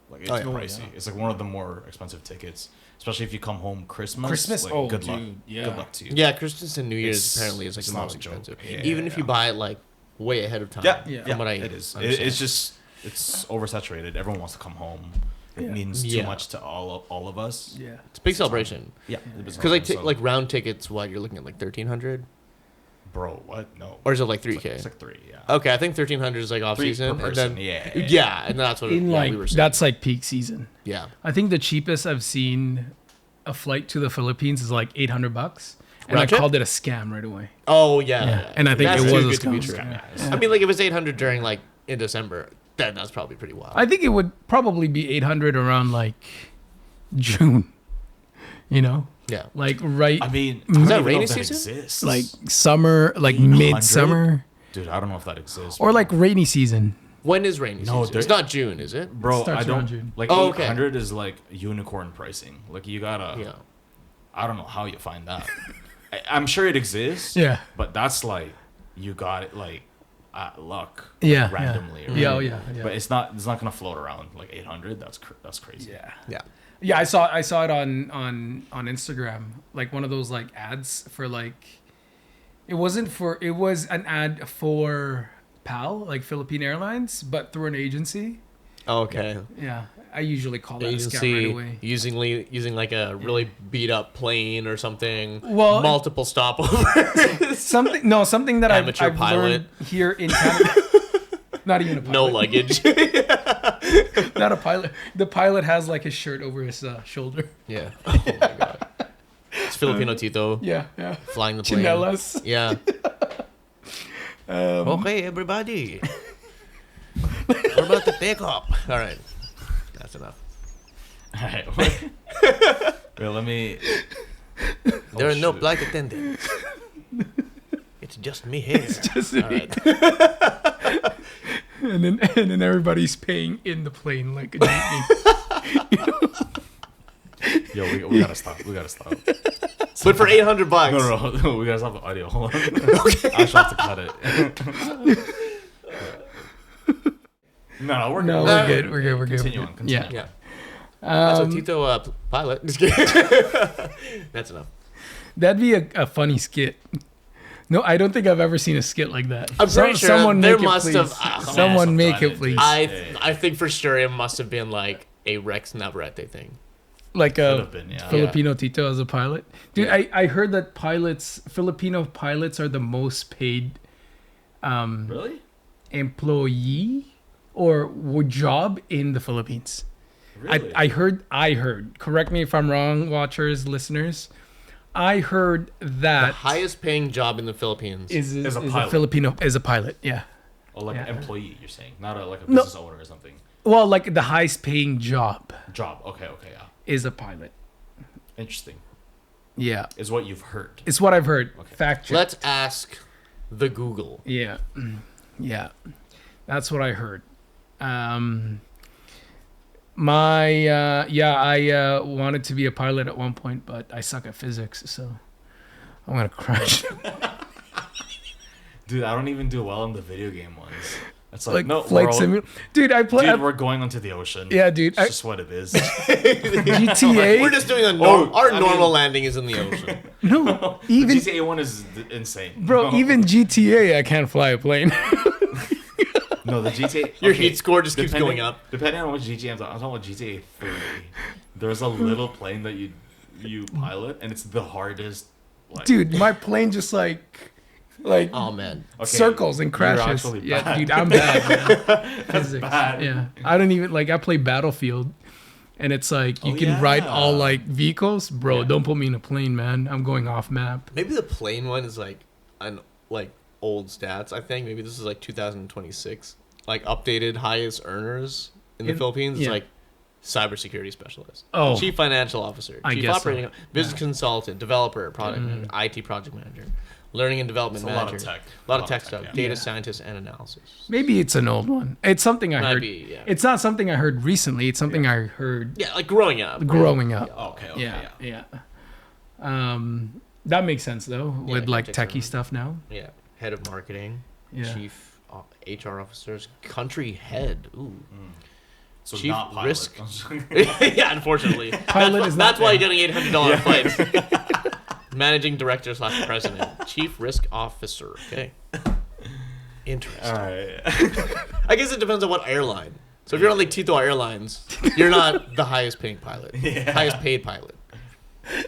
Like, it's Oh, yeah. pricey. Yeah. It's like one of the more expensive tickets, especially if you come home Christmas. Christmas? Like, Oh, good luck. dude, yeah. Good luck to you. Yeah, Christmas and New Year's It's- apparently is like it's the not most a joke. expensive. Yeah, Even if you buy it like way ahead of time. Yeah, Yeah. yeah, From what I it is. understand. It's just it's oversaturated. Everyone wants to come home. It Yeah. means too Yeah. much to all of us. Yeah. It's a big celebration. Yeah, Because like round tickets, what you're looking at like 1,300, bro, what? No. or is it like It's 3K? It's like 3, yeah. Okay, I think 1,300 is like off 3 season, per and person. then Yeah. and that's what In yeah, like, we were saying. that's like peak season. Yeah, I think the cheapest I've seen a flight to the Philippines is like $800. And Round I trip? called it a scam right away. Oh yeah. And I think That's it too was a good to be scam. true. Yeah. I mean, like if it's 800 during like in December, then that's probably pretty wild. I think it would probably be 800 around like June. You know? Yeah. Like right I mean, Is I don't that even know rainy if season? exists. like summer, like 800? midsummer, Dude, I don't know if that exists. or like rainy season. When is rainy No, season? It's there- not June, is it? Bro, Starts I don't around June. like Oh, okay. 800 is like unicorn pricing. Like you gotta. Yeah. I don't know how you find that. I'm sure it exists. Yeah. But that's like you got it like at luck. Yeah. Randomly. Yeah. Right? Yeah. Oh, yeah. Yeah. But it's not gonna float around like 800. That's crazy. Yeah. Yeah. Yeah, I saw it on Instagram, like one of those like ads for like, it was an ad for PAL, like Philippine Airlines, but through an agency. Oh, okay. Yeah, I usually call that a scam right Agency away. using like a really beat up plane or something. Well, multiple stopovers. something that Amateur I've learned here in Canada. Not even a pilot. No luggage. Not a pilot. The pilot has like his shirt over his shoulder. Yeah. Oh my god. It's Filipino Tito Yeah, yeah. flying the plane. Chinelas. Yeah. Okay, everybody. We're about to take off. All right. That's enough. All right. Wait, let me. There are no shoot. flight attendants. It's just me here. Just All right. and then everybody's paying in the plane like a jeepney. Yo, we gotta stop. We gotta stop. But for $800. No, we gotta stop the audio. Hold on. Okay. I should have to cut it. No, we're No, we're good. We're good. We're good. Continue on. Continue. Yeah. Yeah. That's a Tito pilot. Just kidding. That's enough. That'd be a funny skit. No, I don't think I've ever seen a skit like that. I'm pretty sure someone there make it, must please. have- Someone make done it, it, please. dude. I think for sure it must have been like a Rex Navarrete thing. Like Could a have been, yeah. Filipino Tito as a pilot. Dude, Yeah. I heard that Filipino pilots are the most paid Really? employee or job in the Philippines. Really? I heard. Correct me if I'm wrong, watchers, listeners. I heard that the highest paying job in the Philippines is a a pilot. Filipino is a pilot. Yeah. Or like Yeah. an employee, you're saying, not like a business owner or something. Well, like the highest paying job Job. Okay, yeah. is a pilot. Interesting. Yeah. Is what you've heard. It's what I've heard. Okay. Fact check. Let's ask the Google. Yeah. Yeah. That's what I heard. I wanted to be a pilot at one point, but I suck at physics, so I'm gonna crash. Dude, I don't even do well in the video game ones. It's like, Like no, flight simulator. Dude, I play. dude, we're going onto the ocean. Yeah, dude. It's just what it is. GTA. We're just doing our normal landing is in the ocean. No, even The GTA one is insane. bro, No. even GTA, I can't fly a plane. No, the GTA. Your heat score just keeps depending- going up. Depending on which GTA I'm talking about GTA 3. There's a little plane that you pilot, and it's the hardest. Like, Dude, my plane just like Oh man. okay, circles and you're crashes. actually Yeah, bad. dude, I'm bad. Man. Physics. bad. Yeah, I don't even I play Battlefield, and it's like you can ride all like vehicles, bro. Yeah. Don't put me in a plane, man. I'm going off map. Maybe the plane one is like old stats. I think maybe this is like 2026. Like updated highest earners in the Philippines. It's yeah. like cybersecurity specialist, Oh. chief financial officer, I chief guess operating, so. business consultant, developer, product manager, IT project manager, learning and development It's a lot manager, of tech. a lot of tech stuff, yeah. data Yeah. scientist and analysis. Maybe it's an old one. It's something I Might heard. be, yeah. It's not something I heard recently. It's something I heard Yeah, like growing up. growing up. Okay, Yeah. That makes sense though, Yeah, with like context techie around. stuff now. Yeah, head of marketing, Yeah. chief HR officers, country head. Ooh. So Chief not pilot. risk- Yeah, unfortunately. Pilot is not That's why there. you're getting $800 flights. Managing director / president, chief risk officer. Okay. Interesting. All right. I guess it depends on what airline. So if you're on like Tito Airlines, you're not the highest paying pilot. Highest paid pilot.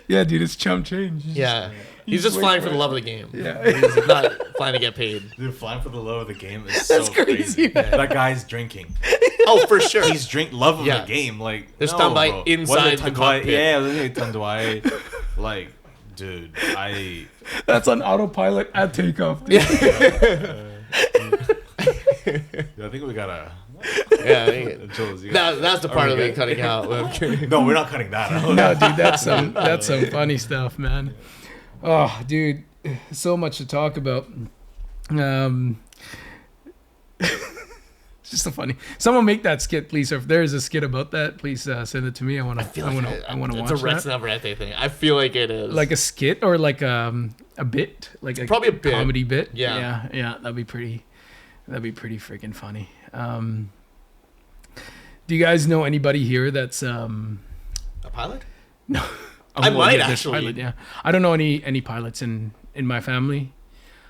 Yeah, dude, it's chump change. Yeah. He's just just flying wait for for the it. love of the game. Yeah. He's not flying to get paid. Dude, flying for the love of the game is That's so crazy, man. That guy's drinking. Oh, for sure. He's love of Yeah. the game. Like There's no, tambay bro. inside the What cockpit. Yeah, tandwai. Like, dude, I That's on autopilot at takeoff. Yeah. think we gotta. Yeah. I think Jules, you gotta- that's the Are part we of it good? cutting out. No, we're not cutting that out. No, dude, that's some funny stuff, man. Oh, dude, so much to talk about. It's just so funny. Someone make that skit, please. Or if there is a skit about that, please send it to me. I want to. I want to watch It's a Rex that. Never Ete thing. I feel like it is. Like a skit or like a bit, like a Probably a bit. comedy bit. Yeah. Yeah. That'd be pretty freaking funny. Do you guys know anybody here that's a pilot? No. I might this actually. Pilot, yeah. I don't know any pilots in my family.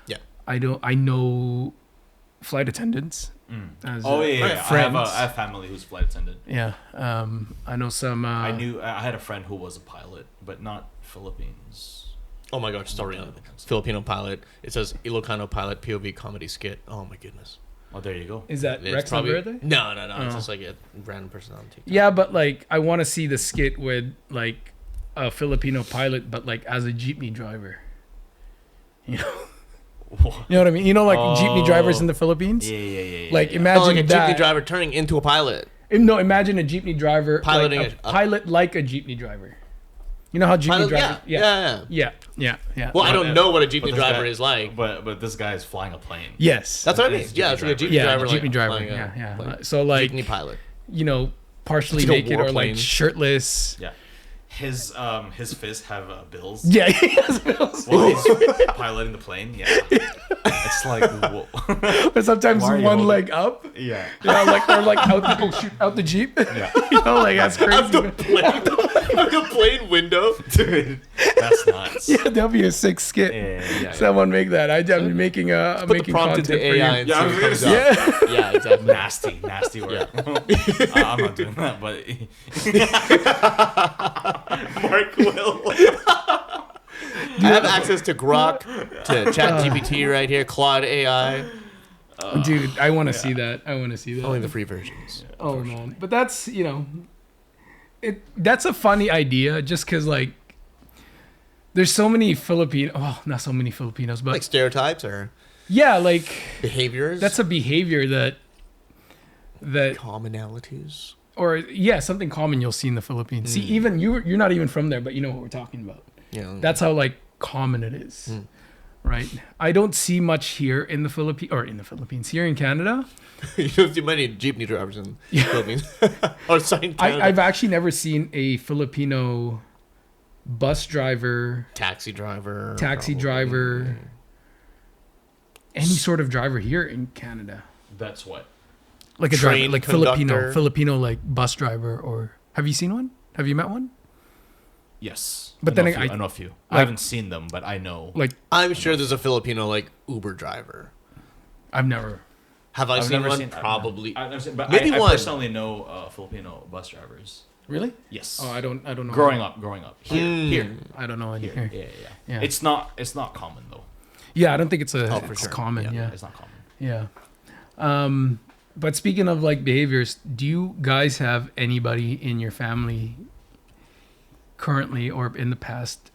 Yeah. I know flight attendants. As, Oh yeah. friends. I have family who's flight attendant. Yeah. I know some. I had a friend who was a pilot, but not Philippines. Oh my gosh, sorry. Filipino pilot. It says Ilocano pilot POV comedy skit. Oh my goodness. Oh, there you go. Is that It's Rex probably Valverde? No. It's Oh. just like a random person on TikTok. Yeah, but like I want to see the skit with like a Filipino pilot, but like as a jeepney driver. You know. You know what I mean? You know, like jeepney drivers in the Philippines. Yeah. Like yeah. imagine like a that. jeepney driver turning into a pilot. No, imagine a jeepney driver Piloting like a a- pilot like a jeepney driver. You know how jeepney Pilot, driver? yeah. Yeah. Well, I don't know what a jeepney But this driver guy- is like. But this guy is flying a plane. Yes. That's what I mean. It's a Yeah, it's like a jeepney jeepney driver. jeepney like, driver. flying a Yeah. plane. So like Jeepney pilot. you know, partially It's like a naked or like warplane. shirtless. Yeah. His fists have bills. Yeah, he has bills. While he's piloting the plane. Yeah. It's like whoa. Or sometimes Why are you one holding- leg up. Yeah. You know, like or like out shoot out the jeep. Yeah. You know, like that's crazy. Out the man. plane, out the plane window. Dude, that's nuts. Yeah, that'd be a sick skit. Yeah. Someone make that. I'm making I'm Put the making prompt content into for you. AI and Yeah, I see was what gonna comes say- up. Yeah, exactly. Nasty work. I'm not doing that, but Mark will. I have access to Grok, to ChatGPT right here, Claude AI. Dude, I want to see that. I want to see that. Only the free versions. Oh man, but that's That's a funny idea, just because like there's so many not so many Filipinos, but like stereotypes or yeah, like behaviors. That's a behavior that commonalities. Or yeah, something common you'll see in the Philippines. See, even you're not even from there, but you know what we're talking about. Yeah, that's how like common it is, right? I don't see much here in the Philippines, here in Canada. You don't see many jeepney drivers in the Philippines. Or in Canada. I've actually never seen a Filipino bus driver, taxi driver, any sort of driver here in Canada. That's what. Like a driver, like Filipino like bus driver, or have you seen one? Have you met one? Yes, but I know a few. I haven't seen them, but I know. Like I'm sure there's a Filipino like Uber driver. I've never seen one. Probably. I've never seen, but maybe I one. personally know Filipino bus drivers. Really? Yes. Oh, I don't know. Growing up here. I don't know any here. Here. Yeah. It's not common though. Yeah, I don't think it's sure. common. Yeah, it's not common. Yeah. But speaking of like behaviors, do you guys have anybody in your family currently or in the past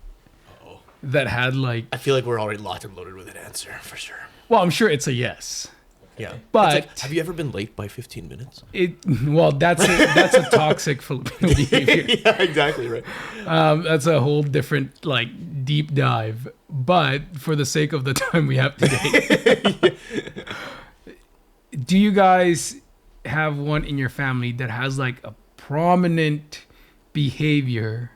that had like... I feel like we're already locked and loaded with an answer for sure. Well, I'm sure it's a yes. Yeah. But like, have you ever been late by 15 minutes? That's a toxic Filipino behavior. Yeah, exactly right. That's a whole different like deep dive. But for the sake of the time we have today, do you guys have one in your family that has like a prominent behavior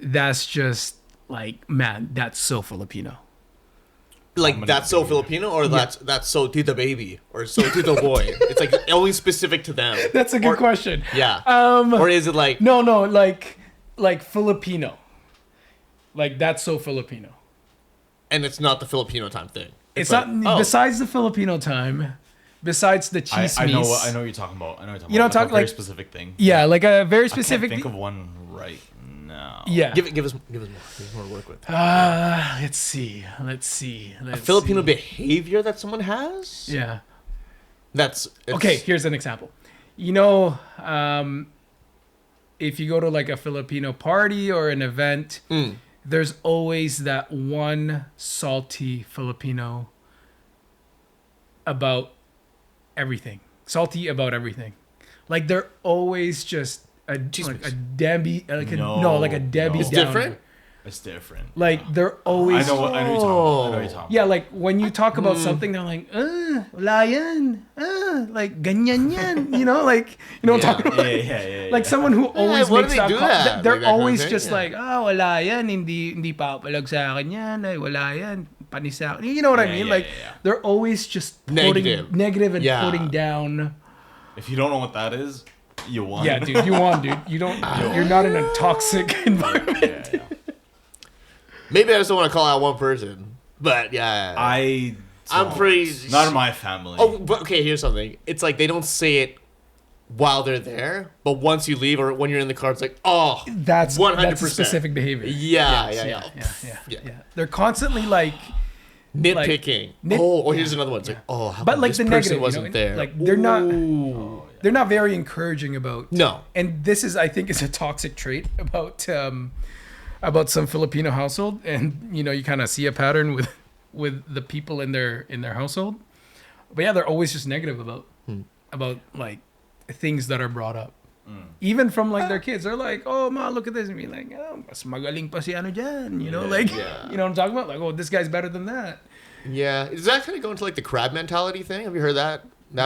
that's just like, man, that's so Filipino? Like that's so Filipino, or that's so Tita Baby, or so Tita Boy? It's like only specific to them. That's a good question. Yeah. Or is it like no, like Filipino, like that's so Filipino, and it's not the Filipino time thing. It's like, not besides the Filipino time, besides the chismis. I know what you're talking about. You know, like a very specific thing. Yeah, like a very specific. I can't think of one right now. Yeah. Give us more to work with. Let's see. A Filipino behavior that someone has? Yeah. Okay, here's an example. You know, if you go to like a Filipino party or an event, there's always that one salty Filipino about everything. Salty about everything. Like they're always just a Debbie, like a Debbie It's Downer. different? It's different. Like they're always. I know what you're talking about. Yeah, like when you talk about something, they're like, wala yan, like ganyan yan, you know, like what I'm talking about. Yeah. Like someone who always why makes do they do that? They're Like always that, just like, wala yan, hindi papalag sa akin yan, ay wala yan, panis sa akin. You know what I mean? Like they're always just negative and putting down. If you don't know what that is, you won. Yeah, dude, you won, dude. You don't. You're not in a toxic environment. Yeah. Maybe I just don't want to call out one person, but yeah, I'm pretty. Not in my family. Oh, but okay. Here's something. It's like they don't say it while they're there, but once you leave or when you're in the car, it's like, that's 100%. That's a specific behavior. Yeah. They're constantly like nitpicking. Here's another one. It's like, how but like this the person negative wasn't there. Like they're not. They're not very encouraging about. No. And this is, I think, is a toxic trait about some Filipino household, and you kind of see a pattern with the people in their household. But yeah, they're always just negative about like things that are brought up. Even from like their kids. They're like, "Oh, ma, look at this," and be like, mas magaling pa si ano dyan. You know what I'm talking about? Like, oh, this guy's better than that. Yeah. Does that kind of go into like the crab mentality thing? Have you heard that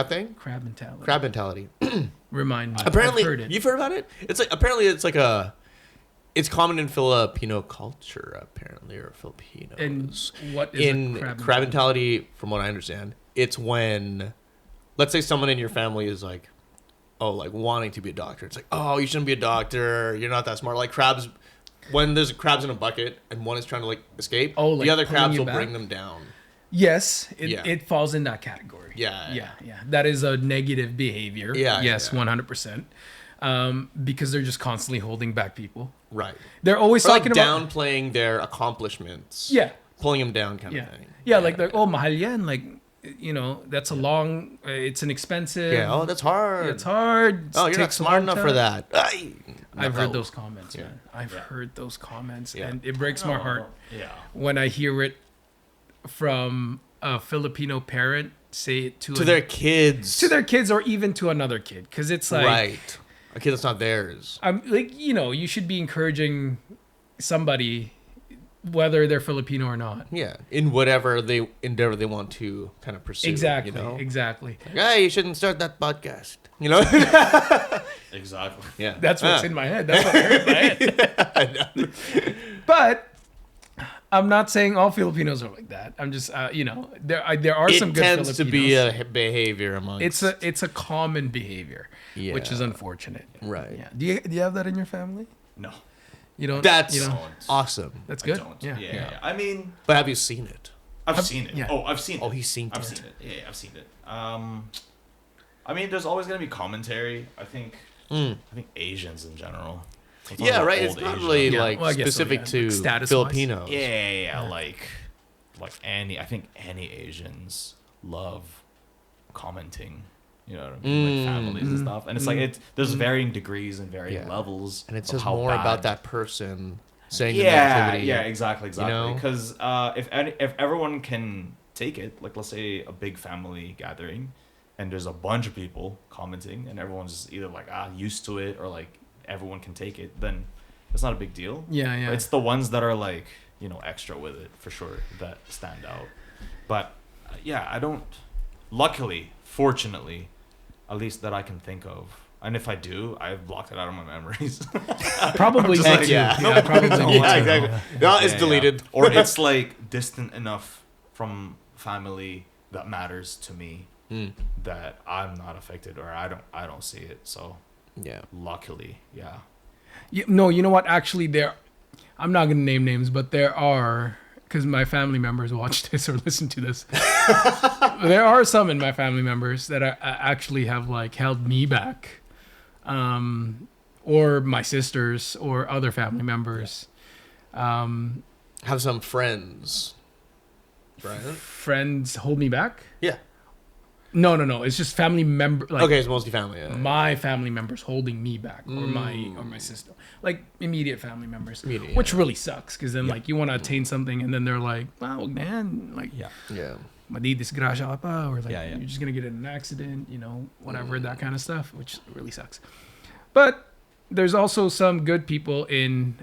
thing? Crab mentality. Crab mentality. Remind me. Apparently, I've heard it. You've heard about it? It's common in Filipino culture, apparently, or Filipinos. And what is crab mentality? From what I understand, it's when, let's say, someone in your family is like, wanting to be a doctor. It's like, you shouldn't be a doctor. You're not that smart. Like crabs, when there's crabs in a bucket and one is trying to like escape, the other crabs will bring them down. Yes, it falls in that category. Yeah. That is a negative behavior. Yes, 100%. Because they're just constantly holding back people. Right. They're always talking about downplaying their accomplishments. Yeah. Pulling them down kind of thing. Yeah, like they're mahal yan. Like that's a long. It's an expensive. Yeah. Oh, that's hard. It's hard. Oh, you're not smart enough for that. I've heard those comments, man. I've heard those comments, and it breaks my heart. Yeah. When I hear it from a Filipino parent say it to their kids, or even to another kid, because it's like right, a kid that's not theirs. I'm like, you should be encouraging somebody, whether they're Filipino or not. Yeah, in whatever endeavor they want to kind of pursue. Exactly. You know? Exactly. Like, hey, you shouldn't start that podcast. You know. Exactly. Yeah. That's what's in my head. That's what I heard in my head. I know. But I'm not saying all Filipinos are like that. I'm just, there are some good Filipinos. It tends to be a behavior amongst. It's a common behavior, which is unfortunate. Right. Yeah. Do you have that in your family? No. You don't. That's awesome. That's good. I don't. Yeah. Yeah. I mean, but have you seen it? I've seen it. Yeah. Oh, I've seen it. Oh, he's seen it. I've seen it. Yeah, I've seen it. I mean, there's always gonna be commentary. I think Asians in general. Yeah, right. It's not really specific to Status Filipinos. Yeah. Like I think any Asians love commenting. You know what I mean? Like families and stuff. And it's like there's varying degrees and varying levels. And it says more about that person saying the negativity. negativity. Yeah, exactly. Because if everyone can take it, like let's say a big family gathering, and there's a bunch of people commenting, and everyone's either like used to it or like everyone can take it, then it's not a big deal. Yeah. But it's the ones that are like extra with it for sure that stand out. But I don't. Luckily, fortunately, at least that I can think of. And if I do, I've blocked it out of my memories. Probably me like, too. Yeah, probably me too. Yeah, exactly. No, it's deleted. Or it's like distant enough from family that matters to me that I'm not affected or I don't see it. So luckily, you know what? Actually, I'm not gonna name names, but there are, because my family members watch this or listen to this. There are some in my family members that actually have like held me back, or my sisters or other family members. Have some friends, right? Friends hold me back? Yeah. No. It's just family member. Like, okay, it's mostly family. Yeah. My family members holding me back, or my sister, like immediate family members, which really sucks because then like you want to attain something and then they're like, "Wow, man, like madi disgrasya ka pa," or like you're just gonna get in an accident, whatever that kind of stuff, which really sucks. But there's also some good people in.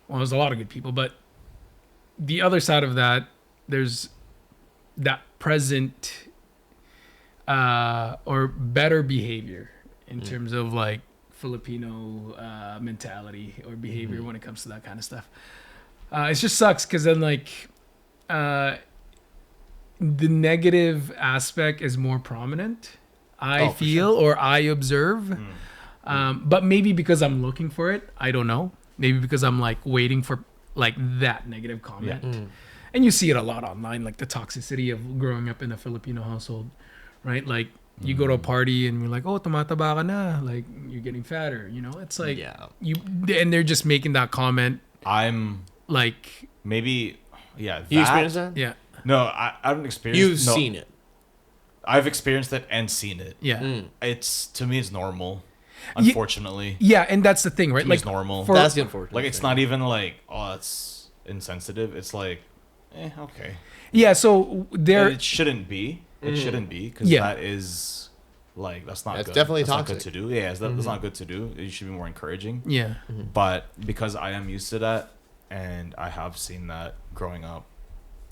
There's a lot of good people, but the other side of that, there's that present or better behavior in terms of like Filipino mentality or behavior when it comes to that kind of stuff. It just sucks because then like the negative aspect is more prominent, I feel, or I observe. But maybe because I'm looking for it, I don't know. Maybe because I'm like waiting for like that negative comment. And you see it a lot online, like the toxicity of growing up in a Filipino household, right? Like you go to a party and you're like, "Oh, tumataba ka na," like you're getting fatter. It's like and they're just making that comment. I'm like maybe you experienced that? Yeah. No, I haven't experienced. You've seen it. I've experienced it and seen it. Yeah. It's to me, it's normal. Unfortunately. Yeah, and that's the thing, right? Like it's normal. That's the unfortunate. Like it's not even like it's insensitive. It's like okay. Yeah, so it shouldn't be. It shouldn't be because that is like that's not. That's good. Definitely that's toxic. Not good to do. Yeah, that's not good to do. You should be more encouraging. Yeah. But because I am used to that, and I have seen that growing up,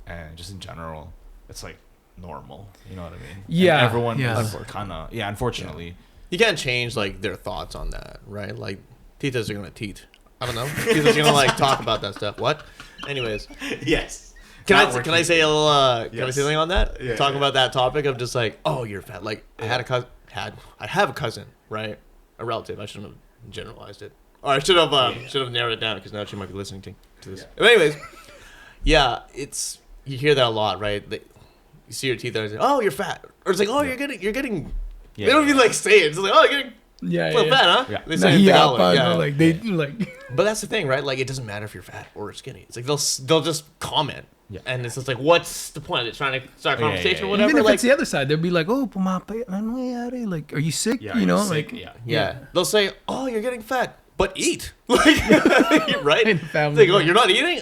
and just in general, it's like normal. You know what I mean? Yeah. And everyone is kind of unfortunately. You can't change like their thoughts on that, right? Like titas are gonna teat. I don't know. Titas are gonna like talk about that stuff. What? Anyways. Yes. Can I say a little? Can I say something on that? Yeah, Talk about that topic of just like, oh, you're fat. Like I have a cousin, right? A relative. I shouldn't have generalized it, or I should have narrowed it down because now she might be listening to this. Yeah. But anyways, it's you hear that a lot, right? You see your teeth and it's like, oh, you're fat, or it's like, oh, you're getting. Yeah, they don't even like say it. It's like, oh, you're getting Yeah, little fat, huh? Yeah. They say in Tagalog, yeah. Like they like. But that's the thing, right? Like, it doesn't matter if you're fat or skinny. It's like they'll just comment. Yeah. And it's just like, what's the point? They're trying to start a conversation or whatever. Even if like, it's the other side, they'll be like, "Oh, pumapayat na nangyayari? Like, are you sick? Yeah, you know, sick? like, yeah. They'll say, "Oh, you're getting fat, but eat." Like, right? In the family, They go, "You're not eating?"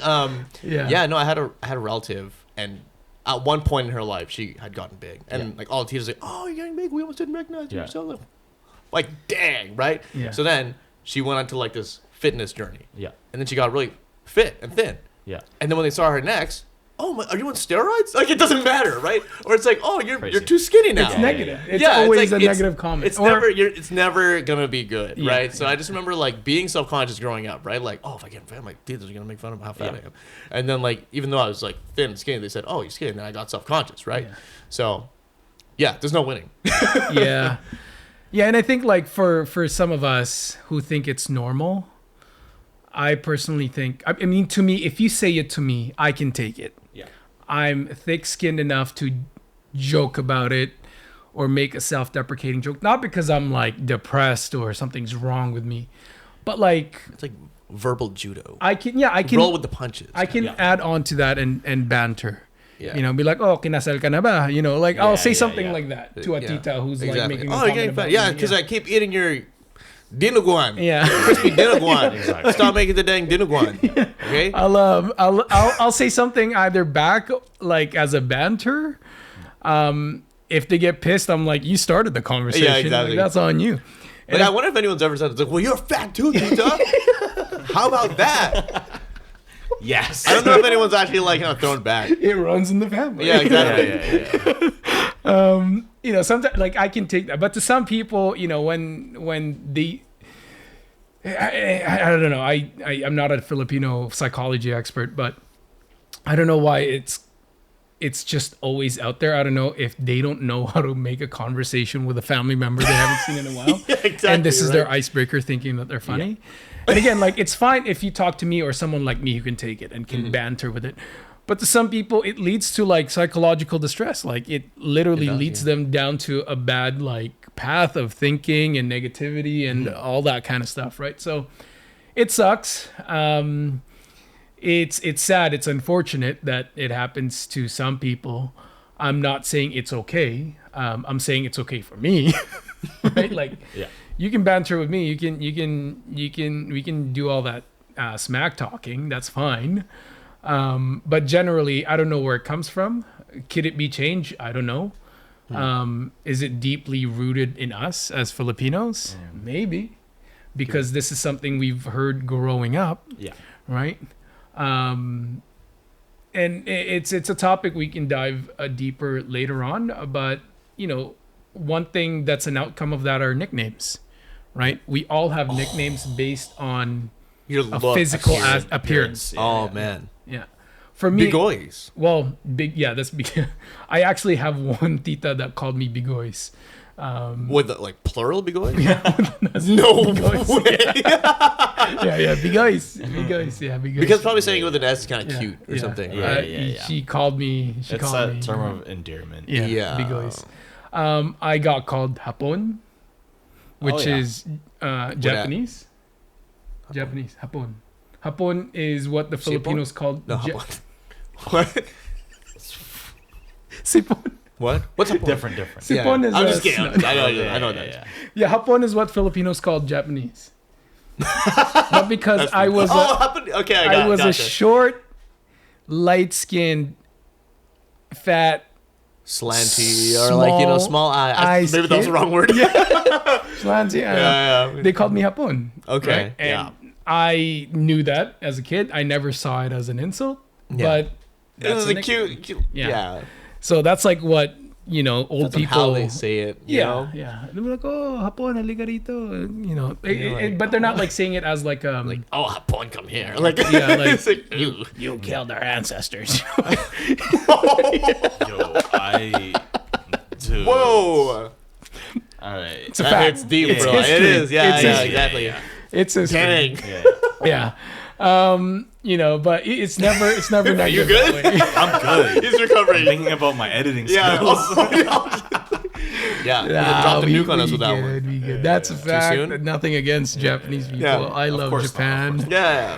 Yeah. No, I had a relative, and at one point in her life, she had gotten big, and like all the teachers like, "Oh, you're getting big. We almost didn't recognize you." So, like, dang, right? Yeah. So then she went on to like this fitness journey. Yeah. And then she got really fit and thin. Yeah. And then when they saw her next, are you on steroids? Like, it doesn't matter, right? Or it's like, oh, you're too skinny now. It's negative. It's always a negative comment. It's never gonna be good, Yeah, right? So I just remember like being self-conscious growing up, right? Like, oh, if I get fat, my teachers are gonna make fun of how fat I am. And then like, even though I was like thin and skinny, they said, oh, you're skinny. And then I got self-conscious, right? Yeah. So, yeah, there's no winning. Yeah. Yeah, and I think like for some of us who think it's normal, I personally think, I mean, to me, if you say it to me, I can take it. Yeah. I'm thick-skinned enough to joke about it or make a self-deprecating joke. Not because I'm like depressed or something's wrong with me, but like It's like verbal judo. I can roll with the punches. I can add on to that and banter. Yeah. You know, be like, oh, kinasal ka na ba? You know, like I'll say something like that to a tita who's like making a you're comment getting about fat. Yeah, me. because I keep eating your dinuguan. Yeah. Crispy dinuguan. Stop making the dang dinuguan. Okay. I'll say something either back like as a banter. If they get pissed, I'm like, you started the conversation. Yeah, exactly. Like, that's on you. But I wonder if anyone's ever said it's like, well, you're fat too, tita. How about that? Yes. I don't know if anyone's actually like thrown back. It runs in the family. Yeah, exactly. You know, sometimes like I can take that, but to some people, you know, when they, I don't know, I'm not a Filipino psychology expert, but I don't know why it's just always out there. I don't know if they don't know how to make a conversation with a family member they haven't seen in a while. Yeah, exactly, and this is their icebreaker, thinking that they're funny. Yeah. And again, like, it's fine if you talk to me or someone like me who can take it and can banter with it. But to some people, it leads to like psychological distress. Like it literally leads them down to a bad like path of thinking and negativity and all that kind of stuff, right? So it sucks. It's sad. It's unfortunate that it happens to some people. I'm not saying it's okay. I'm saying it's okay for me, right? Like, you can banter with me. We can do all that smack talking. That's fine. But generally, I don't know where it comes from. Could it be changed? I don't know. Is it deeply rooted in us as Filipinos? Maybe, because this is something we've heard growing up. Yeah. Right. And it's a topic we can dive deeper later on. But you know, one thing that's an outcome of that are nicknames. Right. We all have nicknames based on your look, physical appearance. Oh man. Yeah. For me, Bigoys. Well, that's big. I actually have one tita that called me Bigoys. With the, like plural Bigoys? Yeah. No Bigoys, way. Yeah, Bigoys. Bigoys, yeah, Bigoys. Because probably saying it with an S is kind of cute or something. Yeah. She called me. It's a term of endearment. Yeah. Bigoys. I got called Hapon, which is Japanese. Japanese. Hapon. Hapon is what the Filipinos called. No, Hapon. What? Sipon. What? What's Hapon? Different. Sipon is. I'm just kidding. I know that. Yeah, Hapon is what Filipinos called Japanese. Not because I was. I was a short, light-skinned, fat, slanty, or like small eyes. Maybe that was the wrong word. Slanty. Yeah. They called me Hapon. Okay. Right? And I knew that as a kid. I never saw it as an insult. But this is a cute. Yeah. So that's like what old that's people. How they say it. You know? Yeah. They're like, oh, Hapon, halika rito. But they're not like saying it as like oh, Hapon, come here. Like you killed our ancestors. Dude. Whoa. All right. It's a fact. It's deep, bro. History. It is. Yeah, Exactly. Yeah. It's history. Dang. Yeah. But it's never negative. Are you good? I'm good. He's recovering. I'm thinking about my editing skills. Yeah, drop the nuke on us with that one. We good. That's a fact. Nothing against Japanese people. I love Japan. Yeah.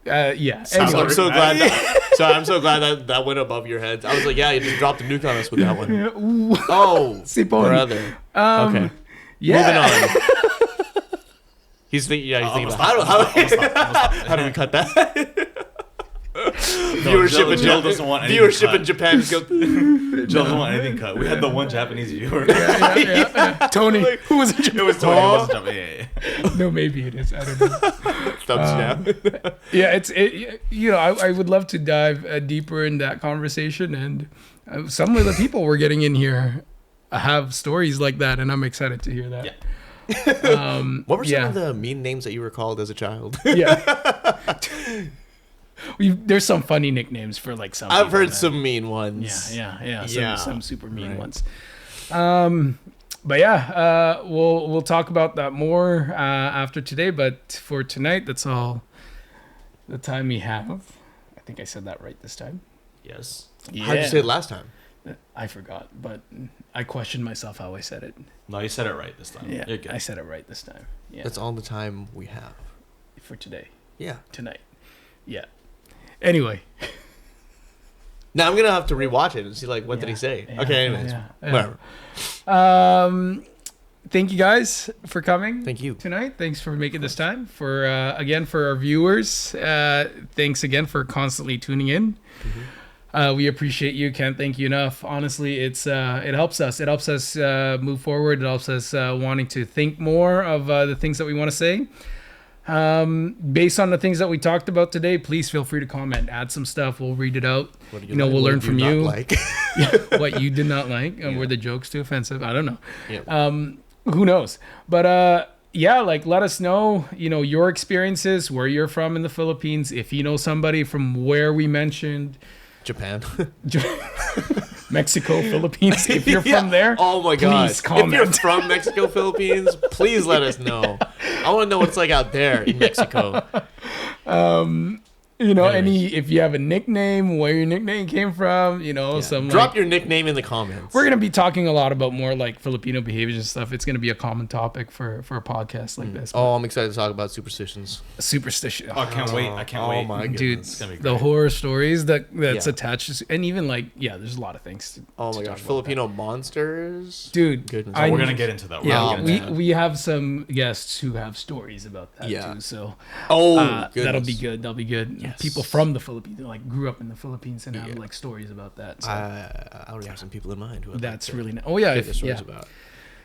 Yeah. Anyway. I'm so glad. I'm so glad that went above your heads. I was like, yeah, you just dropped the nuke on us with that one. Oh, brother. Okay. Yeah. Moving on. He's thinking. Yeah, he's thinking. How do we cut that? Viewership in Japan. Jill doesn't want anything cut. We had the one Japanese viewer. Tony, who was it? It was Tony. It wasn't Japanese. No, maybe it is. I don't know. Thumbs down. Yeah, I would love to dive deeper in that conversation, and some of the people we're getting in here have stories like that, and I'm excited to hear that. Yeah. What were some of the mean names that you were called as a child? Yeah. There's some funny nicknames for like some. I've heard some mean ones. Yeah. Some super mean ones. But yeah, we'll talk about that more after today. But for tonight, that's all the time we have. I think I said that right this time. Yes. Yeah. How did you say it last time? I forgot, but I questioned myself how I said it. No, you said it right this time. Yeah, I said it right this time. Yeah. That's all the time we have for today. Yeah. Tonight. Yeah. Anyway. Now I'm gonna have to rewatch it and see what did he say. Okay, anyways, whatever. Thank you guys for coming. Thank you tonight. Thanks for making this time. For again for our viewers. Thanks again for constantly tuning in. Mm-hmm. We appreciate you. Can't thank you enough. Honestly, it helps us. It helps us move forward. It helps us wanting to think more of the things that we want to say. Based on the things that we talked about today, please feel free to comment, add some stuff. We'll read it out. We'll learn from you. What you did not like. Were the jokes too offensive? I don't know. Yeah. Who knows? But let us know, your experiences, where you're from in the Philippines. If you know somebody from where we mentioned Japan. Mexico, Philippines. If you're from there, oh my god! Please comment. If you're from Mexico, Philippines, please let us know. I want to know what it's like out there in Mexico. If you have a nickname, where your nickname came from, drop your nickname in the comments. We're gonna be talking a lot about more like Filipino behaviors and stuff. It's gonna be a common topic for a podcast like this. Oh, I'm excited to talk about superstitions. Superstition. Oh, I can't wait. I can't wait. Oh my goodness. Dude, the horror stories that's attached to, and even there's a lot of things. Oh my gosh, Filipino monsters. Dude, goodness. We're gonna get into that. We have some guests who have stories about that too. So that'll be good. That'll be good. Yes. People from the Philippines, grew up in the Philippines and have stories about that. So. I already have some people in mind who that's really nice. Oh yeah, stories about.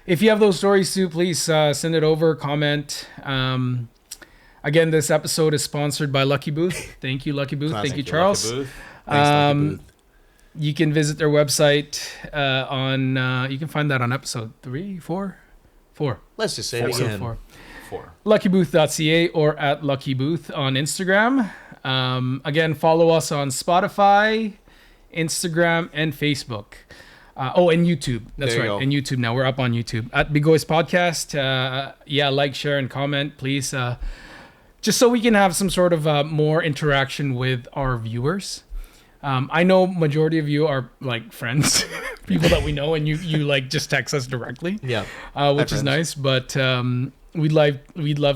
If you have those stories too, please send it over. Comment. Again, this episode is sponsored by Lucky Booth. Thank you, Lucky Booth. Thank you, Charles. Lucky Booth. Thanks, Lucky Booth. You can visit their website you can find that on episode 4. Let's just say it again. 4. luckybooth.ca or at luckybooth on Instagram. Again, follow us on Spotify, Instagram, and Facebook. And YouTube. That's right. And YouTube now. We're up on YouTube at Bigoy's Podcast. Like, share, and comment, please. Just so we can have some sort of more interaction with our viewers. I know majority of you are friends, people that we know, and you just text us directly. Yeah. Which is nice, but we'd love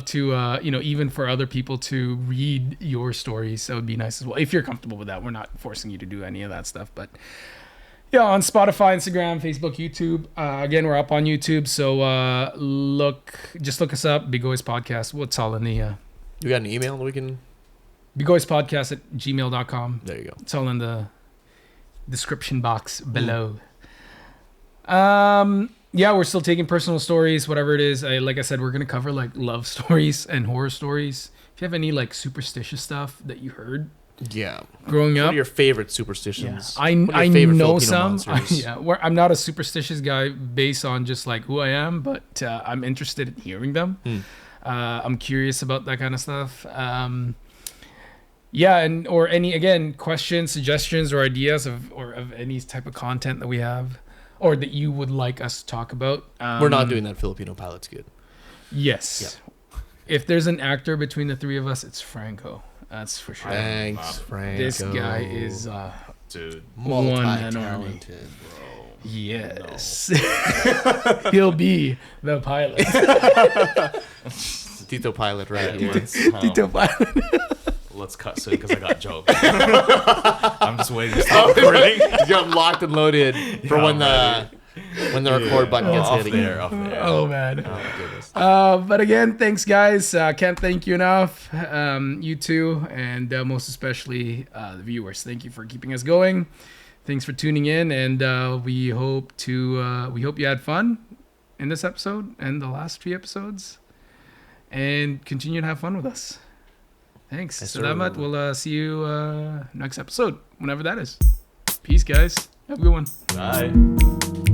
to even for other people to read your stories. That would be nice as well. If you're comfortable with that. We're not forcing you to do any of that stuff, but on Spotify, Instagram, Facebook, YouTube. Again, we're up on YouTube, so look us up, Bigoy's Podcast. What's all in the you got an email that we can bigoyspodcast@gmail.com. There you go. It's all in the description box below. We're still taking personal stories, whatever it is. Like I said, we're going to cover love stories and horror stories. If you have any superstitious stuff that you heard growing up. What are your favorite superstitions? I know some. I'm not a superstitious guy based on just who I am, but I'm interested in hearing them. I'm curious about that kind of stuff. Or any questions, suggestions, or ideas of any type of content that we have or that you would like us to talk about. We're not doing that Filipino Pilot's Good. Yes. Yep. If there's an actor between the three of us, it's Franco. That's for sure. Thanks, Franco. This guy is Dude. Multi-talented, bro. Yes. No. He'll be the pilot. Tito Pilot right here. Tito Pilot. Let's cut soon because I got jokes. I'm just waiting to stop recording. You got locked and loaded for when the record button gets hit again. Off there. Oh man. Oh my goodness. But again, thanks guys. Can't thank you enough. You too, and most especially the viewers. Thank you for keeping us going. Thanks for tuning in, and we hope you had fun in this episode and the last 3 episodes, and continue to have fun with us. Thanks. Salamat. We'll see you next episode, whenever that is. Peace, guys. Have a good one. Bye.